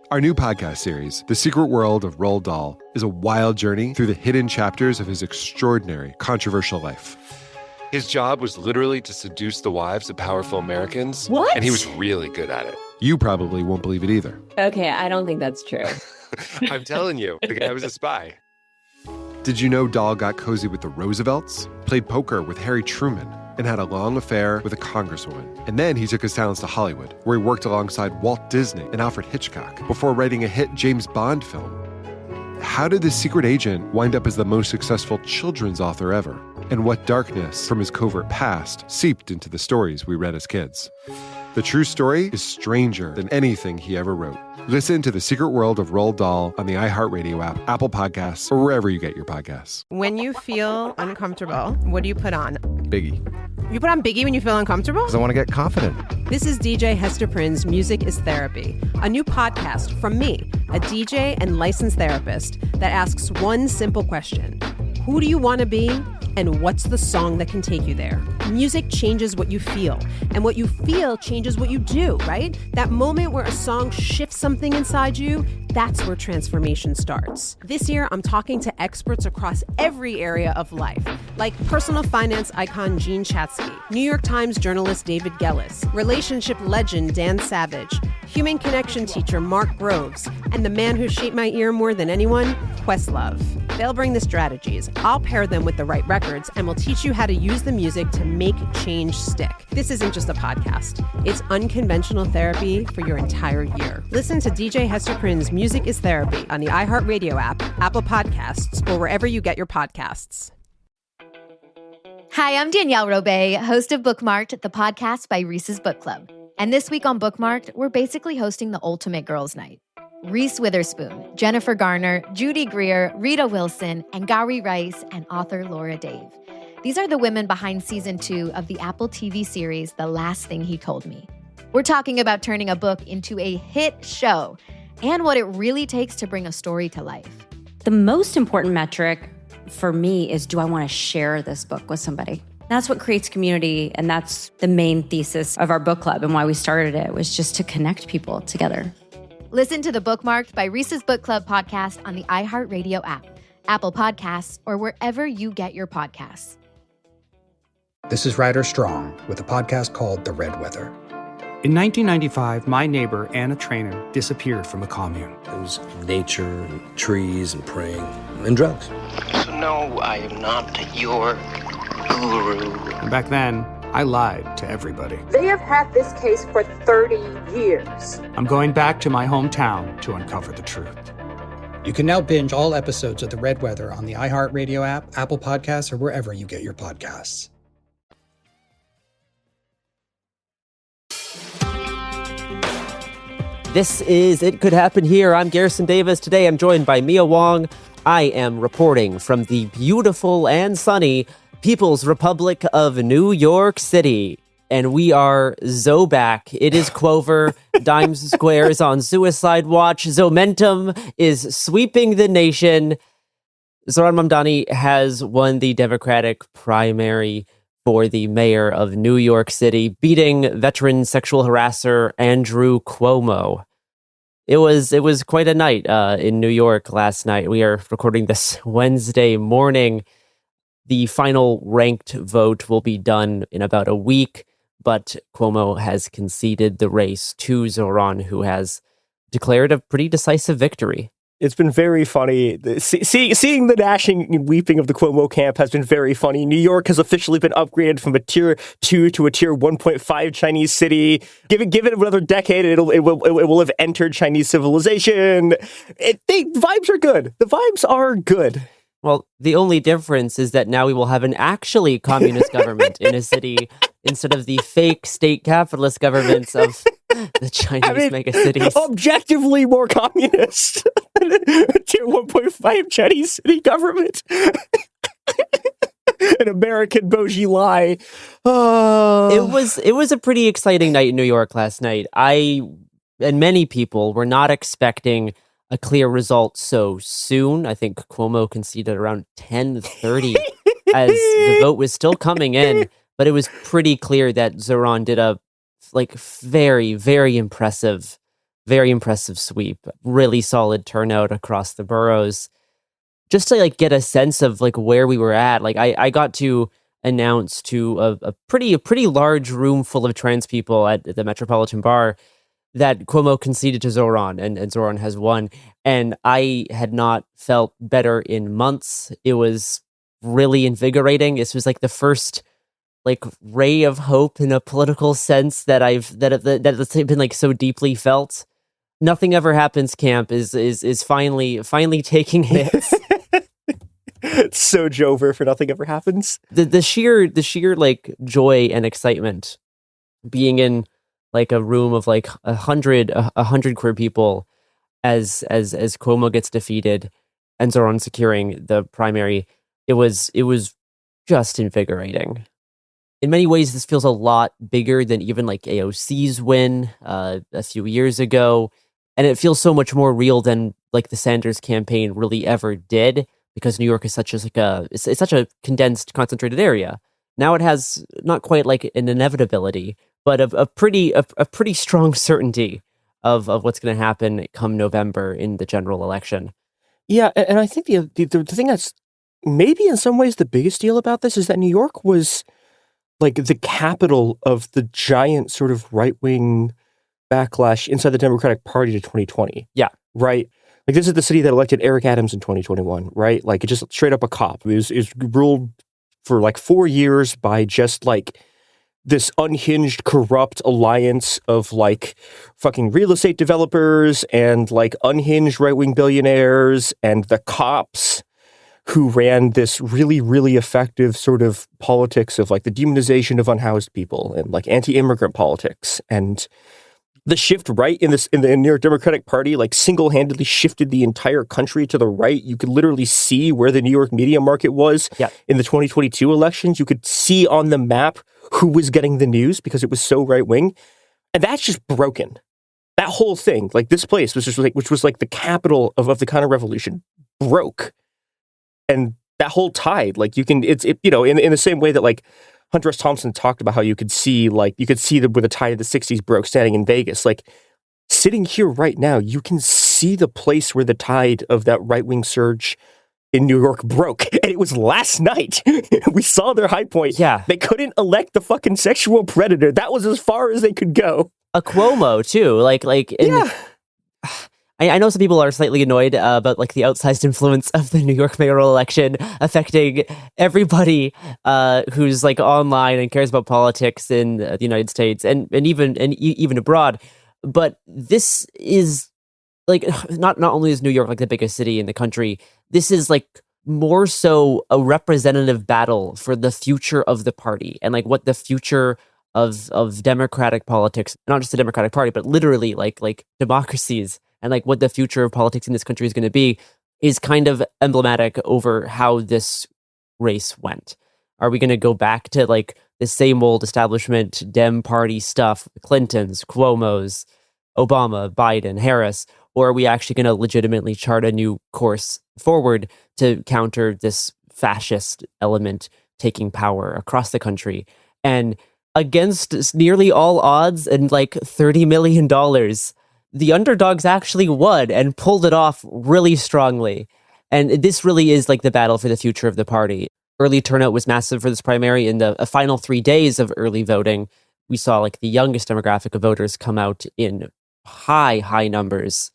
Our new podcast series, The Secret World of Roald Dahl, is a wild journey through the hidden chapters of his extraordinary, controversial life. His job was literally to seduce the wives of powerful Americans. What? And he was really good at it. You probably won't believe it either. Okay, I don't think that's true. I'm telling you, the guy was a spy. Did you know Dahl got cozy with the Roosevelts, played poker with Harry Truman, and had a long affair with a congresswoman? And then he took his talents to Hollywood, where he worked alongside Walt Disney and Alfred Hitchcock before writing a hit James Bond film. How did this secret agent wind up as the most successful children's author ever? And what darkness from his covert past seeped into the stories we read as kids? The true story is stranger than anything he ever wrote. Listen to The Secret World of Roald Dahl on the iHeartRadio app, Apple Podcasts, or wherever you get your podcasts. When you feel uncomfortable, what do you put on? Biggie. You put on Biggie when you feel uncomfortable? Because I want to get confident. This is DJ Hester Prynne's Music is Therapy, a new podcast from me, a DJ and licensed therapist that asks one simple question. Who do you want to be? And what's the song that can take you there? Music changes what you feel, and what you feel changes what you do, right? That moment where a song shifts something inside you, that's where transformation starts. This year, I'm talking to experts across every area of life, like personal finance icon Jean Chatzky, New York Times journalist David Gellis, relationship legend Dan Savage, human connection teacher Mark Groves, and the man who shaped my ear more than anyone, Questlove. They'll bring the strategies, I'll pair them with the right records, and we'll teach you how to use the music to make change stick. This isn't just a podcast. It's unconventional therapy for your entire year. Listen to DJ Hester Prynne's Music is Therapy on the iHeartRadio app, Apple Podcasts, or wherever you get your podcasts. Hi, I'm Danielle Robay, host of Bookmarked, the podcast by Reese's Book Club. And this week on Bookmarked, we're basically hosting the ultimate girls' night. Reese Witherspoon, Jennifer Garner, Judy Greer, Rita Wilson, and Gary Rice, and author Laura Dave. These are the women behind season 2 of the Apple TV series, The Last Thing He Told Me. We're talking about turning a book into a hit show and what it really takes to bring a story to life. The most important metric for me is, do I want to share this book with somebody? That's what creates community, and that's the main thesis of our book club and why we started it, was just to connect people together. Listen to the Bookmarked by Reese's Book Club podcast on the iHeartRadio app, Apple Podcasts, or wherever you get your podcasts. This is Ryder Strong with a podcast called The Red Weather. In 1995, my neighbor, Anna Trainer, disappeared from a commune. It was nature and trees and praying and drugs. So no, I am not your guru. And back then, I lied to everybody. They have had this case for 30 years. I'm going back to my hometown to uncover the truth. You can now binge all episodes of The Red Weather on the iHeartRadio app, Apple Podcasts, or wherever you get your podcasts. This is It Could Happen Here. I'm Garrison Davis. Today I'm joined by Mia Wong. I am reporting from the beautiful and sunny People's Republic of New York City. And we are back. It is Quover. Dimes Square is on suicide watch. Zomentum is sweeping the nation. Zohran Mamdani has won the Democratic primary for the mayor of New York City, beating veteran sexual harasser Andrew Cuomo. It was quite a night in New York last night. We are recording this Wednesday morning. The final ranked vote will be done in about a week, but Cuomo has conceded the race to Zohran, who has declared a pretty decisive victory. It's been very funny. Seeing the gnashing and weeping of the Cuomo camp has been very funny. New York has officially been upgraded from a tier 2 to a tier 1.5 Chinese city. Give it another decade, it will have entered Chinese civilization. Vibes are good. The vibes are good. Well, the only difference is that now we will have an actually communist government in a city instead of the fake state capitalist governments of the Chinese megacities. Objectively more communist. Tier 1.5 Chinese city government. An American Boji lie. It was a pretty exciting night in New York last night. I and many people were not expecting a clear result so soon. I think Cuomo conceded around 10:30 as the vote was still coming in, but it was pretty clear that Zohran did a very, very impressive sweep. Really solid turnout across the boroughs. Just to get a sense of where we were at. I got to announce to a pretty large room full of trans people at the Metropolitan Bar that Cuomo conceded to Zohran and Zohran has won. And I had not felt better in months. It was really invigorating. This was the first ray of hope in a political sense that's been so deeply felt. Nothing ever happens camp is finally taking hits. It's so Jover for nothing ever happens. The sheer joy and excitement being in a room of 100 queer people as Cuomo gets defeated and Zohran securing the primary. It was just invigorating. In many ways, this feels a lot bigger than even AOC's win a few years ago. And it feels so much more real than the Sanders campaign really ever did, because New York is such a condensed, concentrated area. Now it has not quite an inevitability, but a pretty strong certainty of what's going to happen come November in the general election. Yeah, and I think the thing that's maybe in some ways the biggest deal about this is that New York was the capital of the giant sort of right-wing backlash inside the Democratic Party to 2020. Yeah. Right? This is the city that elected Eric Adams in 2021, right? It just straight up a cop. It was ruled for 4 years by just this unhinged, corrupt alliance of fucking real estate developers and unhinged right-wing billionaires and the cops who ran this really, really effective sort of politics of the demonization of unhoused people and anti-immigrant politics. And the shift right in the New York Democratic Party single-handedly shifted the entire country to the right. You could literally see where the New York media market was in the 2022 elections. You could see on the map who was getting the news because it was so right-wing. And that's just broken. That whole thing, this place, which was the capital of the counter-revolution, broke. And that whole tide, in the same way that Hunter S. Thompson talked about how you could see where the tide of the 60s broke standing in Vegas. Sitting here right now, you can see the place where the tide of that right-wing surge in New York broke. And it was last night. We saw their high point. Yeah. They couldn't elect the fucking sexual predator. That was as far as they could go. A Cuomo, too. Yeah. I know some people are slightly annoyed about the outsized influence of the New York mayoral election affecting everybody who's online and cares about politics in the United States and even abroad. But this is like, not only is New York like the biggest city in the country, this is like more so a representative battle for the future of the party and like what the future of democratic politics, not just the Democratic Party, but literally like democracies and like what the future of politics in this country is going to be, is kind of emblematic over how this race went. Are we going to go back to like the same old establishment Dem party stuff, Clintons, Cuomos, Obama, Biden, Harris, or are we actually going to legitimately chart a new course forward to counter this fascist element taking power across the country? And against nearly all odds and like $30 million, the underdogs actually won and pulled it off really strongly. And this really is like the battle for the future of the party. Early turnout was massive for this primary. In the final 3 days of early voting, we saw like the youngest demographic of voters come out in high numbers.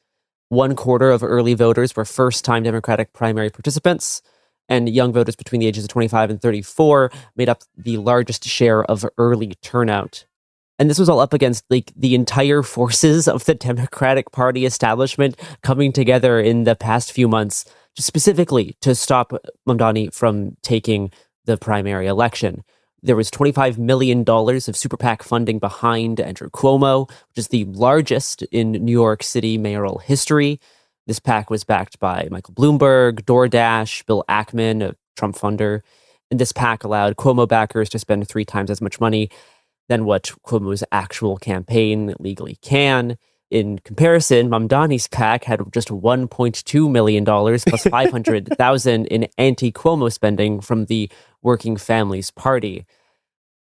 1/4 of early voters were first-time Democratic primary participants, and young voters between the ages of 25 and 34 made up the largest share of early turnout. And this was all up against like the entire forces of the Democratic Party establishment coming together in the past few months, specifically to stop Mamdani from taking the primary election. There was $25 million of super PAC funding behind Andrew Cuomo, which is the largest in New York City mayoral history. This PAC was backed by Michael Bloomberg, DoorDash, Bill Ackman, a Trump funder. And this PAC allowed Cuomo backers to spend 3 times as much money than what Cuomo's actual campaign legally can. In comparison, Mamdani's PAC had just $1.2 million plus $500,000 in anti-Cuomo spending from the Working Families Party.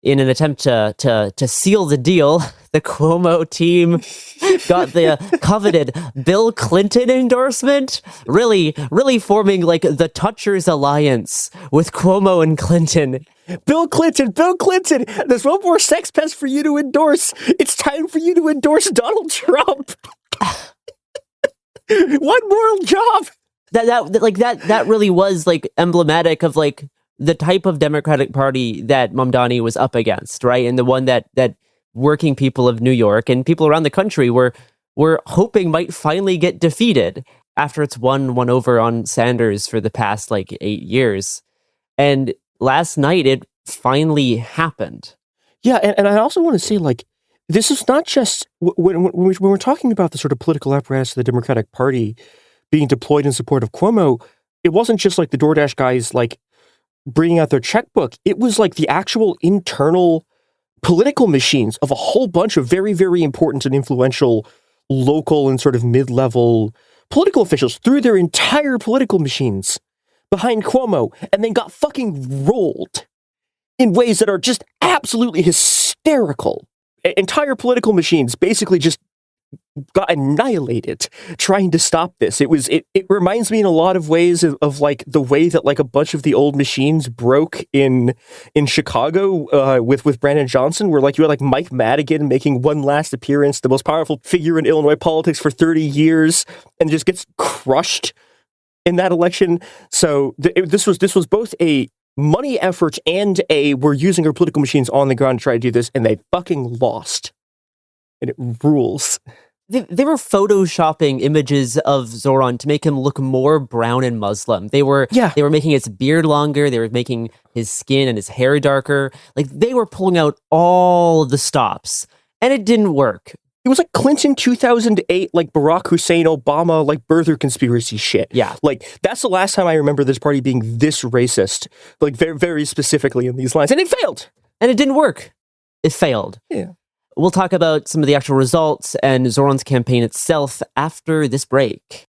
In an attempt to seal the deal, the Cuomo team got the coveted Bill Clinton endorsement, really forming like the Touchers Alliance with Cuomo and Clinton. Bill Clinton, there's one more sex pest for you to endorse. It's time for you to endorse Donald Trump. One moral job. That really was like emblematic of like the type of Democratic Party that Mamdani was up against, right? And the one that working people of New York and people around the country were hoping might finally get defeated after it's won over on Sanders for the past like 8 years. And last night it finally happened. Yeah, and I also want to say, like, this is not just when we're talking about the sort of political apparatus of the Democratic Party being deployed in support of Cuomo, it wasn't just like the DoorDash guys like bringing out their checkbook. It was like the actual internal political machines of a whole bunch of very, very important and influential local and sort of mid-level political officials threw their entire political machines behind Cuomo and then got fucking rolled in ways that are just absolutely hysterical. Entire political machines basically just got annihilated trying to stop this. It reminds me in a lot of ways of like the way that like a bunch of the old machines broke in Chicago with Brandon Johnson, where like you had like Mike Madigan making one last appearance, the most powerful figure in Illinois politics for 30 years, and just gets crushed in that election. So this was both a money effort and we're using our political machines on the ground to try to do this, and they fucking lost. And it rules. They were photoshopping images of Zohran to make him look more brown and Muslim. They were making his beard longer. They were making his skin and his hair darker. Like, they were pulling out all the stops, and it didn't work. It was like Clinton 2008, like Barack Hussein Obama, like birther conspiracy shit. Yeah. Like, that's the last time I remember this party being this racist, like very, very specifically in these lines. And it failed. And it didn't work. It failed. Yeah. We'll talk about some of the actual results and Zohran's campaign itself after this break.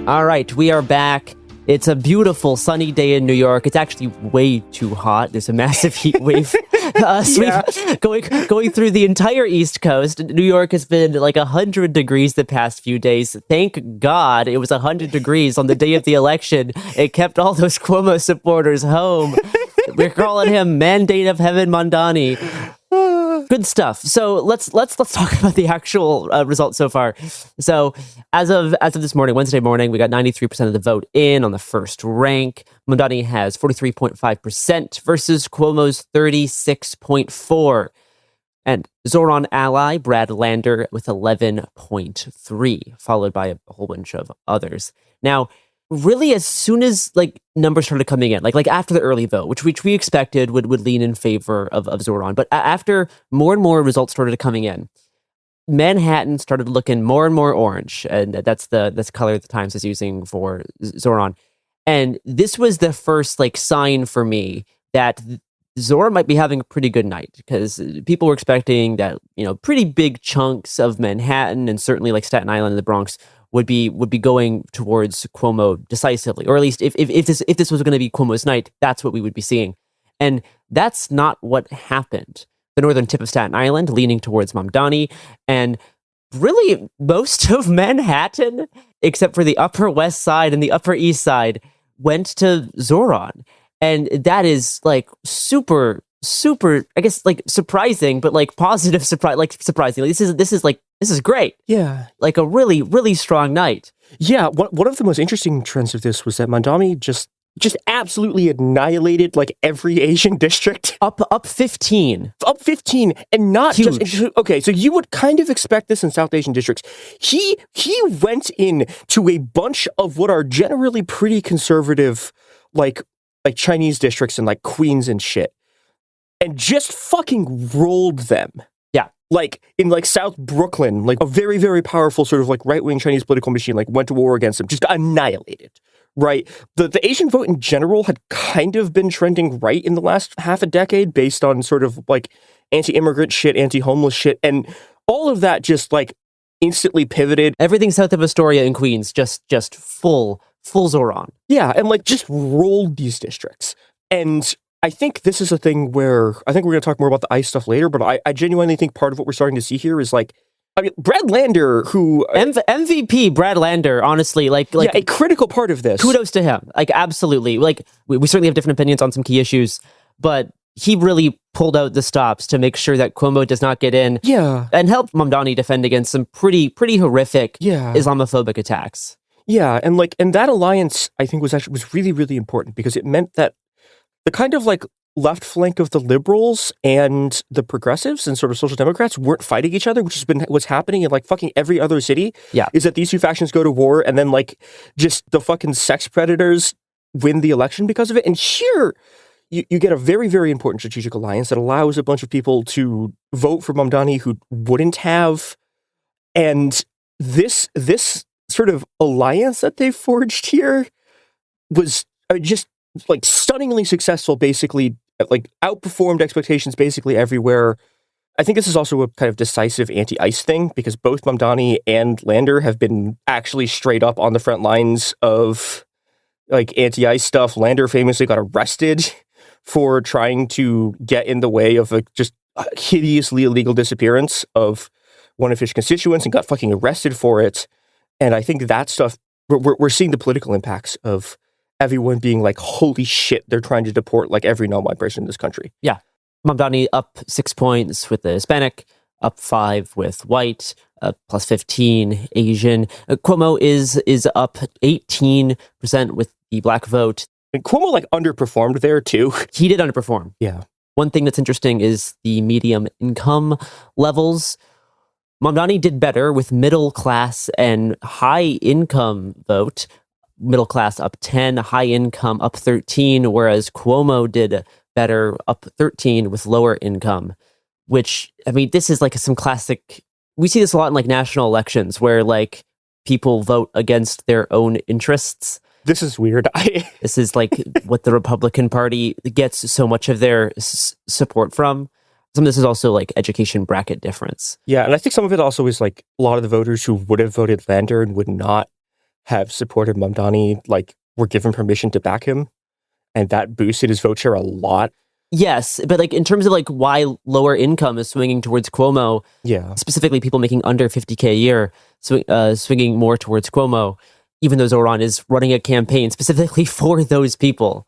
All right, we are back. It's a beautiful sunny day in New York. It's actually way too hot. There's a massive heat wave going through the entire East Coast. New York has been like 100 degrees the past few days. Thank God it was 100 degrees on the day of the election. It kept all those Cuomo supporters home. We're calling him Mandate of Heaven Mamdani. Good stuff. So let's talk about the actual results so far. So as of this morning, Wednesday morning, we got 93% of the vote in on the first rank. Mamdani has 43.5% versus Cuomo's 36.4%. And Zohran ally Brad Lander with 11.3%, followed by a whole bunch of others. Now, really, as soon as numbers started coming in, like after the early vote, which we expected would lean in favor of Zohran, but after more and more results started coming in, Manhattan started looking more and more orange, and that's the color the Times is using for Zohran. And this was the first sign for me that Zohran might be having a pretty good night, because people were expecting that pretty big chunks of Manhattan and certainly Staten Island and the Bronx would be going towards Cuomo decisively, or at least if this was going to be Cuomo's night, that's what we would be seeing. And that's not what happened. The northern tip of Staten Island leaning towards Mamdani, and really most of Manhattan, except for the Upper West Side and the Upper East Side, went to Zohran. And that is super, I guess surprising, but positive surprise, surprisingly. This is great. Yeah. A really, really strong night. Yeah. One of the most interesting trends of this was that Mamdani just absolutely annihilated every Asian district. Up 15. Up 15. And not huge. Just okay, so you would kind of expect this in South Asian districts. He went in to a bunch of what are generally pretty conservative, like Chinese districts and Queens and shit, and just fucking rolled them. Yeah. In South Brooklyn, a very, very powerful sort of right-wing Chinese political machine, went to war against them, just got annihilated. Right? The Asian vote in general had kind of been trending right in the last half a decade based on sort of anti-immigrant shit, anti-homeless shit, and all of that just instantly pivoted. Everything south of Astoria and Queens just full Zohran. Yeah, and just rolled these districts. And I think this is a thing where I think we're going to talk more about the ICE stuff later, but I genuinely think part of what we're starting to see here is Brad Lander, who MVP Brad Lander, honestly, yeah, a critical part of this. Kudos to him. Absolutely. We certainly have different opinions on some key issues, but he really pulled out the stops to make sure that Cuomo does not get in. Yeah. And help Mamdani defend against some pretty horrific Islamophobic attacks. Yeah, and that alliance I think was really, really important, because it meant that the kind of left flank of the liberals and the progressives and sort of social democrats weren't fighting each other, which has been what's happening in fucking every other city. Yeah. Is that these two factions go to war, and then just the fucking sex predators win the election because of it. And here you get a very, very important strategic alliance that allows a bunch of people to vote for Mamdani who wouldn't have. And this sort of alliance that they forged here was just stunningly successful, basically outperformed expectations basically everywhere. I think this is also a kind of decisive anti-ICE thing, because both Mamdani and Lander have been actually straight up on the front lines of anti-ICE stuff. Lander famously got arrested for trying to get in the way of just a hideously illegal disappearance of one of his constituents and got fucking arrested for it. And I think that stuff, we're seeing the political impacts of everyone being holy shit, they're trying to deport every non-white person in this country. Yeah. Mamdani up 6 points with the Hispanic, up 5 with white, plus 15 Asian. Cuomo is up 18% with the black vote. And Cuomo underperformed there too. He did underperform. Yeah. One thing that's interesting is the medium income levels. Mamdani did better with middle class and high income vote. Middle class up 10, high income up 13, whereas Cuomo did better, up 13 with lower income, which, this is some classic, we see this a lot in national elections where people vote against their own interests. This is weird. This is what the Republican Party gets so much of their support from. Some of this is also education bracket difference. Yeah, and I think some of it also is a lot of the voters who would have voted Lander and would not have supported Mamdani, were given permission to back him, and that boosted his vote share a lot. Yes, but in terms of why lower income is swinging towards Cuomo, yeah, specifically people making under $50K a year, swinging more towards Cuomo, even though Zohran is running a campaign specifically for those people.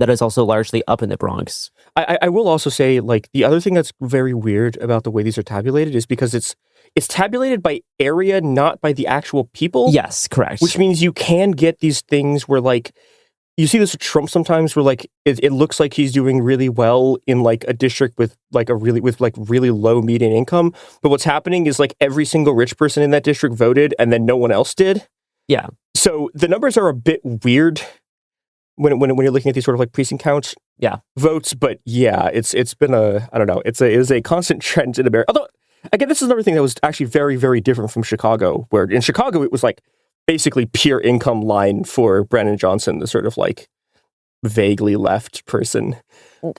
that is also largely up in the Bronx. I will also say, like, the other thing that's very weird about the way these are tabulated is because it's tabulated by area, not by the actual people. Yes, correct. Which means you can get these things where, like, you see this with Trump sometimes, where like it looks like he's doing really well in like a district with really low median income, but what's happening is like every single rich person in that district voted, and then no one else did. Yeah. So the numbers are a bit weird when you're looking at these sort of like precinct counts. Yeah. Votes, but yeah, it's been it is a constant trend in America. Although again, this is another thing that was actually very, very different from Chicago, where in Chicago it was like basically pure income line for Brandon Johnson, the sort of like vaguely left person.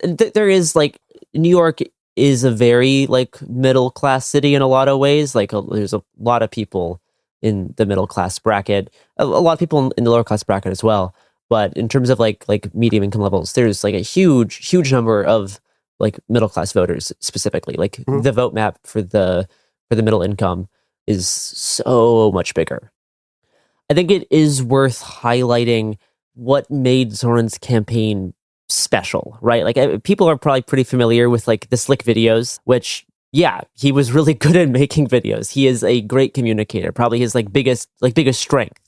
There is like, New York is a very like middle class city in a lot of ways. Like there's a lot of people in the middle class bracket, a lot of people in the lower class bracket as well. But in terms of like medium income levels, there's like a huge number of like middle class voters specifically. Like the vote map for the middle income is so much bigger. I think it is worth highlighting what made Zohran's campaign special, right? Like people are probably pretty familiar with like the slick videos, which, yeah, he was really good at making videos. He is a great communicator. Probably his biggest strength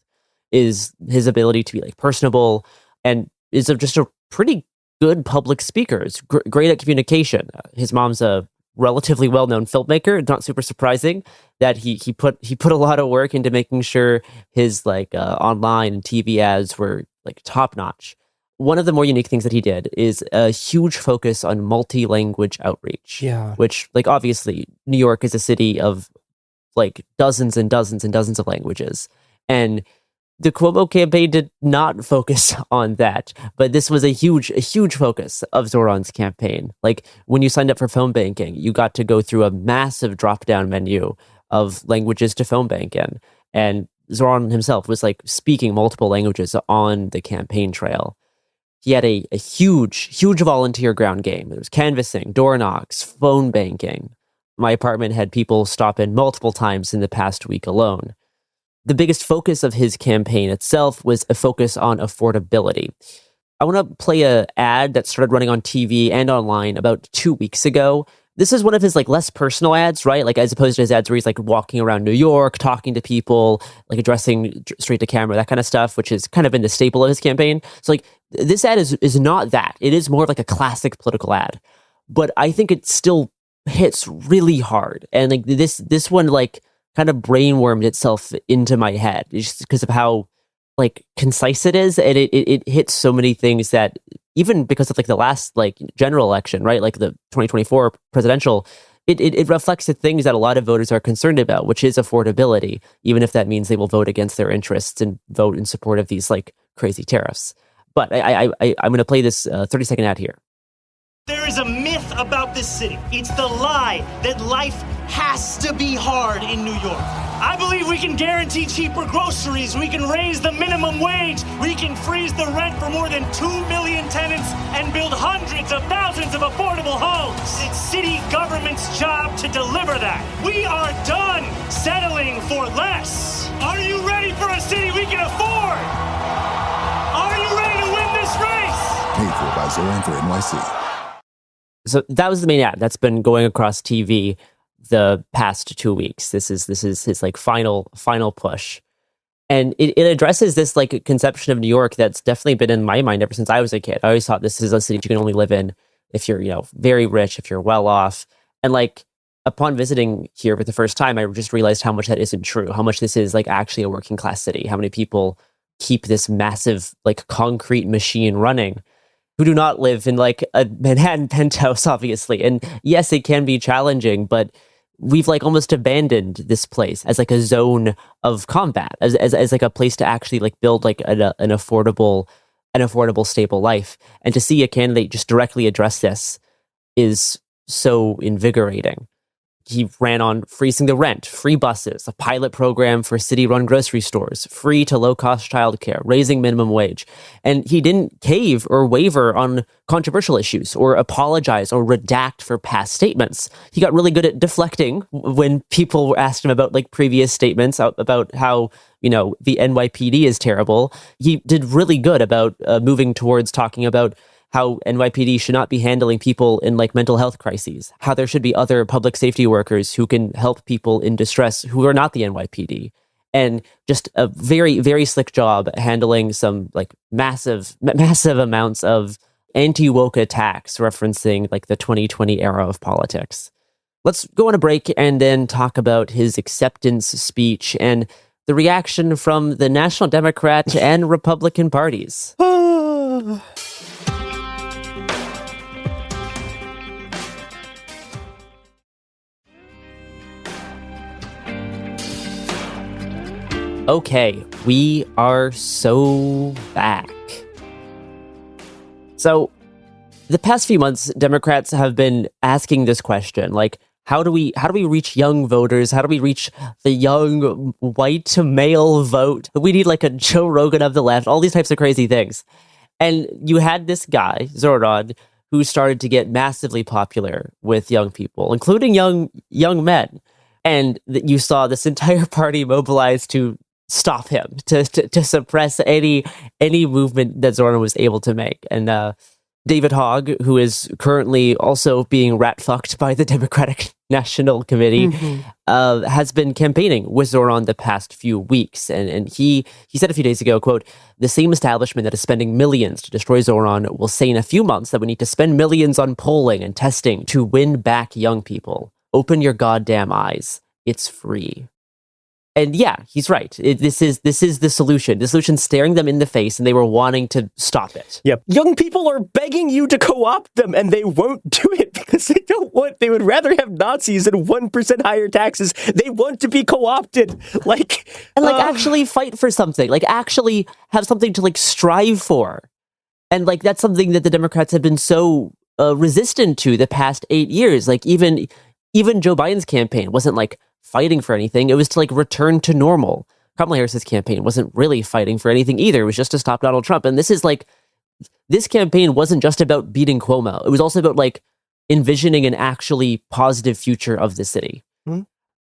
is his ability to be like personable, and is just a pretty good public speaker. Is great at communication. His mom's a relatively well-known filmmaker. Not super surprising that he put a lot of work into making sure his online and TV ads were like top-notch. One of the more unique things that he did is a huge focus on multi-language outreach. Yeah. Which, like, obviously New York is a city of like dozens and dozens and dozens of languages, and the Cuomo campaign did not focus on that, but this was a huge focus of Zohran's campaign. Like when you signed up for phone banking, you got to go through a massive drop-down menu of languages to phone bank in. And Zohran himself was like speaking multiple languages on the campaign trail. He had a huge volunteer ground game. There was canvassing, door knocks, phone banking. My apartment had people stop in multiple times in the past week alone. The biggest focus of his campaign itself was a focus on affordability. I want to play an ad that started running on TV and online about 2 weeks ago. This is one of his like less personal ads, right? Like as opposed to his ads where he's like walking around New York, talking to people, like addressing straight to camera, that kind of stuff, which has kind of been the staple of his campaign. So like this ad is not that. It is more of like a classic political ad, but I think it still hits really hard. And like this one like kind of brainwormed itself into my head just because of how like concise it is, and it hits so many things that even because of like the last like general election, right, like the 2024 presidential, it reflects the things that a lot of voters are concerned about, which is affordability, even if that means they will vote against their interests and vote in support of these like crazy tariffs. But I'm going to play this 30-second ad here. There is a myth about this city. It's the lie that life has to be hard in New York. I believe we can guarantee cheaper groceries. We can raise the minimum wage. We can freeze the rent for more than 2 million tenants and build hundreds of thousands of affordable homes. It's city government's job to deliver that. We are done settling for less. Are you ready for a city we can afford? Are you ready to win this race? Paid for by Zohran for NYC. So that was the main ad that's been going across TV the past 2 weeks. This is his like final push. And it addresses this like conception of New York that's definitely been in my mind ever since I was a kid. I always thought this is a city you can only live in if you're, very rich, if you're well off. And like upon visiting here for the first time, I just realized how much that isn't true, how much this is like actually a working class city, how many people keep this massive like concrete machine running, who do not live in like a Manhattan penthouse, obviously. And yes, it can be challenging, but we've like almost abandoned this place as like a zone of combat, as like a place to actually like build like an affordable, stable life. And to see a candidate just directly address this is so invigorating. He ran on freezing the rent, free buses, a pilot program for city-run grocery stores, free to low-cost childcare, raising minimum wage. And he didn't cave or waver on controversial issues or apologize or redact for past statements. He got really good at deflecting when people asked him about like previous statements about how, the NYPD is terrible. He did really good about moving towards talking about how NYPD should not be handling people in like mental health crises, how there should be other public safety workers who can help people in distress who are not the NYPD. And just a very, very slick job handling some like massive amounts of anti-woke attacks referencing like the 2020 era of politics. Let's go on a break and then talk about his acceptance speech and the reaction from the National Democrat and Republican parties. Okay, we are so back. So, the past few months, Democrats have been asking this question, like, how do we reach young voters? How do we reach the young white male vote? We need like a Joe Rogan of the left, all these types of crazy things. And you had this guy, Zohran, who started to get massively popular with young people, including young men. And you saw this entire party mobilize to stop him, to suppress any movement that Zohran was able to make. And David Hogg, who is currently also being rat-fucked by the Democratic National Committee, has been campaigning with Zohran the past few weeks. And he said a few days ago, quote, "The same establishment that is spending millions to destroy Zohran will say in a few months that we need to spend millions on polling and testing to win back young people. Open your goddamn eyes. It's free." And yeah, he's right. This is the solution. The solution's staring them in the face, and they were wanting to stop it. Yep. Young people are begging you to co-opt them, and they won't do it because they would rather have Nazis and 1% higher taxes. They want to be co-opted. Actually fight for something. Like, actually have something to, like, strive for. And, like, that's something that the Democrats have been so resistant to the past 8 years. Like, even Joe Biden's campaign wasn't, like, fighting for anything. It was to like return to normal. Kamala Harris's campaign wasn't really fighting for anything either. It was just to stop Donald Trump. And this campaign wasn't just about beating Cuomo. It was also about like envisioning an actually positive future of the city. Mm-hmm.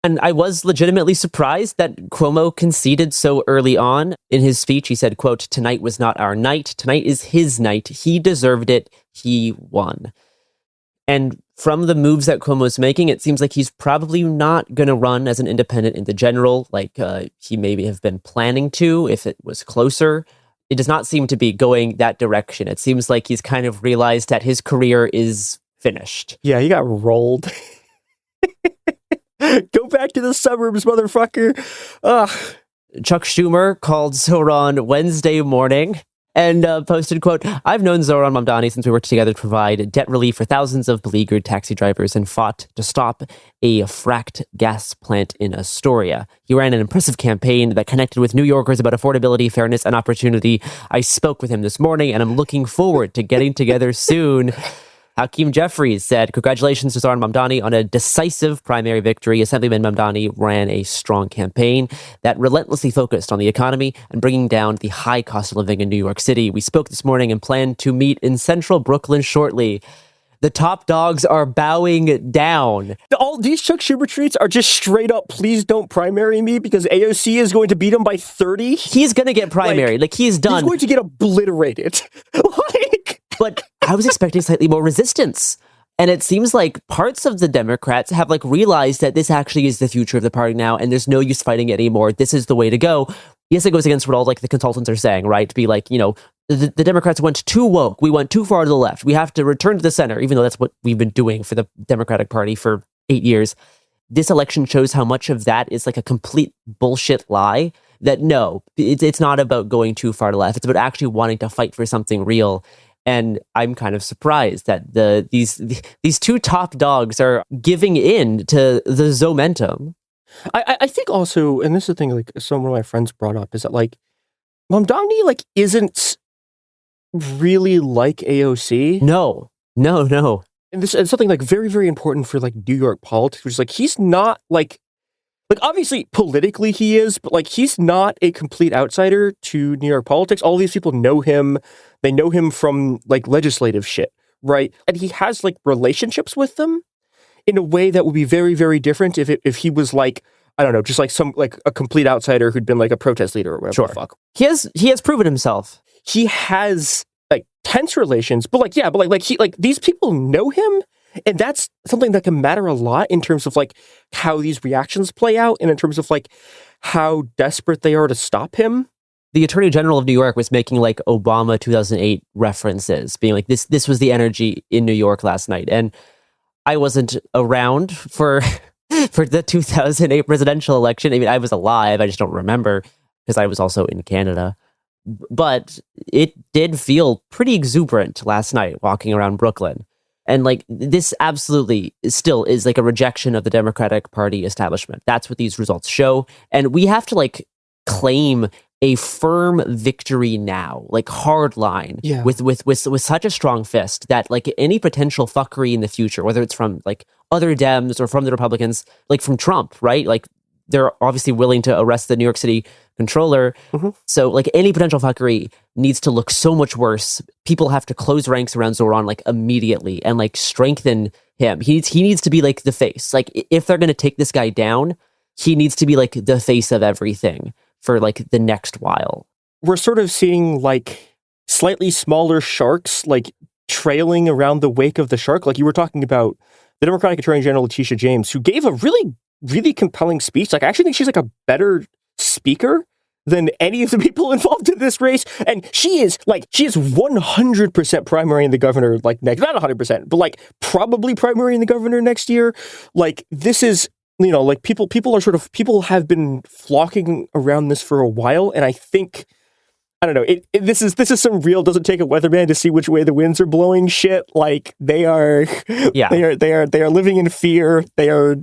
And I was legitimately surprised that Cuomo conceded so early on. In his speech, he said, quote, "Tonight was not our night. Tonight is his night. He deserved it. He won." And from the moves that Cuomo's making, it seems like he's probably not going to run as an independent in the general, like he maybe have been planning to if it was closer. It does not seem to be going that direction. It seems like he's kind of realized that his career is finished. Yeah, he got rolled. Go back to the suburbs, motherfucker. Chuck Schumer called Zohran Wednesday morning and posted, quote, "I've known Zohran Mamdani since we worked together to provide debt relief for thousands of beleaguered taxi drivers and fought to stop a fracked gas plant in Astoria. He ran an impressive campaign that connected with New Yorkers about affordability, fairness, and opportunity. I spoke with him this morning, and I'm looking forward to getting together soon." Hakeem Jeffries said, "Congratulations to Zohran Mamdani on a decisive primary victory. Assemblyman Mamdani ran a strong campaign that relentlessly focused on the economy and bringing down the high cost of living in New York City. We spoke this morning and plan to meet in central Brooklyn shortly. The top dogs are bowing down." All these Chuck Schumer tweets are just straight up, please don't primary me because AOC is going to beat him by 30. He's going to get primary. Like he's done. He's going to get obliterated. But I was expecting slightly more resistance. And it seems like parts of the Democrats have like realized that this actually is the future of the party now, and there's no use fighting it anymore. This is the way to go. Yes, it goes against what all like the consultants are saying, right? To be like, you know, the Democrats went too woke. We went too far to the left. We have to return to the center, even though that's what we've been doing for the Democratic Party for 8 years. This election shows how much of that is like a complete bullshit lie. That no, it's not about going too far to the left. It's about actually wanting to fight for something real. And I'm kind of surprised that these two top dogs are giving in to the Zomentum. I think also, and this is the thing, like some of my friends brought up, is that like Mamdani like isn't really like AOC. No. And this is something like very, very important for like New York politics, which is like he's not like obviously politically he is, but like he's not a complete outsider to New York politics. All these people know him. They know him from like legislative shit, right? And he has like relationships with them in a way that would be very, very different if he was like, I don't know, just like some like a complete outsider who'd been like a protest leader or whatever the fuck. He has proven himself. He has like tense relations, but these people know him, and that's something that can matter a lot in terms of like how these reactions play out, and in terms of like how desperate they are to stop him. The Attorney General of New York was making like Obama 2008 references, being like, this was the energy in New York last night. And I wasn't around for the 2008 presidential election. I mean, I was alive. I just don't remember because I was also in Canada. But it did feel pretty exuberant last night walking around Brooklyn. And like, this absolutely still is like a rejection of the Democratic Party establishment. That's what these results show. And we have to like claim a firm victory now, like hard line, with such a strong fist that like any potential fuckery in the future, whether it's from like other Dems or from the Republicans, like from Trump, right? Like they're obviously willing to arrest the New York City controller. So like any potential fuckery needs to look so much worse. People have to close ranks around Zohran like immediately and like strengthen him. He needs to be like the face. Like if they're going to take this guy down, he needs to be like the face of everything for like the next while. We're sort of seeing like slightly smaller sharks like trailing around the wake of the shark. Like you were talking about the Democratic Attorney General Letitia James, who gave a really, really compelling speech. Like I actually think she's like a better speaker than any of the people involved in this race. And she is 100% primary in the governor, like next, not 100%, but like probably primary in the governor next year. Like this is, you know, like people have been flocking around this for a while. And I think, I don't know, this is some real doesn't take a weatherman to see which way the winds are blowing shit. Like they are living in fear. They are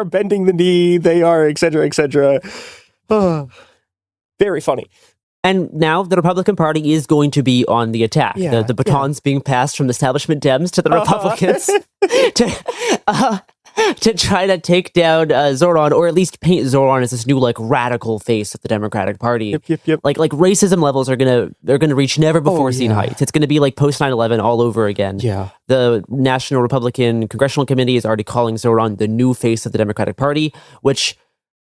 bending the knee. They are, et cetera, et cetera. Very funny. And now the Republican Party is going to be on the attack. The batons being passed from the establishment Dems to the Republicans to try to take down Zohran, or at least paint Zohran as this new like radical face of the Democratic Party. Yep. Like racism levels are gonna reach never before seen heights. It's gonna be like post 9/11 all over again. Yeah. The National Republican Congressional Committee is already calling Zohran the new face of the Democratic Party, which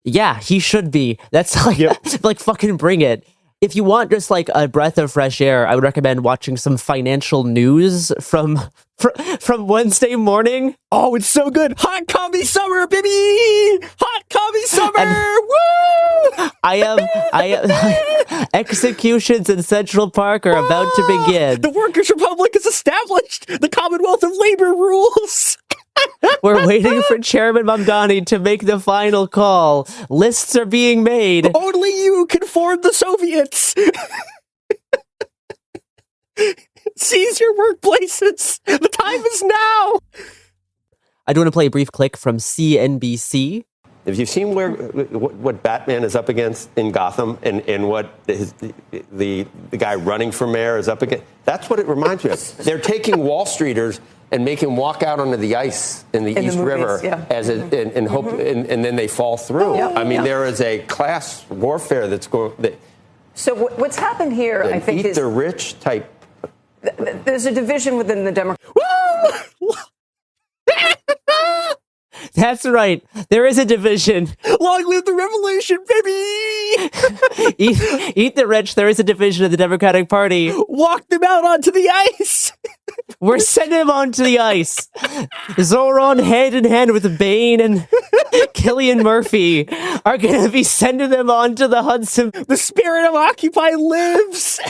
he should be. That's like like fucking bring it. If you want just like a breath of fresh air, I would recommend watching some financial news from Wednesday morning. Oh, it's so good. Hot commie summer, baby! Hot commie summer! Woo! I am executions in Central Park are about to begin. The Workers' Republic is established. The Commonwealth of Labor rules. We're waiting for Chairman Mamdani to make the final call. Lists are being made. Only you can form the Soviets. Seize your workplaces. The time is now. I do want to play a brief clip from CNBC. If you've seen what Batman is up against in Gotham and what the guy running for mayor is up against, that's what it reminds me of. They're taking Wall Streeters and make him walk out onto the ice in the East River as and then they fall through. I mean, there is a class warfare that's going. So what's happened here, I think, is the rich type. There's a division within the Democrats. That's right. There is a division. Long live the revolution, baby! Eat the rich. There is a division of the Democratic Party. Walk them out onto the ice. We're sending them onto the ice. Zohran, hand in hand with Bane and Cillian Murphy, are going to be sending them onto the Hudson. The spirit of Occupy lives.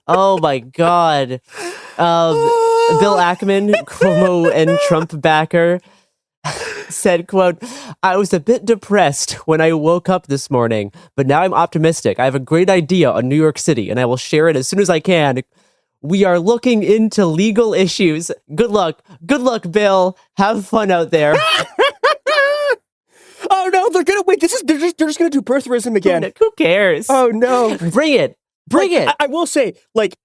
Oh my God. Bill Ackman, Cuomo and Trump backer, said, quote, "I was a bit depressed when I woke up this morning, but now I'm optimistic. I have a great idea on New York City, and I will share it as soon as I can. We are looking into legal issues. Good luck. Good luck, Bill. Have fun out there." Oh no, they're gonna wait. They're just gonna do birtherism again. Who cares? Oh no. Bring it. Bring it. I will say, like,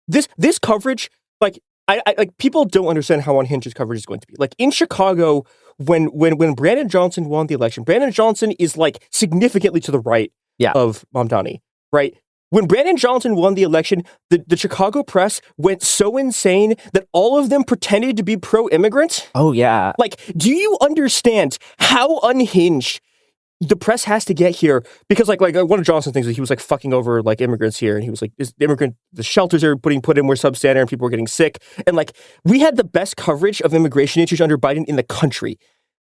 this coverage, like, I like, people don't understand how unhinged this coverage is going to be. Like in Chicago, when Brandon Johnson won the election, Brandon Johnson is like significantly to the right of Mamdani, right? When Brandon Johnson won the election, the Chicago press went so insane that all of them pretended to be pro-immigrant. Oh yeah. Like, do you understand how unhinged the press has to get here because like one of Johnson's things is he was like fucking over like immigrants here, and he was like, the shelters are put in were substandard and people were getting sick, and like we had the best coverage of immigration issues under Biden in the country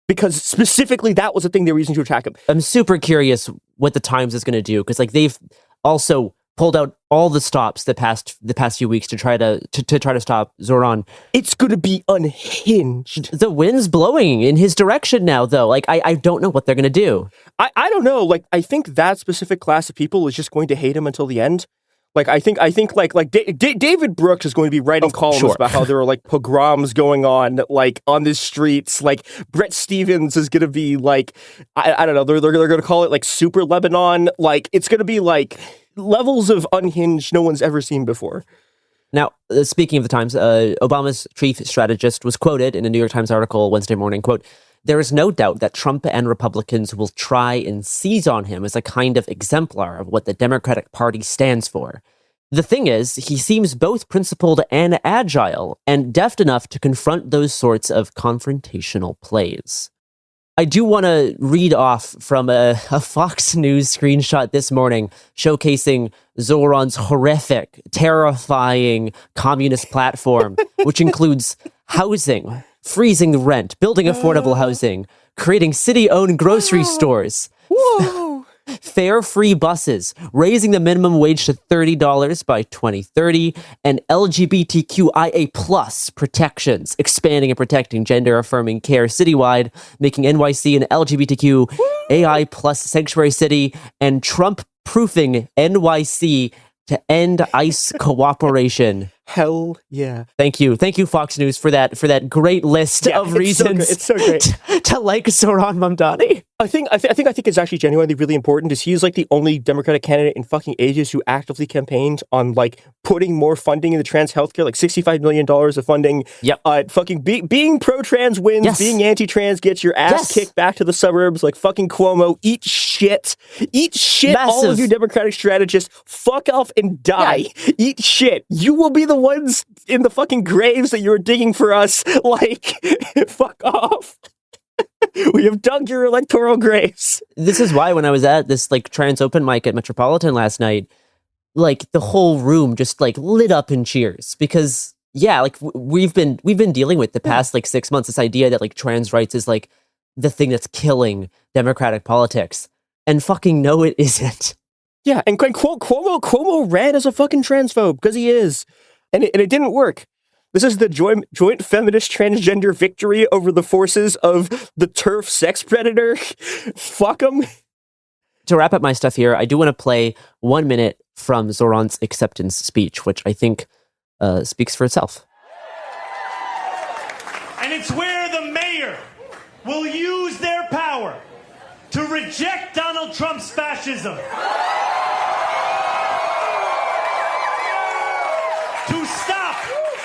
because specifically that was the thing they were using to attack him. I'm super curious what the Times is going to do because like they've also pulled out all the stops the past few weeks to try to stop Zohran. It's going to be unhinged. The wind's blowing in his direction now, though. Like I don't know what they're going to do. I don't know. Like I think that specific class of people is just going to hate him until the end. Like I think like David Brooks is going to be writing columns about how there are like pogroms going on like on the streets. Like Brett Stevens is going to be like I don't know. They're going to call it like Super Lebanon. Like it's going to be like levels of unhinged no one's ever seen before. Now, speaking of the Times, Obama's chief strategist was quoted in a New York Times article Wednesday morning, quote, "There is no doubt that Trump and Republicans will try and seize on him as a kind of exemplar of what the Democratic Party stands for. The thing is, he seems both principled and agile and deft enough to confront those sorts of confrontational plays." I do want to read off from a Fox News screenshot this morning showcasing Zohran's horrific, terrifying communist platform, which includes housing, freezing the rent, building affordable housing, creating city-owned grocery stores, fare-free buses, raising the minimum wage to $30 by 2030, and LGBTQIA plus protections, expanding and protecting gender-affirming care citywide, making NYC an LGBTQAI plus sanctuary city, and Trump-proofing NYC to end ICE cooperation. Hell yeah. Thank you, Fox News, for that great list of reasons it's so great. to like Zohran Mamdani. I think it's actually genuinely really important is he's like the only Democratic candidate in fucking ages who actively campaigned on like putting more funding into trans healthcare, like $65 million of funding. Yep. Fucking being pro-trans wins, Yes. being anti-trans gets your ass kicked back to the suburbs, like fucking Cuomo. Eat shit. Massive. All of you Democratic strategists, fuck off and die. Yeah. Eat shit. You will be the ones in the fucking graves that you were digging for us. Like, fuck off. We have dug your electoral graves. This is why when I was at this like trans open mic at Metropolitan last night, like the whole room just like lit up in cheers because like we've been dealing with the past like 6 months this idea that like trans rights is like the thing that's killing democratic politics, and fucking no, it isn't. Yeah, and Cuomo ran as a fucking transphobe because he is, and it didn't work. This is the joint feminist transgender victory over the forces of the TERF sex predator. Fuck them. To wrap up my stuff here, I do want to play 1 minute from Zohran's acceptance speech, which I think speaks for itself. And it's where the mayor will use their power to reject Donald Trump's fascism, to stop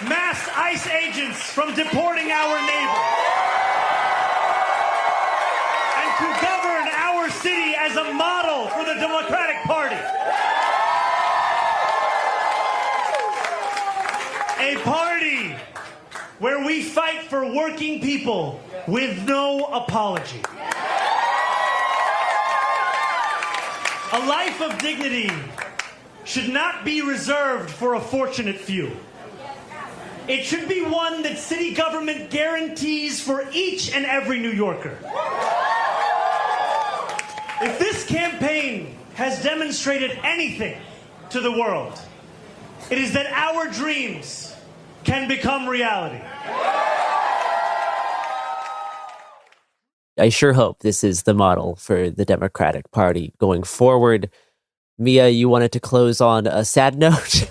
mass ICE agents from deporting our neighbor, and to govern our city as a model for the Democratic Party. A party where we fight for working people with no apology. A life of dignity should not be reserved for a fortunate few. It should be one that city government guarantees for each and every New Yorker. If this campaign has demonstrated anything to the world, it is that our dreams can become reality. I sure hope this is the model for the Democratic Party going forward. Mia, you wanted to close on a sad note?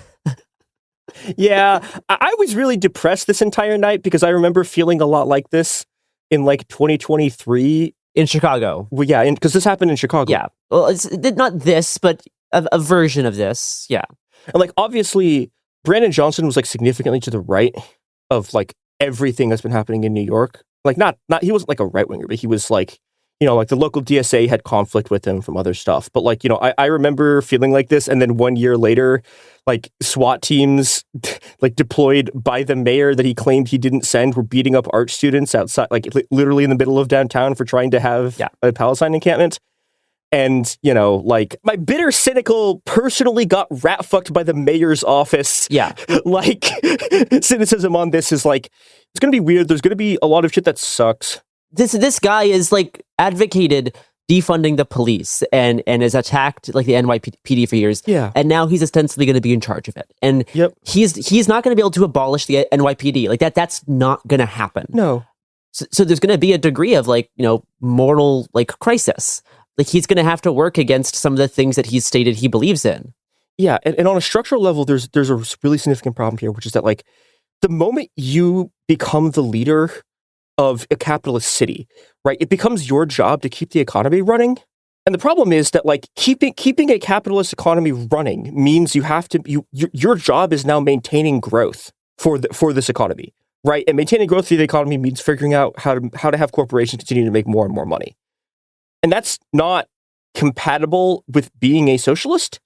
Yeah, I was really depressed this entire night because I remember feeling a lot like this in like 2023. In Chicago. Well, yeah, because this happened in Chicago. Yeah. Well, it's not this, but a version of this. Yeah. And like, obviously, Brandon Johnson was like significantly to the right of like everything that's been happening in New York. Like, not he wasn't like a right winger, but he was like, you know, like the local DSA had conflict with him from other stuff. But like, you know, I remember feeling like this. And then 1 year later, like SWAT teams like deployed by the mayor that he claimed he didn't send were beating up art students outside, like literally in the middle of downtown for trying to have a Palestine encampment. And, you know, like, my bitter, cynical, personally got rat-fucked by the mayor's office. Yeah. Like, cynicism on this is like, it's going to be weird. There's going to be a lot of shit that sucks. This guy is, like, advocated defunding the police and has attacked, like, the NYPD for years. Yeah. And now he's ostensibly going to be in charge of it. And he's not going to be able to abolish the NYPD. Like, that's not going to happen. No. So there's going to be a degree of, like, you know, moral, like, crisis. Like, he's going to have to work against some of the things that he's stated he believes in. Yeah, and on a structural level, there's a really significant problem here, which is that, like, the moment you become the leader of a capitalist city, right, it becomes your job to keep the economy running. And the problem is that, like, keeping a capitalist economy running means you have to your job is now maintaining growth for this economy, right? And maintaining growth for the economy means figuring out how to have corporations continue to make more and more money. And that's not compatible with being a socialist.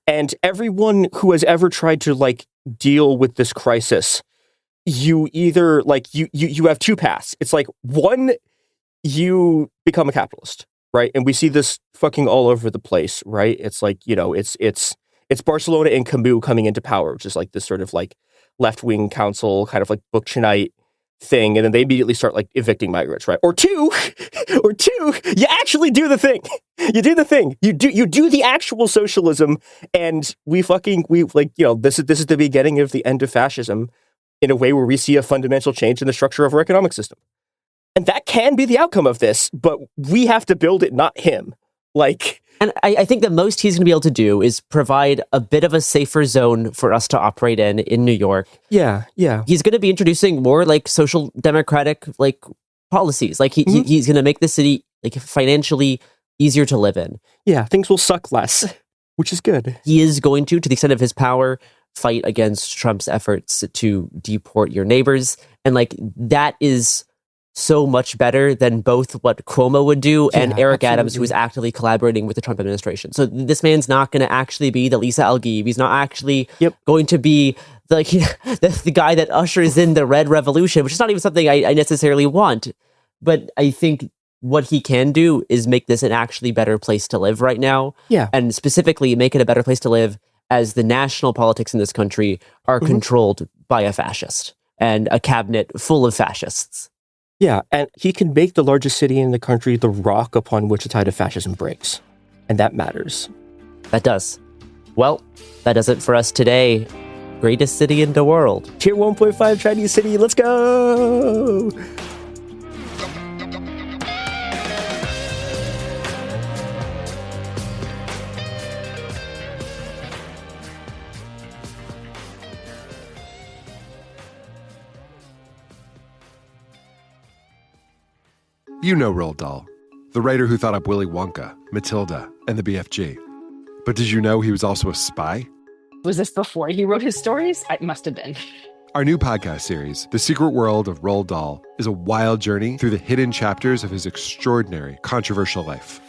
And everyone who has ever tried to, like, deal with this crisis, you either, like, you have two paths. It's like, one, you become a capitalist, right? And we see this fucking all over the place, right? It's like, you know, it's Barcelona and Camus coming into power, which is like this sort of, like, left-wing council kind of, like, Bookchinite thing, and then they immediately start, like, evicting migrants, right? Or two, you actually do the thing. You do the thing. You do the actual socialism, and we like, you know, this is the beginning of the end of fascism in a way where we see a fundamental change in the structure of our economic system. And that can be the outcome of this, but we have to build it, not him. Like, and I think the most he's going to be able to do is provide a bit of a safer zone for us to operate in New York. Yeah. He's going to be introducing more, like, social democratic, like, policies. Like, he's going to make the city, like, financially easier to live in. Yeah, things will suck less, which is good. He is going to the extent of his power, fight against Trump's efforts to deport your neighbors. And, like, that is so much better than both what Cuomo would do and Eric Adams, who is actively collaborating with the Trump administration. So this man's not going to actually be the Lisa Al-Gib. He's not actually going to be like the guy that ushers in the Red Revolution, which is not even something I necessarily want. But I think what he can do is make this an actually better place to live right now. Yeah. And specifically make it a better place to live as the national politics in this country are controlled by a fascist and a cabinet full of fascists. Yeah, and he can make the largest city in the country the rock upon which the tide of fascism breaks. And that matters. That does. Well, that does it for us today. Greatest city in the world. Tier 1.5 Chinese city, let's go! You know Roald Dahl, the writer who thought up Willy Wonka, Matilda, and the BFG. But did you know he was also a spy? Was this before he wrote his stories? It must have been. Our new podcast series, The Secret World of Roald Dahl, is a wild journey through the hidden chapters of his extraordinary, controversial life.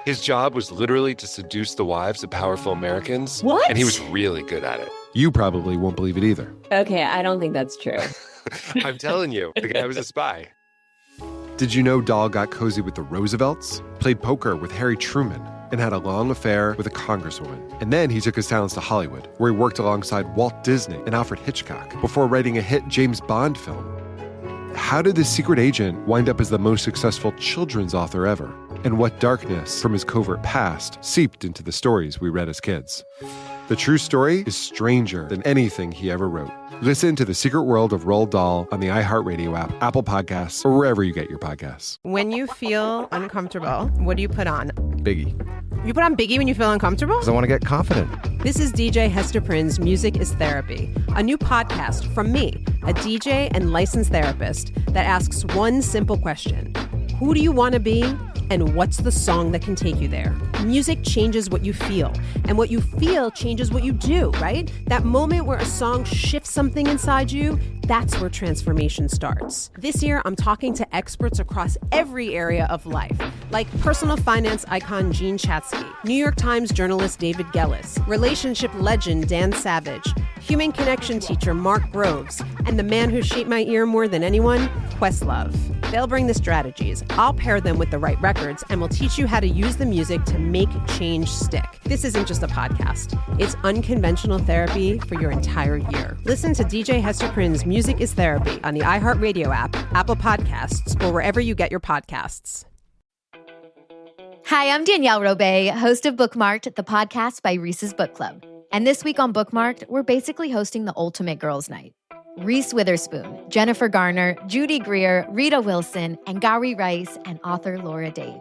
His job was literally to seduce the wives of powerful Americans. What? And he was really good at it. You probably won't believe it either. Okay, I don't think that's true. I'm telling you, the guy was a spy. Did you know Dahl got cozy with the Roosevelts, played poker with Harry Truman, and had a long affair with a congresswoman? And then he took his talents to Hollywood, where he worked alongside Walt Disney and Alfred Hitchcock before writing a hit James Bond film. How did this secret agent wind up as the most successful children's author ever? And what darkness from his covert past seeped into the stories we read as kids? The true story is stranger than anything he ever wrote. Listen to The Secret World of Roald Dahl on the iHeartRadio app, Apple Podcasts, or wherever you get your podcasts. When you feel uncomfortable, what do you put on? Biggie. You put on Biggie when you feel uncomfortable? Because I want to get confident. This is DJ Hester Prynne's Music is Therapy, a new podcast from me, a DJ and licensed therapist that asks one simple question. Who do you want to be? And what's the song that can take you there? Music changes what you feel, and what you feel changes what you do, right? That moment where a song shifts something inside you, that's where transformation starts. This year, I'm talking to experts across every area of life, like personal finance icon Jean Chatzky, New York Times journalist David Gaddis, relationship legend Dan Savage, human connection teacher Mark Groves, and the man who shaped my ear more than anyone, Questlove. They'll bring the strategies. I'll pair them with the right records, and we'll teach you how to use the music to make change stick. This isn't just a podcast. It's unconventional therapy for your entire year. Listen to DJ Hester Prynne's Music is Therapy on the iHeartRadio app, Apple Podcasts, or wherever you get your podcasts. Hi, I'm Danielle Robay, host of Bookmarked, the podcast by Reese's Book Club. And this week on Bookmarked, we're basically hosting the ultimate girls' night. Reese Witherspoon, Jennifer Garner, Judy Greer, Rita Wilson, and Gary Rice, and author Laura Dave.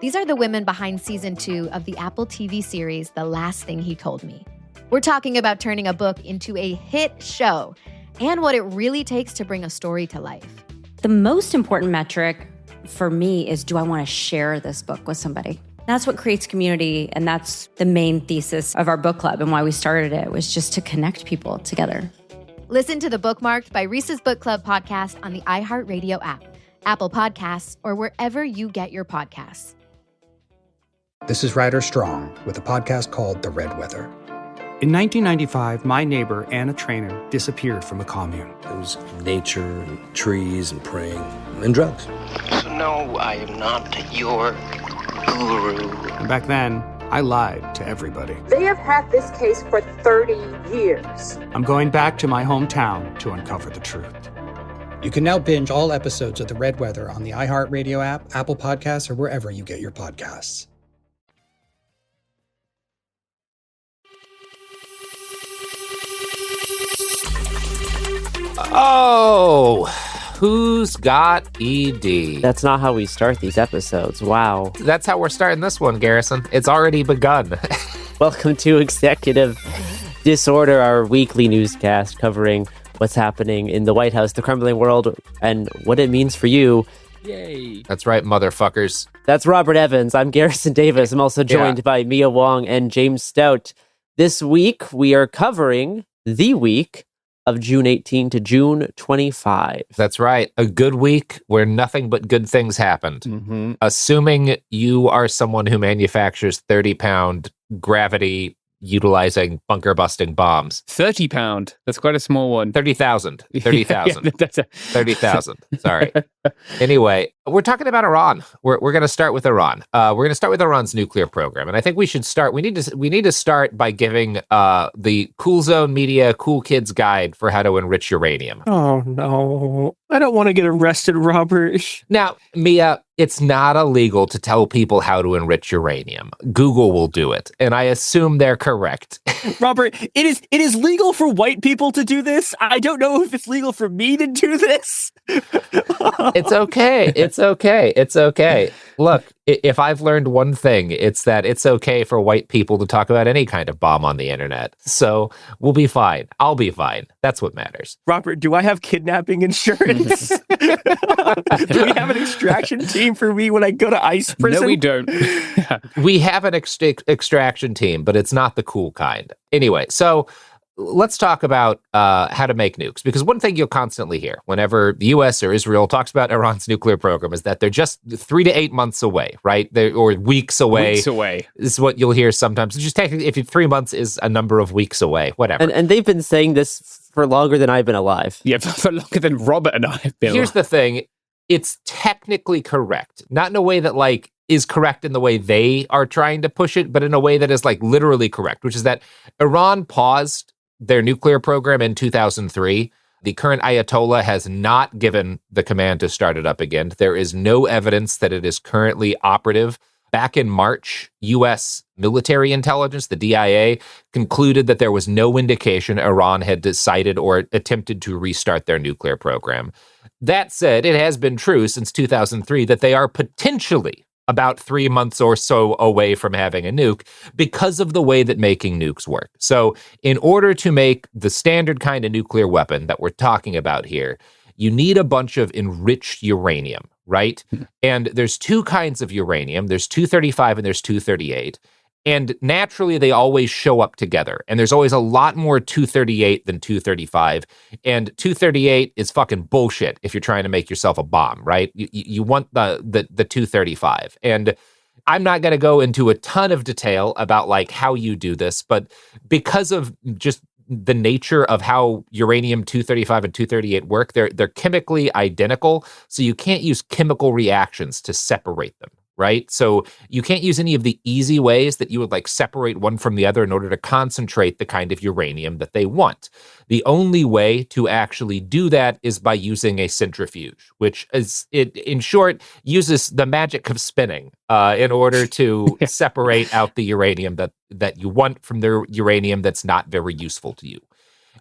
These are the women behind season 2 of the Apple TV series, The Last Thing He Told Me. We're talking about turning a book into a hit show and what it really takes to bring a story to life. The most important metric for me is, do I want to share this book with somebody? That's what creates community, and that's the main thesis of our book club and why we started it, was just to connect people together. Listen to the Bookmarked by Reese's Book Club podcast on the iHeartRadio app, Apple Podcasts, or wherever you get your podcasts. This is Ryder Strong with a podcast called The Red Weather. In 1995, my neighbor, Anna Trainer, disappeared from a commune. It was nature and trees and praying and drugs. So no, I am not your guru. And back then, I lied to everybody. They have had this case for 30 years. I'm going back to my hometown to uncover the truth. You can now binge all episodes of The Red Weather on the iHeartRadio app, Apple Podcasts, or wherever you get your podcasts. Oh, who's got ED? That's not how we start these episodes. Wow. That's how we're starting this one, Garrison. It's already begun. Welcome to Executive Disorder, our weekly newscast covering what's happening in the White House, the crumbling world, and what it means for you. Yay. That's right, motherfuckers. That's Robert Evans. I'm Garrison Davis. I'm also joined by Mia Wong and James Stout. This week, we are covering the week of June 18 to June 25. That's right. A good week where nothing but good things happened. Mm-hmm. Assuming you are someone who manufactures 30-pound gravity utilizing bunker busting bombs. 30 pound. That's quite a small one. 30,000. 30,000. Yeah, 30,000. Sorry. Anyway, we're talking about Iran. We're going to start with Iran. We're going to start with Iran's nuclear program. And I think we should start. We need to start by giving the Cool Zone Media Cool Kids Guide for how to enrich uranium. Oh, no. I don't want to get arrested, Robert. Now, Mia, it's not illegal to tell people how to enrich uranium. Google will do it, and I assume they're correct. Robert, it is legal for white people to do this. I don't know if it's legal for me to do this. It's okay. It's okay. It's okay. Look, if I've learned one thing, it's that it's okay for white people to talk about any kind of bomb on the internet. So we'll be fine. I'll be fine. That's what matters. Robert, do I have kidnapping insurance? Do we have an extraction team for me when I go to ICE prison? No, we don't. We have an extraction team, but it's not the cool kind. Anyway, so let's talk about how to make nukes, because one thing you'll constantly hear whenever the U.S. or Israel talks about Iran's nuclear program is that they're just 3 to 8 months away, right? Or weeks away. Weeks away. This is what you'll hear sometimes. Just technically, if 3 months is a number of weeks away, whatever. And they've been saying this for longer than I've been alive. Yeah, for longer than Robert and I have been Here's alive. the thing. It's technically correct. Not in a way that, like, is correct in the way they are trying to push it, but in a way that is, like, literally correct, which is that Iran paused their nuclear program in 2003. The current Ayatollah has not given the command to start it up again. There is no evidence that it is currently operative. Back in March, U.S. military intelligence, the DIA, concluded that there was no indication Iran had decided or attempted to restart their nuclear program. That said, it has been true since 2003 that they are potentially about 3 months or so away from having a nuke because of the way that making nukes work. So in order to make the standard kind of nuclear weapon that we're talking about here, you need a bunch of enriched uranium, right? And there's two kinds of uranium. There's 235 and there's 238. And naturally, they always show up together. And there's always a lot more 238 than 235. And 238 is fucking bullshit if you're trying to make yourself a bomb, right? You want the 235. And I'm not going to go into a ton of detail about like how you do this, but because of just the nature of how uranium-235 and 238 work. They're chemically identical, so you can't use chemical reactions to separate them, right? So you can't use any of the easy ways that you would like separate one from the other in order to concentrate the kind of uranium that they want. The only way to actually do that is by using a centrifuge, which is, in short, uses the magic of spinning in order to separate out the uranium that you want from the uranium that's not very useful to you.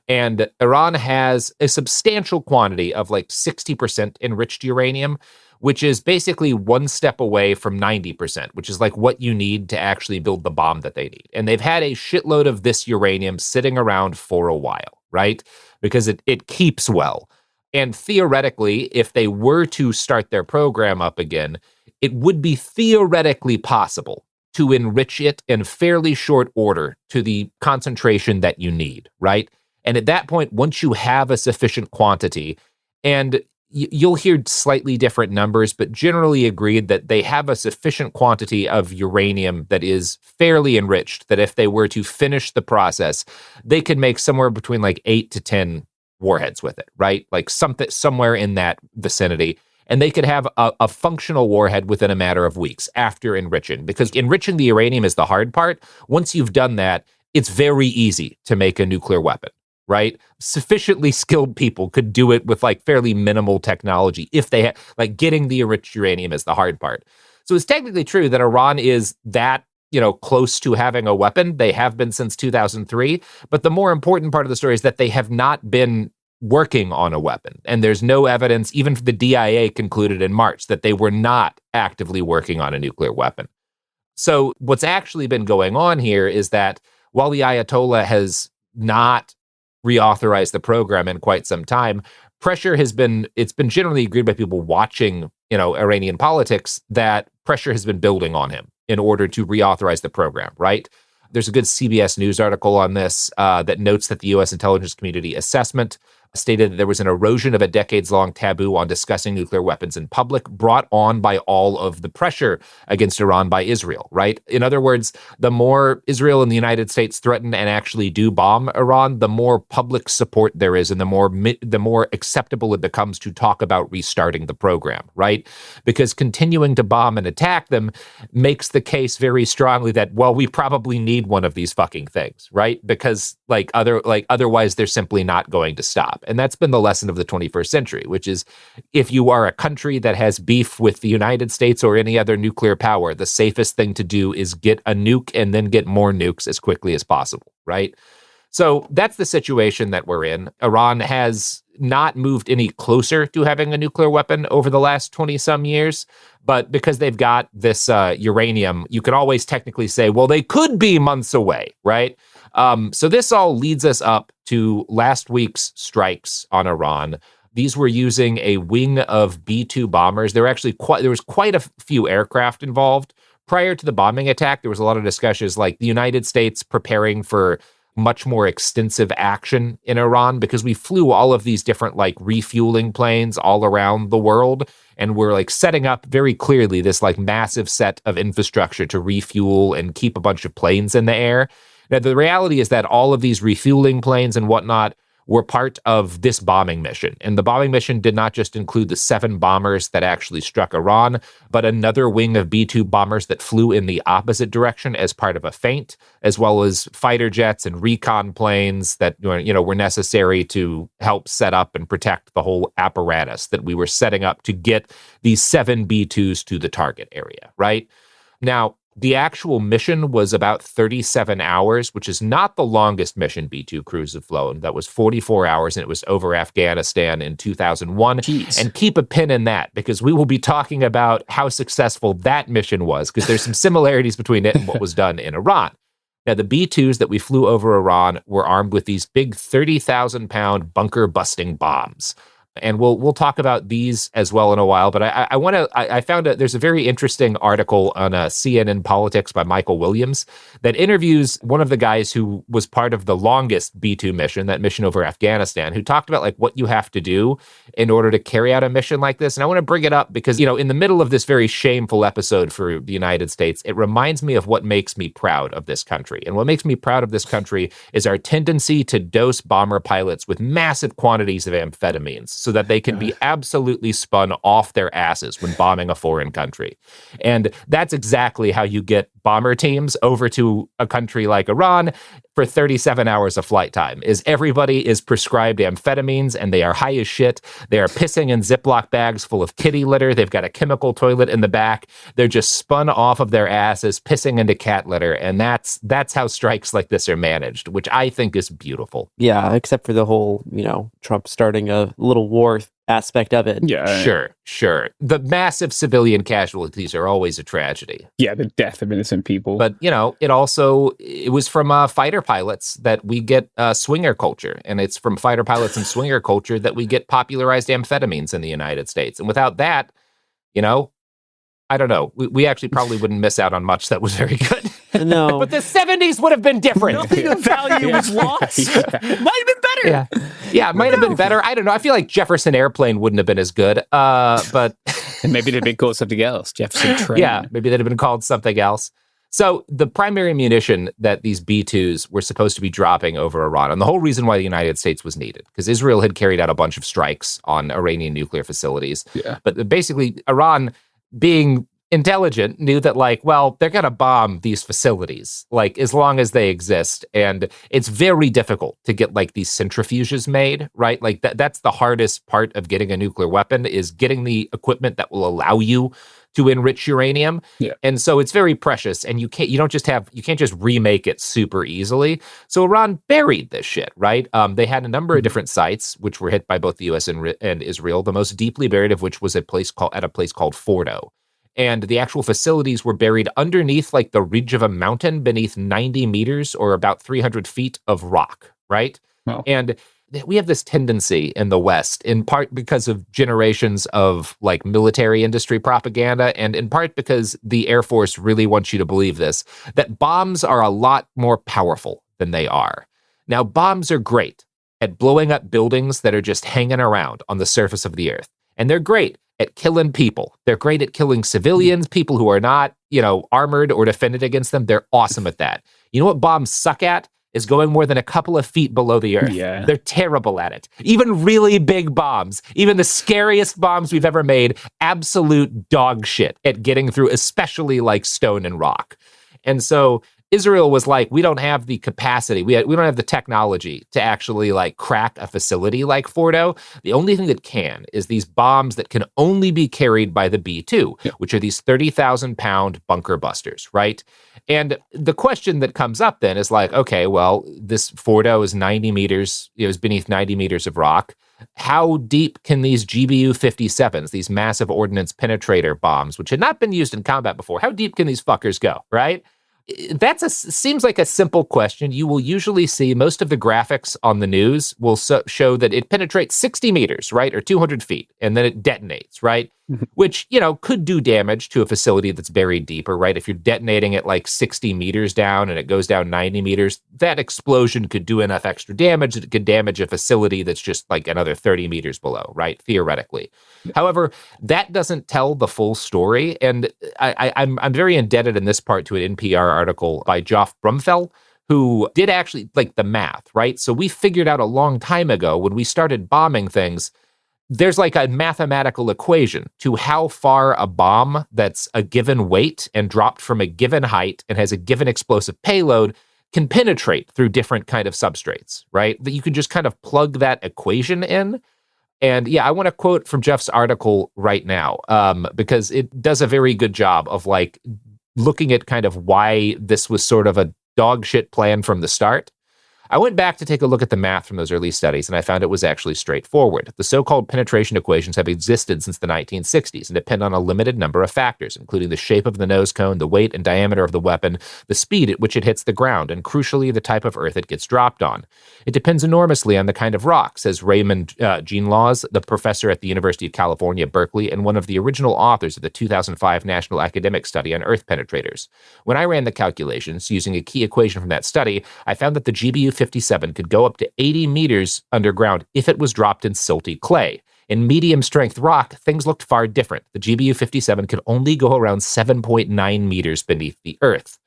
And Iran has a substantial quantity of like 60% enriched uranium, which is basically one step away from 90%, which is like what you need to actually build the bomb that they need. And they've had a shitload of this uranium sitting around for a while, right? Because it keeps well. And theoretically, if they were to start their program up again, it would be theoretically possible to enrich it in fairly short order to the concentration that you need, right? And at that point, once you have a sufficient quantity, and you'll hear slightly different numbers, but generally agreed that they have a sufficient quantity of uranium that is fairly enriched, that if they were to finish the process, they could make somewhere between like 8 to 10 warheads with it, right? Like somewhere in that vicinity. And they could have a functional warhead within a matter of weeks after enriching, because enriching the uranium is the hard part. Once you've done that, it's very easy to make a nuclear weapon. Right? Sufficiently skilled people could do it with like fairly minimal technology if they had, like, getting the enriched uranium is the hard part. So it's technically true that Iran is that, close to having a weapon. They have been since 2003. But the more important part of the story is that they have not been working on a weapon. And there's no evidence, even the DIA concluded in March, that they were not actively working on a nuclear weapon. So what's actually been going on here is that while the Ayatollah has not reauthorize the program in quite some time, it's been generally agreed by people watching, Iranian politics, that pressure has been building on him in order to reauthorize the program, right? There's a good CBS News article on this that notes that the U.S. intelligence community assessment stated that there was an erosion of a decades-long taboo on discussing nuclear weapons in public, brought on by all of the pressure against Iran by Israel, right? In other words, the more Israel and the United States threaten and actually do bomb Iran, the more public support there is and the more acceptable it becomes to talk about restarting the program, right? Because continuing to bomb and attack them makes the case very strongly that, well, we probably need one of these fucking things, right? Because otherwise they're simply not going to stop. And that's been the lesson of the 21st century, which is if you are a country that has beef with the United States or any other nuclear power, the safest thing to do is get a nuke and then get more nukes as quickly as possible, right? So that's the situation that we're in. Iran has not moved any closer to having a nuclear weapon over the last 20-some years, but because they've got this uranium, you can always technically say, well, they could be months away, right? So this all leads us up to last week's strikes on Iran. These were using a wing of B-2 bombers. There was quite a few aircraft involved. Prior to the bombing attack, there was a lot of discussions like the United States preparing for much more extensive action in Iran, because we flew all of these different like refueling planes all around the world. And we're like setting up very clearly this like massive set of infrastructure to refuel and keep a bunch of planes in the air. Now, the reality is that all of these refueling planes and whatnot were part of this bombing mission. And the bombing mission did not just include the 7 bombers that actually struck Iran, but another wing of B-2 bombers that flew in the opposite direction as part of a feint, as well as fighter jets and recon planes that were necessary to help set up and protect the whole apparatus that we were setting up to get these 7 B-2s to the target area, right? Now, the actual mission was about 37 hours, which is not the longest mission B-2 crews have flown. That was 44 hours, and it was over Afghanistan in 2001. Jeez. And keep a pin in that, because we will be talking about how successful that mission was, because there's some similarities between it and what was done in Iran. Now, the B-2s that we flew over Iran were armed with these big 30,000-pound bunker-busting bombs. And we'll talk about these as well in a while. But I found there's a very interesting article on CNN Politics by Michael Williams that interviews one of the guys who was part of the longest B-2 mission, that mission over Afghanistan, who talked about like what you have to do in order to carry out a mission like this. And I want to bring it up because, in the middle of this very shameful episode for the United States, it reminds me of what makes me proud of this country. And what makes me proud of this country is our tendency to dose bomber pilots with massive quantities of amphetamines, so that they can be absolutely spun off their asses when bombing a foreign country. And that's exactly how you get bomber teams over to a country like Iran for 37 hours of flight time, is everybody is prescribed amphetamines and they are high as shit. They are pissing in Ziploc bags full of kitty litter. They've got a chemical toilet in the back. They're just spun off of their asses, pissing into cat litter. And that's how strikes like this are managed, which I think is beautiful. Yeah, except for the whole, Trump starting a little war aspect of it. Yeah. Sure. The massive civilian casualties are always a tragedy. Yeah, the death of innocent people. But, it was from fighter pilots that we get swinger culture. And it's from fighter pilots and swinger culture that we get popularized amphetamines in the United States. And without that, I don't know. We actually probably wouldn't miss out on much that was very good. No. But the 70s would have been different. Nothing of value was lost. Might have been better. Yeah, it might have been better. I don't know. I feel like Jefferson Airplane wouldn't have been as good. But and maybe they'd been called something else. Jefferson Train. Yeah, maybe they'd have been called something else. So the primary munition that these B-2s were supposed to be dropping over Iran, and the whole reason why the United States was needed, because Israel had carried out a bunch of strikes on Iranian nuclear facilities. Yeah. But basically, Iran, being intelligent, knew that, they're going to bomb these facilities, as long as they exist. And it's very difficult to get, these centrifuges made, right? That's the hardest part of getting a nuclear weapon, is getting the equipment that will allow you to enrich uranium. Yeah. And so it's very precious, and you can't just remake it super easily. So Iran buried this shit, right? They had a number of different sites which were hit by both the US and Israel, the most deeply buried of which was at a place called Fordo. And the actual facilities were buried underneath the ridge of a mountain beneath 90 meters or about 300 feet of rock, right? Wow. And we have this tendency in the West, in part because of generations of military industry propaganda, and in part because the Air Force really wants you to believe this, that bombs are a lot more powerful than they are. Now, bombs are great at blowing up buildings that are just hanging around on the surface of the earth. And they're great at killing people. They're great at killing civilians, people who are not, armored or defended against them. They're awesome at that. You know what bombs suck at? Is going more than a couple of feet below the earth. Yeah. They're terrible at it. Even really big bombs, even the scariest bombs we've ever made, absolute dog shit at getting through, especially stone and rock. And so Israel was we don't have the capacity, we don't have the technology to actually crack a facility like Fordo. The only thing that can is these bombs that can only be carried by the B-2, which are these 30,000-pound bunker busters, right? And the question that comes up then is okay, well, this Fordo is 90 meters, it was beneath 90 meters of rock. How deep can these GBU-57s, these massive ordnance penetrator bombs, which had not been used in combat before, how deep can these fuckers go, right? Seems like a simple question. You will usually see most of the graphics on the news will show that it penetrates 60 meters, right? Or 200 feet, and then it detonates, right? Which, could do damage to a facility that's buried deeper, right? If you're detonating it 60 meters down and it goes down 90 meters, that explosion could do enough extra damage that it could damage a facility that's just another 30 meters below, right? Theoretically. However, that doesn't tell the full story. And I'm very indebted in this part to an NPR article by Joff Brumfel, who did actually the math, right? So we figured out a long time ago when we started bombing things, there's a mathematical equation to how far a bomb that's a given weight and dropped from a given height and has a given explosive payload can penetrate through different kind of substrates, right? That you can just kind of plug that equation in. And I want to quote from Jeff's article right now, because it does a very good job of looking at kind of why this was sort of a dog shit plan from the start. I went back to take a look at the math from those early studies, and I found it was actually straightforward. The so-called penetration equations have existed since the 1960s and depend on a limited number of factors, including the shape of the nose cone, the weight and diameter of the weapon, the speed at which it hits the ground, and crucially, the type of earth it gets dropped on. It depends enormously on the kind of rock, says Raymond Jeanlaws, the professor at the University of California, Berkeley, and one of the original authors of the 2005 National Academic Study on Earth Penetrators. When I ran the calculations using a key equation from that study, I found that the GBU-57 could go up to 80 meters underground if it was dropped in silty clay. In medium-strength rock, things looked far different. The GBU-57 could only go around 7.9 meters beneath the Earth.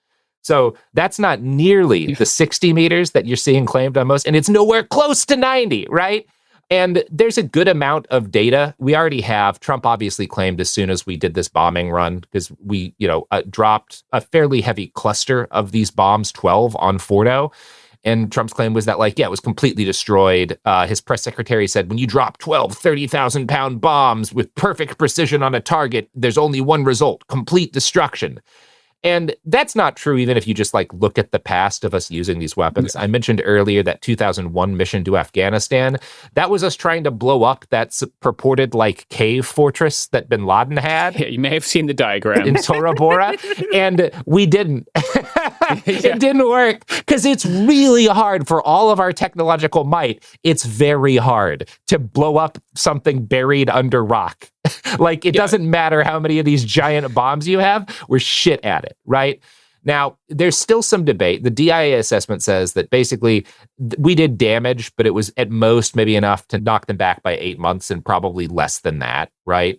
So that's not nearly the 60 meters that you're seeing claimed on most, and it's nowhere close to 90, right? And there's a good amount of data we already have. Trump obviously claimed as soon as we did this bombing run, because we, dropped a fairly heavy cluster of these bombs, 12 on Fordo. And Trump's claim was that, it was completely destroyed. His press secretary said, when you drop 12 30,000-pound bombs with perfect precision on a target, there's only one result, complete destruction. And that's not true even if you just look at the past of us using these weapons. Yeah. I mentioned earlier that 2001 mission to Afghanistan. That was us trying to blow up that purported cave fortress that bin Laden had. Yeah, you may have seen the diagram. In Tora Bora. And we didn't. It didn't work because it's really hard for all of our technological might. It's very hard to blow up something buried under rock. It doesn't matter how many of these giant bombs you have, we're shit at it, right? Now, there's still some debate. The DIA assessment says that basically we did damage, but it was at most maybe enough to knock them back by 8 months and probably less than that, right?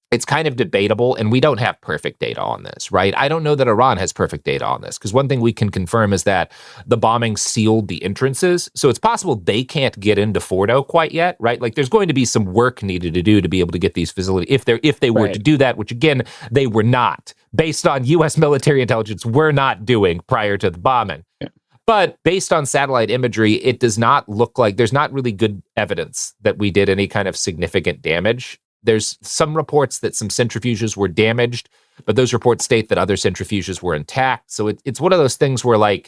It's kind of debatable, and we don't have perfect data on this, right? I don't know that Iran has perfect data on this, because one thing we can confirm is that the bombing sealed the entrances, so it's possible they can't get into Fordo quite yet, right? There's going to be some work needed to do to be able to get these facilities, if they were to do that, which again, they were not, based on U.S. military intelligence, we're not doing prior to the bombing. Yeah. But based on satellite imagery, it does not look like there's not really good evidence that we did any kind of significant damage. There's some reports that some centrifuges were damaged, but those reports state that other centrifuges were intact. So it's one of those things where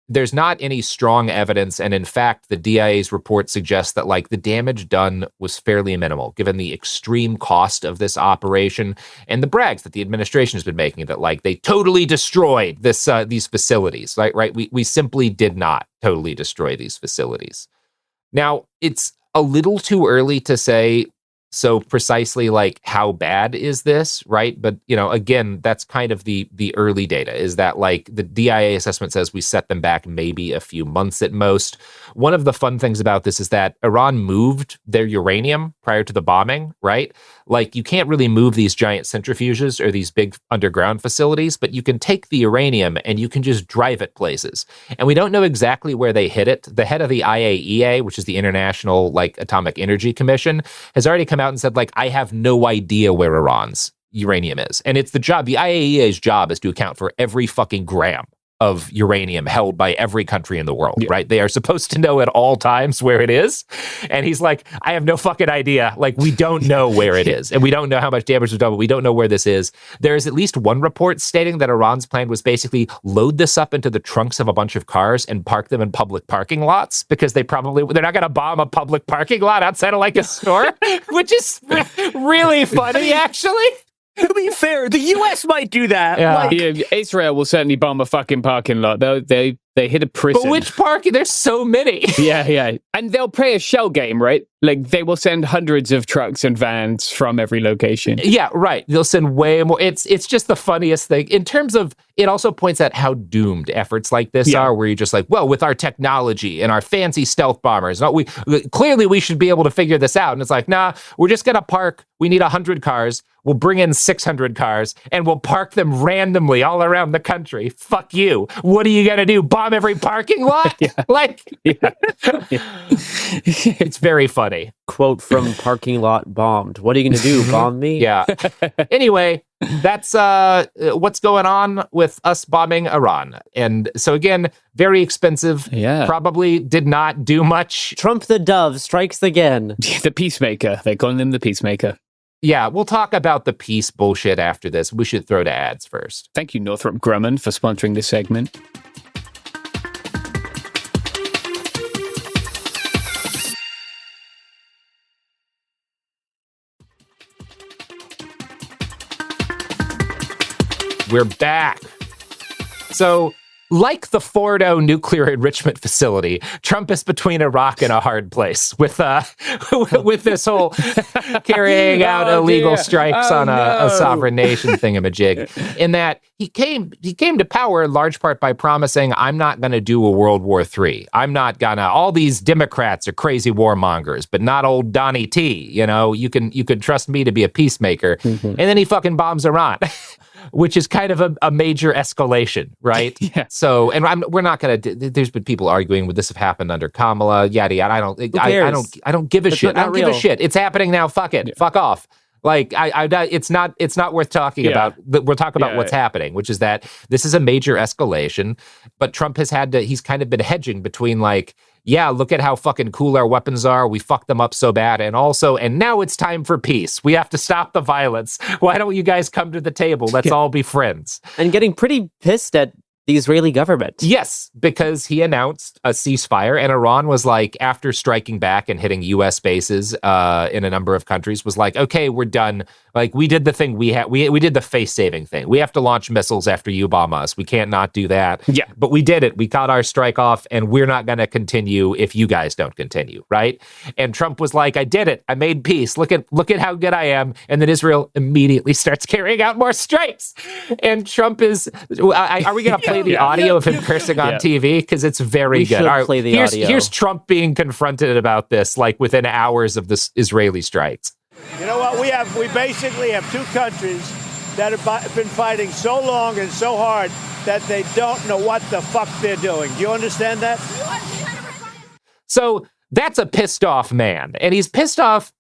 there's not any strong evidence. And in fact, the DIA's report suggests that the damage done was fairly minimal, given the extreme cost of this operation and the brags that the administration has been making that they totally destroyed these facilities, right? We simply did not totally destroy these facilities. Now, it's a little too early to say so precisely how bad is this, right? But, again, that's kind of the early data is that the DIA assessment says we set them back maybe a few months at most. One of the fun things about this is that Iran moved their uranium prior to the bombing, right? You can't really move these giant centrifuges or these big underground facilities, but you can take the uranium and you can just drive it places. And we don't know exactly where they hid it. The head of the IAEA, which is the International Atomic Energy Commission, has already come out and said, I have no idea where Iran's uranium is. And it's the IAEA's job is to account for every fucking gram of uranium held by every country in the world, right? They are supposed to know at all times where it is. And he's I have no fucking idea. We don't know where it is. And we don't know how much damage was done, but we don't know where this is. There is at least one report stating that Iran's plan was basically load this up into the trunks of a bunch of cars and park them in public parking lots, because they're not going to bomb a public parking lot outside of a store, which is really funny, actually. To be fair, the U.S. might do that. Yeah. Israel will certainly bomb a fucking parking lot. They hit a prison. But which parking? There's so many. Yeah. And they'll play a shell game, right? They will send hundreds of trucks and vans from every location. Yeah, right. They'll send way more. It's just the funniest thing. In terms of, it also points out how doomed efforts like this are, where you're just with our technology and our fancy stealth bombers, clearly we should be able to figure this out. And it's nah, we're just going to park. We need 100 cars. We'll bring in 600 cars and we'll park them randomly all around the country. Fuck you. What are you going to do? Bomb every parking lot? It's very funny. Quote from Parking Lot Bombed. What are you going to do? Bomb me? Yeah. Anyway, that's what's going on with us bombing Iran. And so again, very expensive. Yeah. Probably did not do much. Trump the Dove strikes again. The peacemaker. They're calling him the peacemaker. Yeah, we'll talk about the peace bullshit after this. We should throw to ads first. Thank you, Northrop Grumman, for sponsoring this segment. we're back. So, like the Fordo nuclear enrichment facility, Trump is between a rock and a hard place with this whole carrying out illegal strikes on a sovereign nation thingamajig. In that he came to power in large part by promising, I'm not going to do a World War III. I'm not gonna. All these Democrats are crazy warmongers, but not old Donnie T. You know, you can trust me to be a peacemaker. Mm-hmm. And then he fucking bombs Iran. Which is kind of a major escalation, right? Yeah. So, and we're not going to. There's been people arguing, would this have happened under Kamala? Yada yada. I don't give a shit. I don't give a shit. It's happening now. Fuck it. Yeah. Fuck off. Like it's not worth talking about. We'll talk about what's happening, which is that this is a major escalation. But Trump has he's kind of been hedging between like, yeah, look at how fucking cool our weapons are. We fucked them up so bad. And now it's time for peace. We have to stop the violence. Why don't you guys come to the table? Let's all be friends. And getting pretty pissed at the Israeli government. Yes, because he announced a ceasefire, and Iran was like, after striking back and hitting U.S. bases in a number of countries, was like, okay, we're done. Like, we did the thing we did the face-saving thing. We have to launch missiles after you bomb us. We can't not do that. Yeah. But we did it. We got our strike off, and we're not going to continue if you guys don't continue, right? And Trump was like, I did it. I made peace. Look at how good I am. And then Israel immediately starts carrying out more strikes. And Trump is... Are we going to play the audio of him cursing on TV? Because it's very good. Play the audio. Here's Trump being confronted about this, like within hours of this Israeli strikes. You know what? We basically have two countries that have been fighting so long and so hard that they don't know what the fuck they're doing. Do you understand that? So that's a pissed off man. And he's pissed off.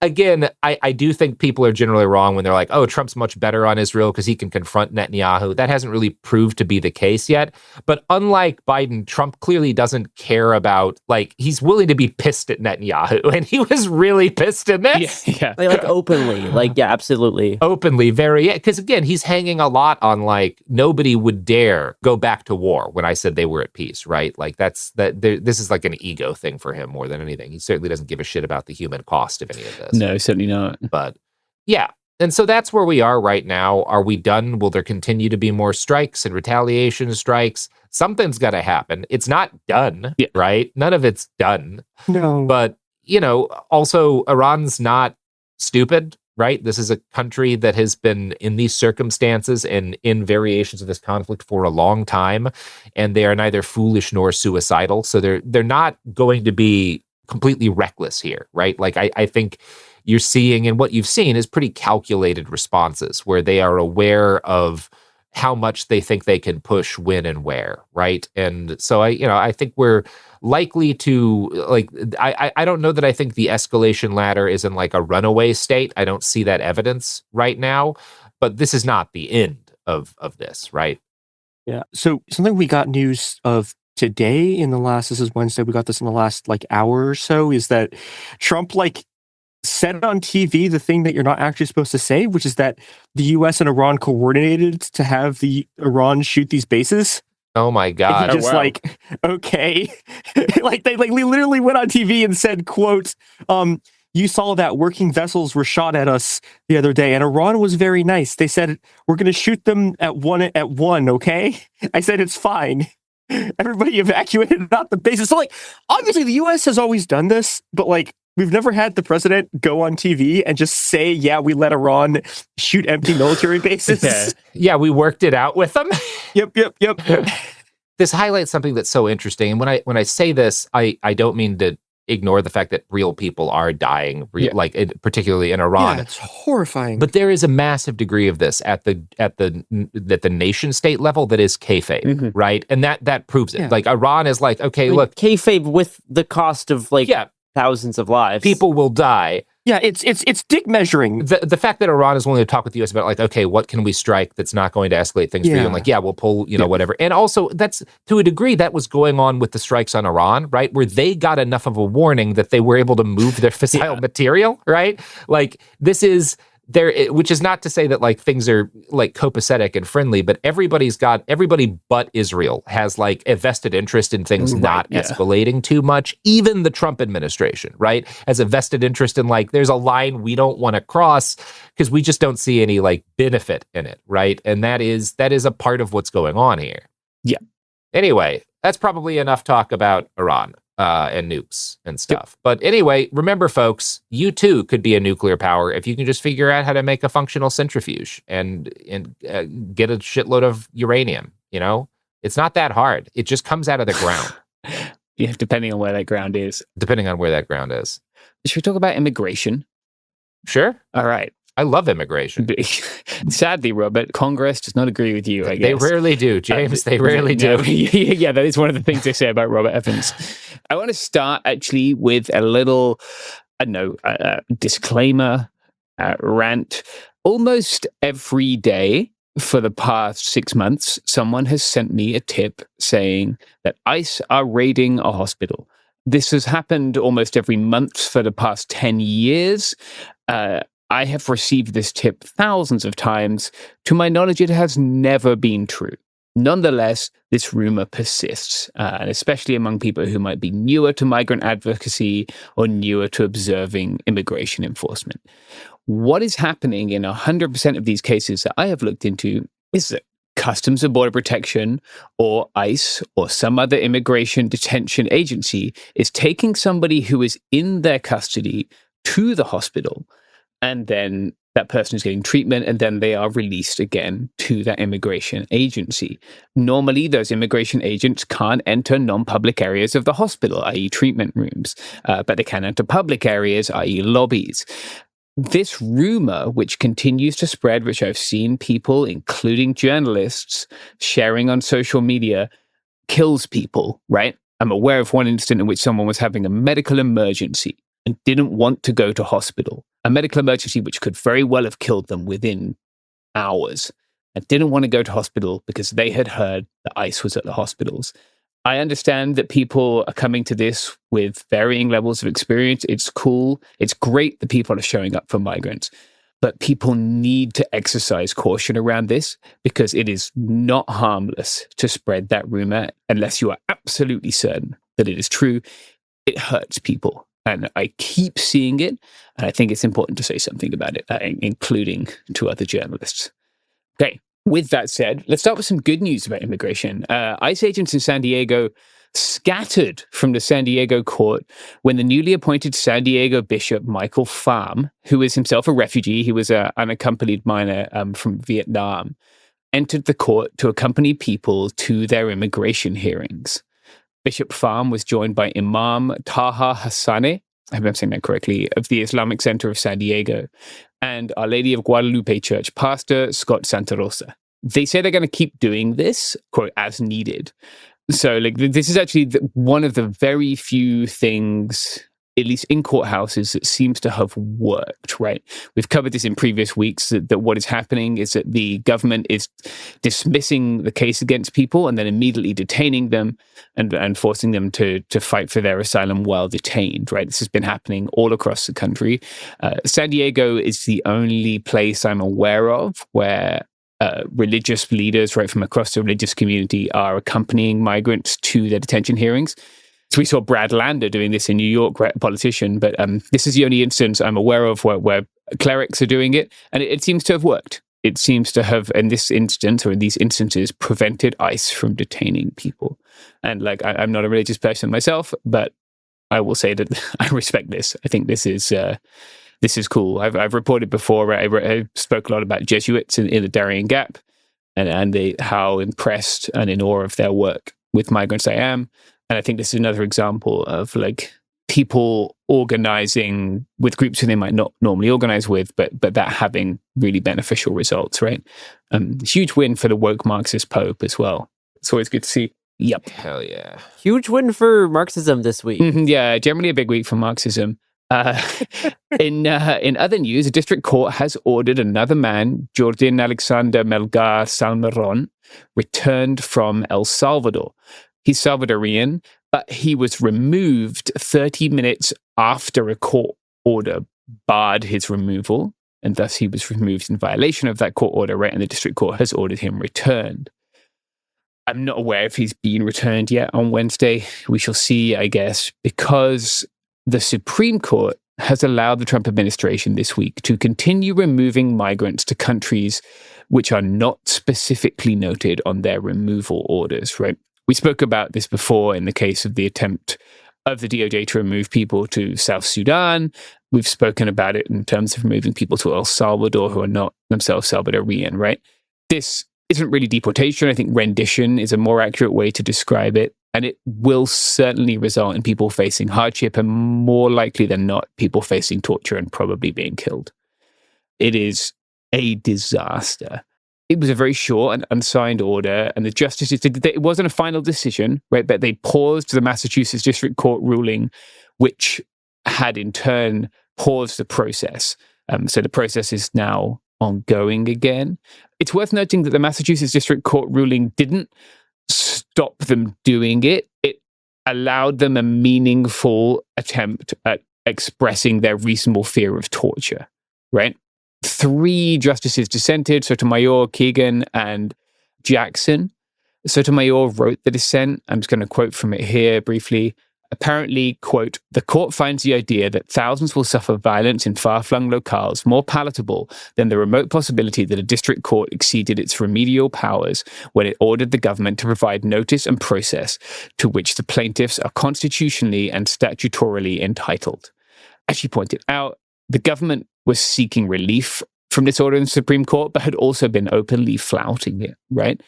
Again, I do think people are generally wrong when they're like, oh, Trump's much better on Israel because he can confront Netanyahu. That hasn't really proved to be the case yet. But unlike Biden, Trump clearly doesn't care about, like, he's willing to be pissed at Netanyahu. And he was really pissed in this. Yeah. Like openly. Like, yeah, absolutely. Openly, because again, he's hanging a lot on, like, nobody would dare go back to war when I said they were at peace, right? Like, this is like an ego thing for him more than anything. He certainly doesn't give a shit about the human cost of any of this. No, certainly not. But yeah. And so that's where we are right now. Are we done? Will there continue to be more strikes and retaliation strikes? Something's got to happen. It's not done, right? None of it's done. No. But, also Iran's not stupid, right? This is a country that has been in these circumstances and in variations of this conflict for a long time. And they are neither foolish nor suicidal. So they're not going to be completely reckless here, right? Like I think you're seeing, and what you've seen is pretty calculated responses where they are aware of how much they think they can push, when, and where, right? And so I think we're likely to, like, I don't know that I think the escalation ladder is in like a runaway state. I don't see that evidence right now, but this is not the end of this, right? Yeah. So something we got news of today this is Wednesday, we got this in the last like hour or so, is that Trump said on TV the thing that you're not actually supposed to say, which is that the US and Iran coordinated to have the Iran shoot these bases. Oh my God. And he just okay. they literally went on TV and said, quote, you saw that working vessels were shot at us the other day, and Iran was very nice. They said, we're going to shoot them at one, okay? I said, it's fine. Everybody evacuated out the bases. So, obviously the U.S. has always done this, but, we've never had the president go on TV and just say, yeah, we let Iran shoot empty military bases. Yeah, we worked it out with them. Yep. This highlights something that's so interesting. And when I say this, I don't mean to ignore the fact that real people are dying, particularly in Iran. Yeah, it's horrifying. But there is a massive degree of this at the nation state level that is kayfabe, right? And that proves it. Yeah. Like Iran is like, okay, look, kayfabe with the cost of thousands of lives. People will die. Yeah, it's dick measuring. The fact that Iran is willing to talk with the U.S. about okay, what can we strike that's not going to escalate things for you? And we'll pull, whatever. And also, that's to a degree that was going on with the strikes on Iran, right? Where they got enough of a warning that they were able to move their fissile material, right? Like this is which is not to say that like things are like copacetic and friendly, but everybody but Israel has like a vested interest in things not escalating too much. Even the Trump administration, right, has a vested interest in like there's a line we don't want to cross because we just don't see any like benefit in it, right? And that is a part of what's going on here. Yeah. Anyway, that's probably enough talk about Iran. And nukes and stuff. But anyway, remember, folks, you too could be a nuclear power if you can just figure out how to make a functional centrifuge and get a shitload of uranium. You know, it's not that hard. It just comes out of the ground. Yeah, depending on where that ground is. Should we talk about immigration? Sure. All right. I love immigration. Sadly, Robert, Congress does not agree with you, I guess. They rarely do, James. They rarely do. Yeah, that is one of the things they say about Robert Evans. I want to start actually with a little, disclaimer, rant. Almost every day for the past 6 months, someone has sent me a tip saying that ICE are raiding a hospital. This has happened almost every month for the past 10 years. I have received this tip thousands of times. To my knowledge, it has never been true. Nonetheless, this rumor persists, and especially among people who might be newer to migrant advocacy or newer to observing immigration enforcement. What is happening in 100% of these cases that I have looked into is that Customs and Border Protection or ICE or some other immigration detention agency is taking somebody who is in their custody to the hospital, and then that person is getting treatment, and then they are released again to that immigration agency. Normally, those immigration agents can't enter non-public areas of the hospital, i.e. treatment rooms, but they can enter public areas, i.e. lobbies. This rumor, which continues to spread, which I've seen people, including journalists, sharing on social media, kills people, right? I'm aware of one incident in which someone was having a medical emergency and didn't want to go to hospital. A medical emergency which could very well have killed them within hours, and didn't want to go to hospital because they had heard that ICE was at the hospitals. I understand that people are coming to this with varying levels of experience. It's cool. It's great that people are showing up for migrants. But people need to exercise caution around this because it is not harmless to spread that rumor unless you are absolutely certain that it is true. It hurts people. And I keep seeing it, and I think it's important to say something about it, including to other journalists. Okay, with that said, let's start with some good news about immigration. ICE agents in San Diego scattered from the San Diego court when the newly appointed San Diego Bishop Michael Pham, who is himself a refugee, he was an unaccompanied minor from Vietnam, entered the court to accompany people to their immigration hearings. Bishop Pham was joined by Imam Taha Hassaneh, I hope I'm saying that correctly, of the Islamic Center of San Diego, and Our Lady of Guadalupe Church pastor Scott Santa Rosa. They say they're going to keep doing this, quote, as needed. So this is actually one of the very few things, at least in courthouses, that seems to have worked, right? We've covered this in previous weeks, that what is happening is that the government is dismissing the case against people and then immediately detaining them and forcing them to fight for their asylum while detained, right? This has been happening all across the country. San Diego is the only place I'm aware of where religious leaders, right, from across the religious community are accompanying migrants to their detention hearings. So we saw Brad Lander doing this in New York, right, a politician, but this is the only instance I'm aware of where clerics are doing it, and it seems to have worked. It seems to have, in this instance, or in these instances, prevented ICE from detaining people. And I'm not a religious person myself, but I will say that I respect this. I think this is cool. I've reported before, right? I spoke a lot about Jesuits in the Darien Gap, and how impressed and in awe of their work with migrants I am. And I think this is another example of people organizing with groups who they might not normally organize with, but that having really beneficial results, right? Huge win for the woke Marxist Pope as well. It's always good to see. Yep. Hell yeah. Huge win for Marxism this week. Yeah, generally a big week for Marxism. In other news, a district court has ordered another man, Jordan Alexander Melgar Salmeron, returned from El Salvador. He's Salvadorian, but he was removed 30 minutes after a court order barred his removal. and thus he was removed in violation of that court order, right? And the district court has ordered him returned. I'm not aware if he's been returned yet on Wednesday. We shall see, I guess, because the Supreme Court has allowed the Trump administration this week to continue removing migrants to countries which are not specifically noted on their removal orders, right? We spoke about this before in the case of the attempt of the DOJ to remove people to South Sudan. We've spoken about it in terms of removing people to El Salvador who are not themselves Salvadorian, right? This isn't really deportation. I think rendition is a more accurate way to describe it. And it will certainly result in people facing hardship and more likely than not, people facing torture and probably being killed. It is a disaster. It was a very short and unsigned order, and the justices did. It wasn't a final decision, right? But they paused the Massachusetts District Court ruling, which had in turn paused the process. So the process is now ongoing again. It's worth noting that the Massachusetts District Court ruling didn't stop them doing it. It allowed them a meaningful attempt at expressing their reasonable fear of torture, right? 3 justices dissented, Sotomayor, Keegan, and Jackson. Sotomayor wrote the dissent. I'm just going to quote from it here briefly. Apparently, quote, "The court finds the idea that thousands will suffer violence in far-flung locales more palatable than the remote possibility that a district court exceeded its remedial powers when it ordered the government to provide notice and process to which the plaintiffs are constitutionally and statutorily entitled." As she pointed out, the government was seeking relief from this order in the Supreme Court, but had also been openly flouting it, right?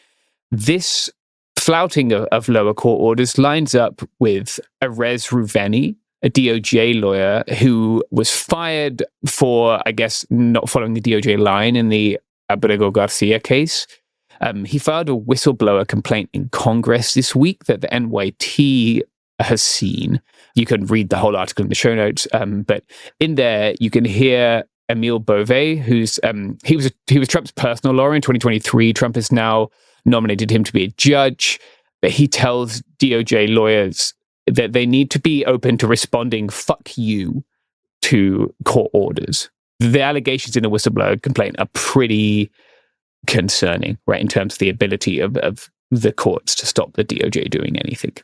This flouting of lower court orders lines up with Erez Ruveni, a DOJ lawyer who was fired for, I guess, not following the DOJ line in the Abrego Garcia case. He filed a whistleblower complaint in Congress this week that the NYT has seen. You can read the whole article in the show notes, but in there you can hear Emile Beauvais, who's he was Trump's personal lawyer in 2023. Trump has now nominated him to be a judge, but he tells DOJ lawyers that they need to be open to responding "fuck you" to court orders. The allegations in the whistleblower complaint are pretty concerning, right, in terms of the ability of the courts to stop the DOJ doing anything.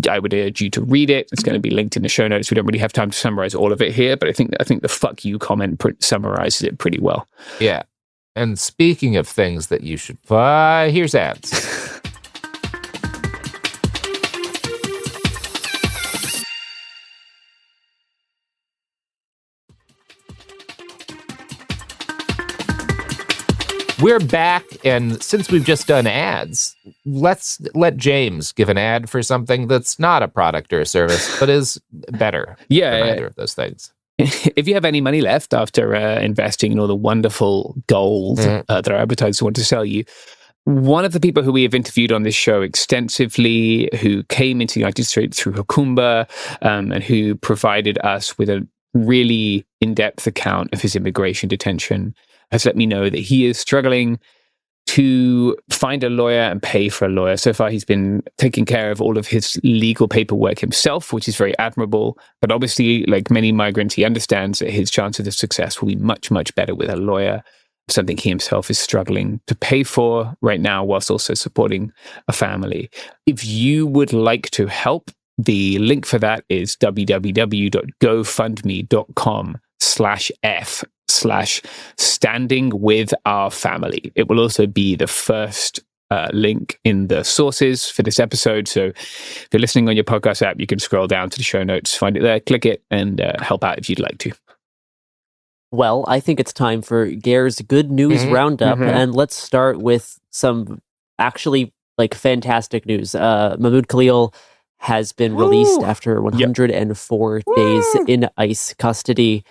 I would urge you to read it. It's going to be linked in the show notes. We don't really have time to summarize all of it here, but I think the "fuck you" comment summarizes it pretty well. Yeah. And speaking of things that you should buy, here's ads. We're back, and since we've just done ads, let's let James give an ad for something that's not a product or a service, but is better than either of those things. If you have any money left after investing in all the wonderful gold that our advertisers want to sell you, one of the people who we have interviewed on this show extensively, who came into the United States through Hukumba, and who provided us with a really in-depth account of his immigration detention, has let me know that he is struggling to find a lawyer and pay for a lawyer. So far, he's been taking care of all of his legal paperwork himself, which is very admirable. But obviously, like many migrants, he understands that his chances of success will be much, much better with a lawyer, something he himself is struggling to pay for right now, whilst also supporting a family. If you would like to help, the link for that is www.gofundme.com/F/standing with our family. It will also be the first link in the sources for this episode. So if you're listening on your podcast app, you can scroll down to the show notes, find it there, click it, and help out if you'd like to. Well, I think it's time for Gare's good news roundup, and let's start with some actually fantastic news. Mahmoud Khalil has been released after 104 days in ICE custody.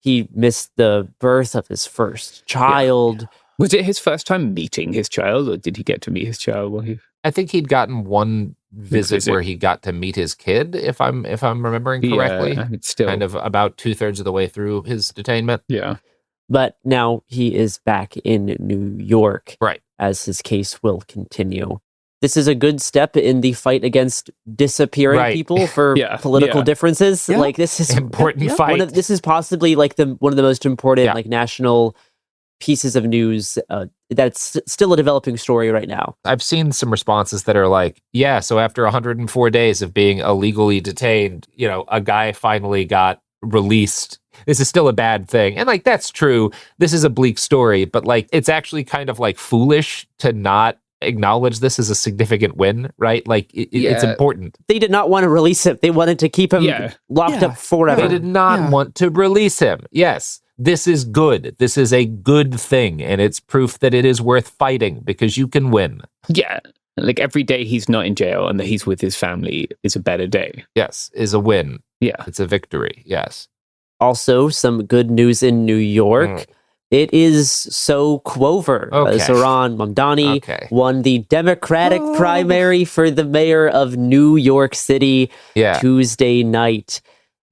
He missed the birth of his first child. Yeah. Was it his first time meeting his child, or did he get to meet his child? I think he'd gotten one visit where he got to meet his kid, if I'm remembering correctly. Yeah, it's still kind of about 2/3 of the way through his detainment. Yeah. But now he is back in New York, right, as his case will continue. this is a good step in the fight against disappearing people for political differences. Yeah. Like this is important fight. This is possibly like one of the most important like national pieces of news that's still a developing story right now. I've seen some responses that are like, yeah, so after 104 days of being illegally detained, you know, a guy finally got released. This is still a bad thing. And like, that's true. This is a bleak story, but like, it's actually kind of like foolish to not acknowledge this as a significant win, right? Like, it's important. They did not want to release him. They wanted to keep him locked up forever. They did not want to release him. Yes. This is good. This is a good thing. And it's proof that it is worth fighting because you can win. Yeah. Like every day he's not in jail and that he's with his family is a better day. Yes. Is a win. Yeah. It's a victory. Yes. Also, some good news in New York. It is so Quover. Zohran Mamdani won the Democratic primary for the mayor of New York City Tuesday night.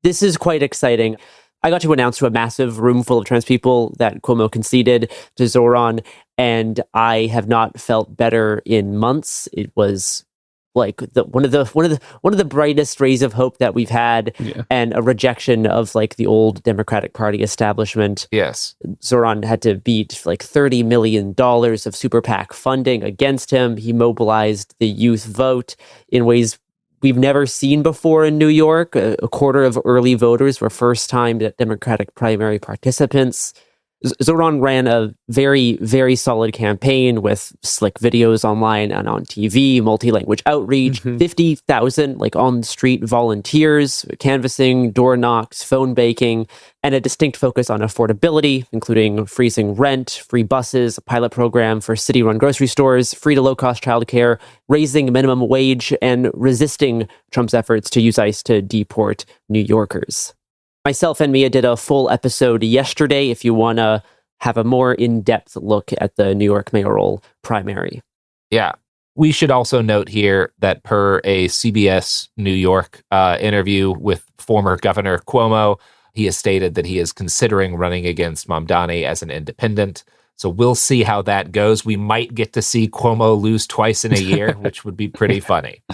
This is quite exciting. I got to announce to a massive room full of trans people that Cuomo conceded to Zohran, and I have not felt better in months. It was like one of the brightest rays of hope that we've had, and a rejection of like the old Democratic Party establishment. Yes, Zohran had to beat like $30 million of super PAC funding against him. He mobilized the youth vote in ways we've never seen before in New York. A quarter of early voters were first-time Democratic primary participants. Zohran ran a very, very solid campaign with slick videos online and on TV, multi-language outreach, 50,000 like on-street volunteers, canvassing, door knocks, phone baking, and a distinct focus on affordability, including freezing rent, free buses, a pilot program for city-run grocery stores, free to low-cost childcare, raising minimum wage, and resisting Trump's efforts to use ICE to deport New Yorkers. Myself and Mia did a full episode yesterday if you want to have a more in-depth look at the New York mayoral primary. Yeah. We should also note here that per a CBS New York interview with former Governor Cuomo, he has stated that he is considering running against Mamdani as an independent. So we'll see how that goes. We might get to see Cuomo lose twice in a year, which would be pretty funny.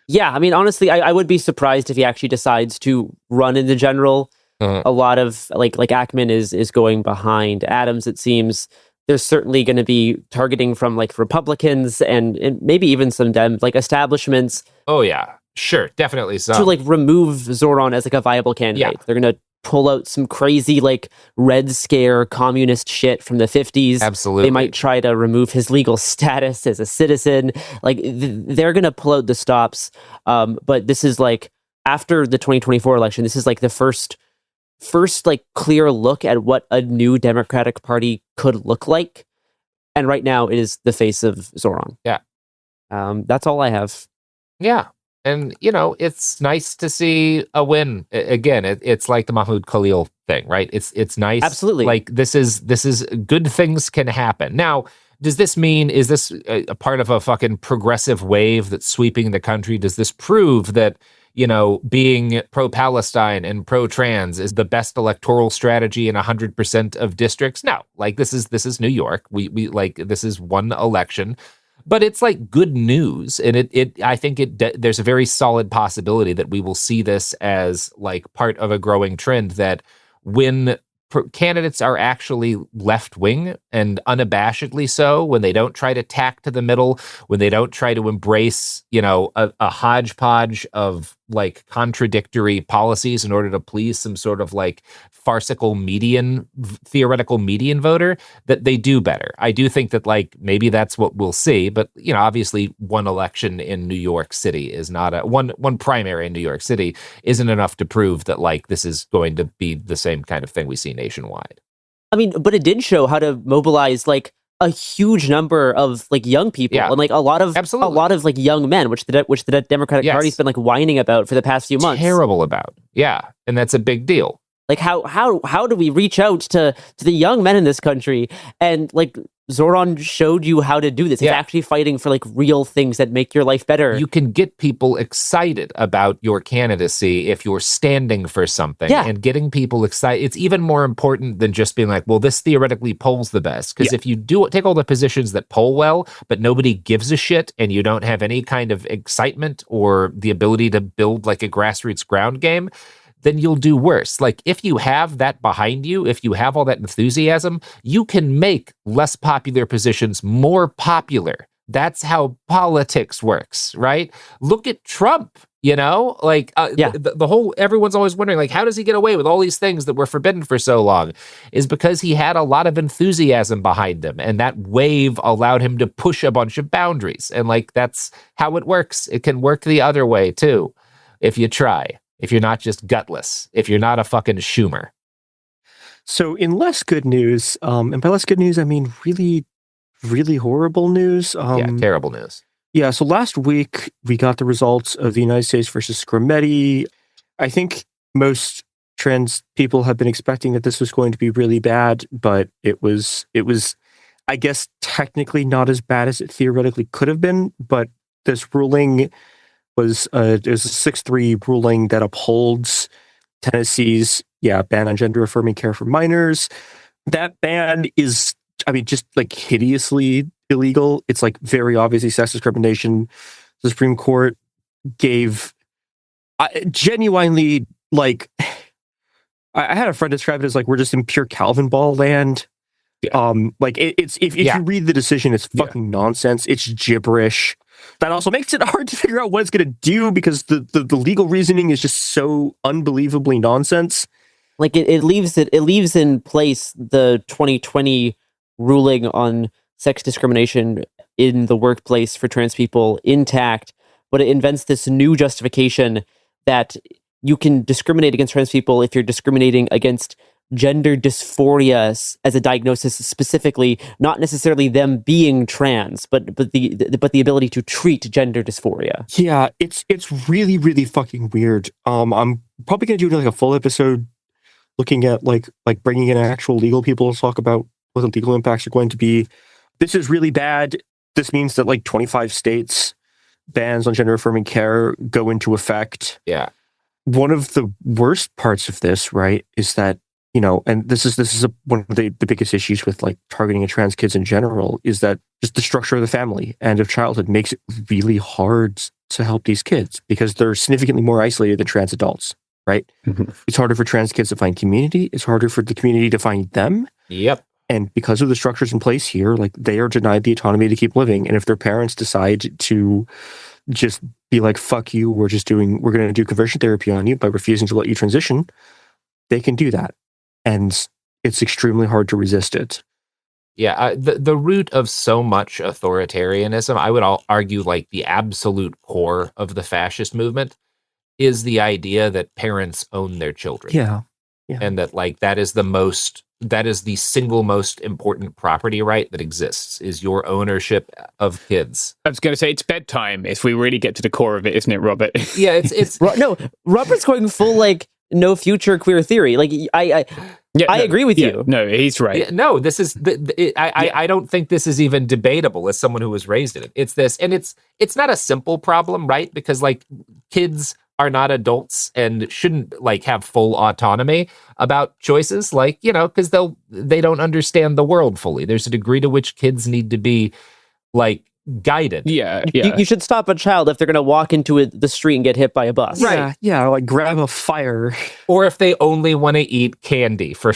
Yeah, I mean, honestly, I would be surprised if he actually decides to run in the general. A lot of, like Ackman is going behind Adams, it seems. There's certainly going to be targeting from, like, Republicans and maybe even some establishments. Oh, yeah. Sure, definitely so. To, like, remove Zohran as, like, a viable candidate. Yeah. They're going to pull out some crazy, like, Red Scare communist shit from the 50s. Absolutely. They might try to remove his legal status as a citizen. Like, they're going to pull out the stops. But this is, like, after the 2024 election, this is, like, the first like clear look at what a new Democratic Party could look like. And right now it is the face of Zohran. Yeah. That's all I have. Yeah. And, you know, it's nice to see a win. Again, it's like the Mahmoud Khalil thing, right? It's nice. Absolutely. Like this is good things can happen. Now, does this mean, is this a part of a fucking progressive wave that's sweeping the country? Does this prove that, you know, being pro-Palestine and pro-trans is the best electoral strategy in 100% of districts? No, like this is New York. We like, this is one election, but it's like good news. And I think there's a very solid possibility that we will see this as like part of a growing trend that when candidates are actually left-wing and unabashedly so, when they don't try to tack to the middle, when they don't try to embrace, you know, a hodgepodge of like contradictory policies in order to please some sort of like farcical theoretical median voter, that they do better. I do think that like maybe that's what we'll see, but you know, obviously one election in New York City is not one primary in New York City isn't enough to prove that like this is going to be the same kind of thing we see nationwide. I mean, but it did show how to mobilize like a huge number of like young people and like a lot of like young men, which the Democratic Party's been like whining about for the past few months. Terrible about. Yeah. And that's a big deal. Like how do we reach out to the young men in this country? And like Zohran showed you how to do this. He's actually fighting for like real things that make your life better. You can get people excited about your candidacy if you're standing for something, and getting people excited. It's even more important than just being like, well, this theoretically polls the best. Because if you do take all the positions that poll well, but nobody gives a shit, and you don't have any kind of excitement or the ability to build like a grassroots ground game, then you'll do worse. Like, if you have that behind you, if you have all that enthusiasm, you can make less popular positions more popular. That's how politics works, right? Look at Trump, you know? Like, the whole, everyone's always wondering, like, how does he get away with all these things that were forbidden for so long? Is because he had a lot of enthusiasm behind him, and that wave allowed him to push a bunch of boundaries. And, like, that's how it works. It can work the other way, too, if you try. If you're not just gutless, if you're not a fucking Schumer. So in less good news, and by less good news, I mean really, really horrible news. Terrible news. Yeah, so last week we got the results of the United States versus Scrimeti. I think most trans people have been expecting that this was going to be really bad, but it was, I guess, technically not as bad as it theoretically could have been, but this ruling was there's a 6-3 ruling that upholds Tennessee's ban on gender-affirming care for minors. That ban is, I mean, just like hideously illegal. It's like very obviously sex discrimination. The Supreme Court gave genuinely, like, I had a friend describe it as like, we're just in pure Calvin ball land. Like it's if you read the decision, it's fucking nonsense. It's gibberish. That also makes it hard to figure out what it's going to do because the legal reasoning is just so unbelievably nonsense. Like it leaves in place the 2020 ruling on sex discrimination in the workplace for trans people intact, but it invents this new justification that you can discriminate against trans people if you're discriminating against gender dysphoria as a diagnosis specifically, not necessarily them being trans, but the ability to treat gender dysphoria. Yeah, it's really, really fucking weird. I'm probably gonna do like a full episode looking at like bringing in actual legal people to talk about what the legal impacts are going to be. This is really bad. This means that like 25 states bans on gender affirming care go into effect. Yeah. One of the worst parts of this, right, is that, you know, and this is one of the biggest issues with like targeting trans kids in general, is that just the structure of the family and of childhood makes it really hard to help these kids because they're significantly more isolated than trans adults, right? Mm-hmm. It's harder for trans kids to find community. It's harder for the community to find them. Yep. And because of the structures in place here, like they are denied the autonomy to keep living. And if their parents decide to just be like, fuck you, we're going to do conversion therapy on you by refusing to let you transition, they can do that. And it's extremely hard to resist it. Yeah, the root of so much authoritarianism, I would argue like the absolute core of the fascist movement is the idea that parents own their children. Yeah. And that like that is the single most important property right that exists, is your ownership of kids. I was going to say it's bedtime if we really get to the core of it, isn't it, Robert? Yeah, it's no, Robert's going full like no future queer theory. Like I agree with you. No, he's right. Yeah, no, this is I don't think this is even debatable as someone who was raised in it. It's this, and it's not a simple problem, right? Because like kids are not adults and shouldn't like have full autonomy about choices, like, you know, because they don't understand the world fully. There's a degree to which kids need to be like guided. Yeah. You should stop a child if they're going to walk into the street and get hit by a bus. Right. Yeah, like grab a fire. Or if they only want to eat candy for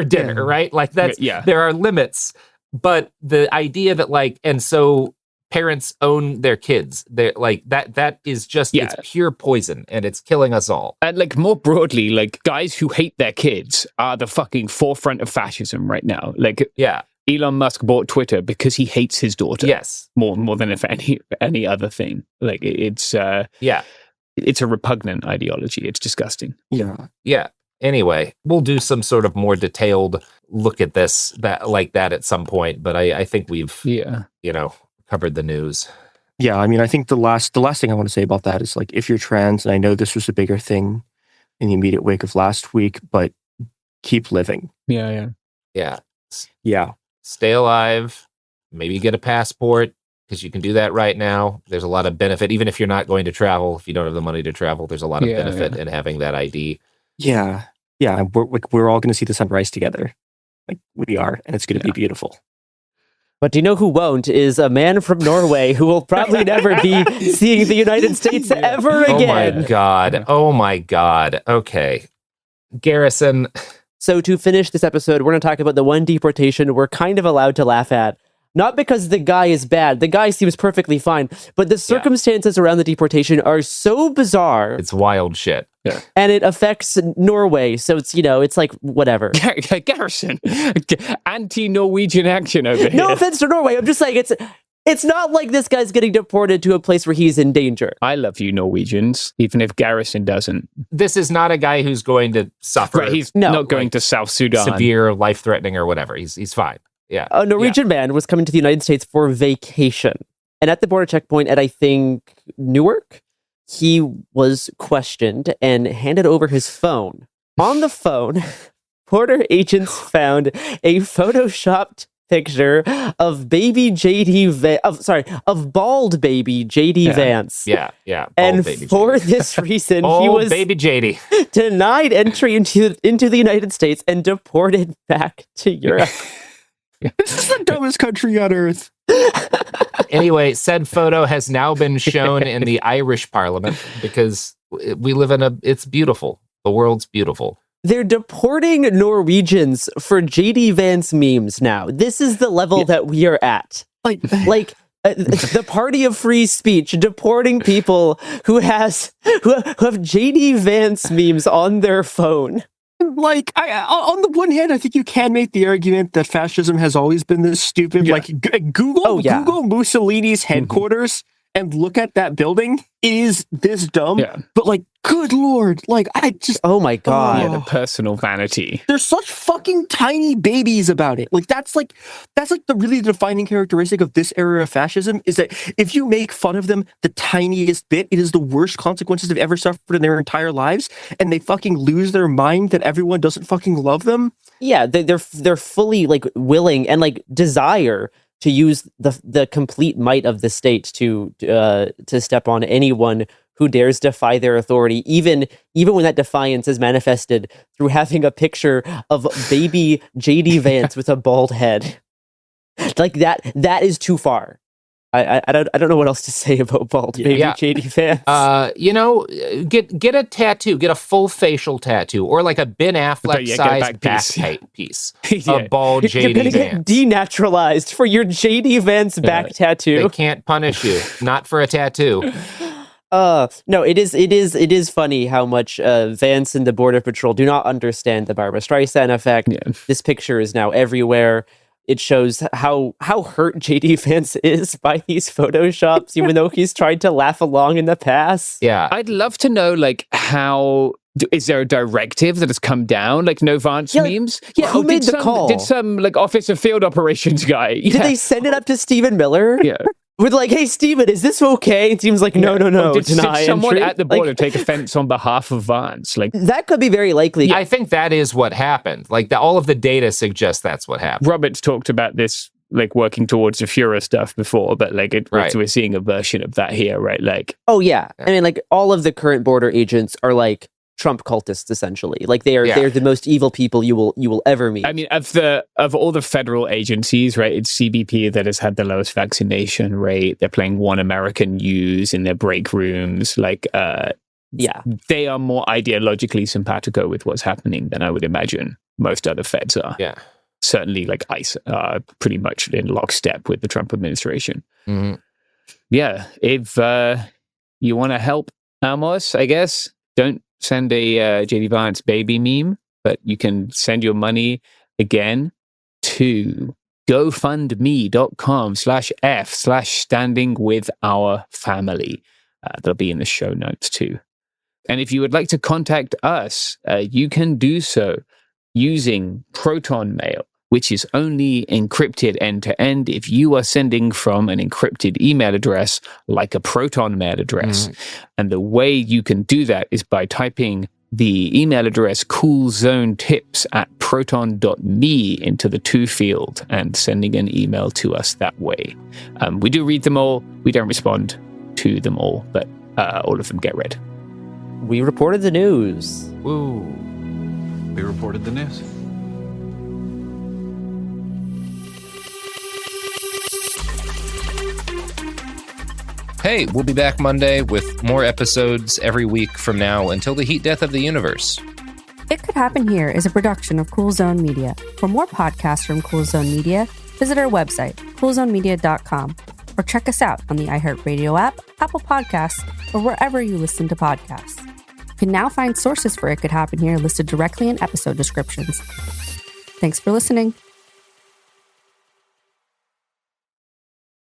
dinner, right? Like there are limits. But the idea that like, and so parents own their kids, they're like that is just it's pure poison and it's killing us all. And like more broadly, like guys who hate their kids are the fucking forefront of fascism right now. Like Elon Musk bought Twitter because he hates his daughter. Yes. More than if any other thing. Like it's a repugnant ideology. It's disgusting. Yeah. Yeah. Anyway, we'll do some sort of more detailed look at this that at some point, but I think we've covered the news. Yeah, I mean, I think the last thing I want to say about that is like, if you're trans, and I know this was a bigger thing in the immediate wake of last week, but keep living. Yeah. Stay alive. maybe get a passport, because you can do that right now. There's a lot of benefit, even if you're not going to travel. If you don't have the money to travel, there's a lot of benefit in having that ID. Yeah. We're all going to see the sunrise together. Like we are, and it's going to be beautiful. But do you know who won't? Is a man from Norway who will probably never be seeing the United States ever again. Oh my God. Okay. Garrison. So to finish this episode, we're going to talk about the one deportation we're kind of allowed to laugh at. Not because the guy is bad. The guy seems perfectly fine. But the circumstances around the deportation are so bizarre. It's wild shit. Yeah. And it affects Norway. So it's, it's like, whatever. Garrison. Anti-Norwegian action over here. No offense to Norway. I'm just saying it's not like this guy's getting deported to a place where he's in danger. I love you, Norwegians, even if Garrison doesn't. This is not a guy who's going to suffer. Right, he's not going to South Sudan. Severe, life-threatening or whatever. He's fine. Yeah. A Norwegian man was coming to the United States for vacation. And at the border checkpoint at, I think, Newark, he was questioned and handed over his phone. On the phone, border agents found a photoshopped picture of baby of bald baby JD Vance. Yeah. And for this reason, he was baby JD denied entry into the United States and deported back to Europe. This is the dumbest country on earth. Anyway, said photo has now been shown in the Irish Parliament because we live it's beautiful. The world's beautiful. They're deporting Norwegians for JD Vance memes now. This is the level that we are at. Like the party of free speech deporting people who have JD Vance memes on their phone. Like, on the one hand, I think you can make the argument that fascism has always been this stupid. Yeah. Like, Google Mussolini's headquarters and look at that building. It is this dumb. Yeah. But, like, good Lord. Like, oh my God. Yeah, the personal vanity. There's such fucking tiny babies about it. Like, that's the really defining characteristic of this era of fascism is that if you make fun of them the tiniest bit, it is the worst consequences they've ever suffered in their entire lives, and they fucking lose their mind that everyone doesn't fucking love them. Yeah, they're fully, like, willing and, like, desire to use the complete might of the state to step on anyone who dares defy their authority, even when that defiance is manifested through having a picture of baby JD Vance with a bald head. Like that is too far. I don't know what else to say about bald baby JD Vance. Get a tattoo, get a full facial tattoo, or like a Ben Affleck sized back piece of bald JD Vance. You're gonna get denaturalized for your JD Vance back tattoo. They can't punish you, not for a tattoo. No, it is funny how much Vance and the Border Patrol do not understand the Barbra Streisand effect. Yeah. This picture is now everywhere. It shows how hurt JD Vance is by these photoshops, even though he's tried to laugh along in the past. Yeah. I'd love to know, like, how... Is there a directive that has come down, like no Vance memes? Yeah, who made the call? Did some, like, Office of Field Operations guy... Yeah. Did they send it up to Stephen Miller? Yeah. With like, hey, Steven, is this okay? It seems like, no. Did someone at the border take offense on behalf of Vance? Like, that could be very likely. Yeah, I think that is what happened. Like, all of the data suggests that's what happened. Robert's talked about this, like, working towards the Führer stuff before, but, like, we're seeing a version of that here, right? Like, oh, yeah. I mean, like, all of the current border agents are, like, Trump cultists, essentially. Like, they're the most evil people you will ever meet. I mean, of all the federal agencies, right, it's CBP that has had the lowest vaccination rate. They're playing One American News in their break rooms. Like, they are more ideologically simpatico with what's happening than I would imagine most other feds are. Yeah. Certainly, like, ICE are pretty much in lockstep with the Trump administration. Mm-hmm. Yeah, if you want to help Amos, I guess, don't send a JD Vance baby meme, but you can send your money again to gofundme.com/f/standingwithOurFamily. That'll be in the show notes too. And if you would like to contact us, you can do so using Proton Mail, which is only encrypted end-to-end if you are sending from an encrypted email address like a Proton Mail address. And the way you can do that is by typing the email address coolzonetips@proton.me into the to field and sending an email to us that way. We do read them all. We don't respond to them all, but all of them get read. We reported the news. Woo. We reported the news. Hey, we'll be back Monday with more episodes every week from now until the heat death of the universe. It Could Happen Here is a production of Cool Zone Media. For more podcasts from Cool Zone Media, visit our website, coolzonemedia.com, or check us out on the iHeartRadio app, Apple Podcasts, or wherever you listen to podcasts. You can now find sources for It Could Happen Here listed directly in episode descriptions. Thanks for listening.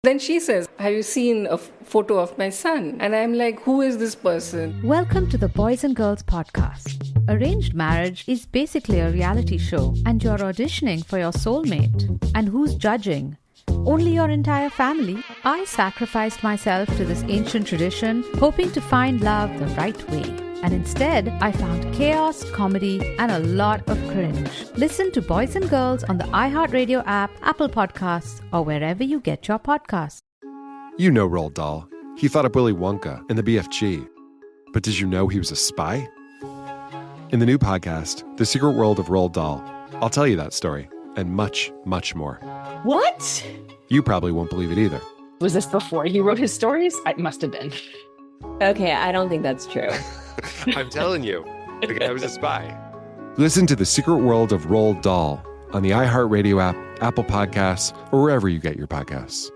Then she says, have you seen a photo of my son? And I'm like, who is this person? Welcome to the Boys and Girls Podcast. Arranged marriage is basically a reality show, and you're auditioning for your soulmate. And who's judging? Only your entire family. I sacrificed myself to this ancient tradition, hoping to find love the right way. And instead, I found chaos, comedy, and a lot of cringe. Listen to Boys and Girls on the iHeartRadio app, Apple Podcasts, or wherever you get your podcasts. You know Roald Dahl. He fought up Willy Wonka in the BFG. But did you know he was a spy? In the new podcast, The Secret World of Roald Dahl, I'll tell you that story and much, much more. What? You probably won't believe it either. Was this before he wrote his stories? It must have been. Okay, I don't think that's true. I'm telling you, the guy was a spy. Listen to The Secret World of Roald Dahl on the iHeartRadio app, Apple Podcasts, or wherever you get your podcasts.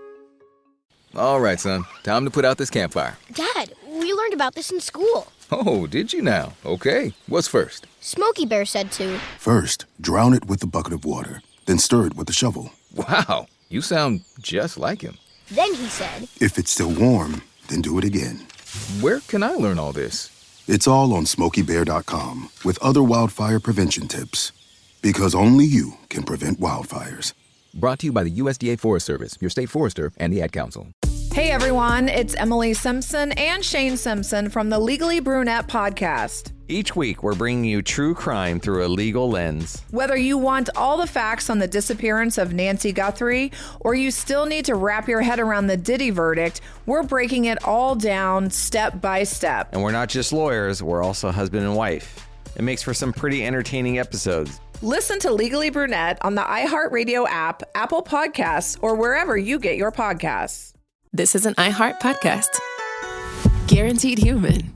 All right, son. Time to put out this campfire. Dad, we learned about this in school. Oh, did you now? Okay. What's first? Smokey Bear said to. First, drown it with a bucket of water, then stir it with a shovel. Wow, you sound just like him. Then he said. If it's still warm, then do it again. Where can I learn all this? It's all on SmokeyBear.com with other wildfire prevention tips. Because only you can prevent wildfires. Brought to you by the USDA Forest Service, your state forester, and the Ad Council. Hey everyone, it's Emily Simpson and Shane Simpson from the Legally Brunette podcast. Each week, we're bringing you true crime through a legal lens. Whether you want all the facts on the disappearance of Nancy Guthrie, or you still need to wrap your head around the Diddy verdict, we're breaking it all down step by step. And we're not just lawyers, we're also husband and wife. It makes for some pretty entertaining episodes. Listen to Legally Brunette on the iHeartRadio app, Apple Podcasts, or wherever you get your podcasts. This is an iHeart podcast. Guaranteed Human.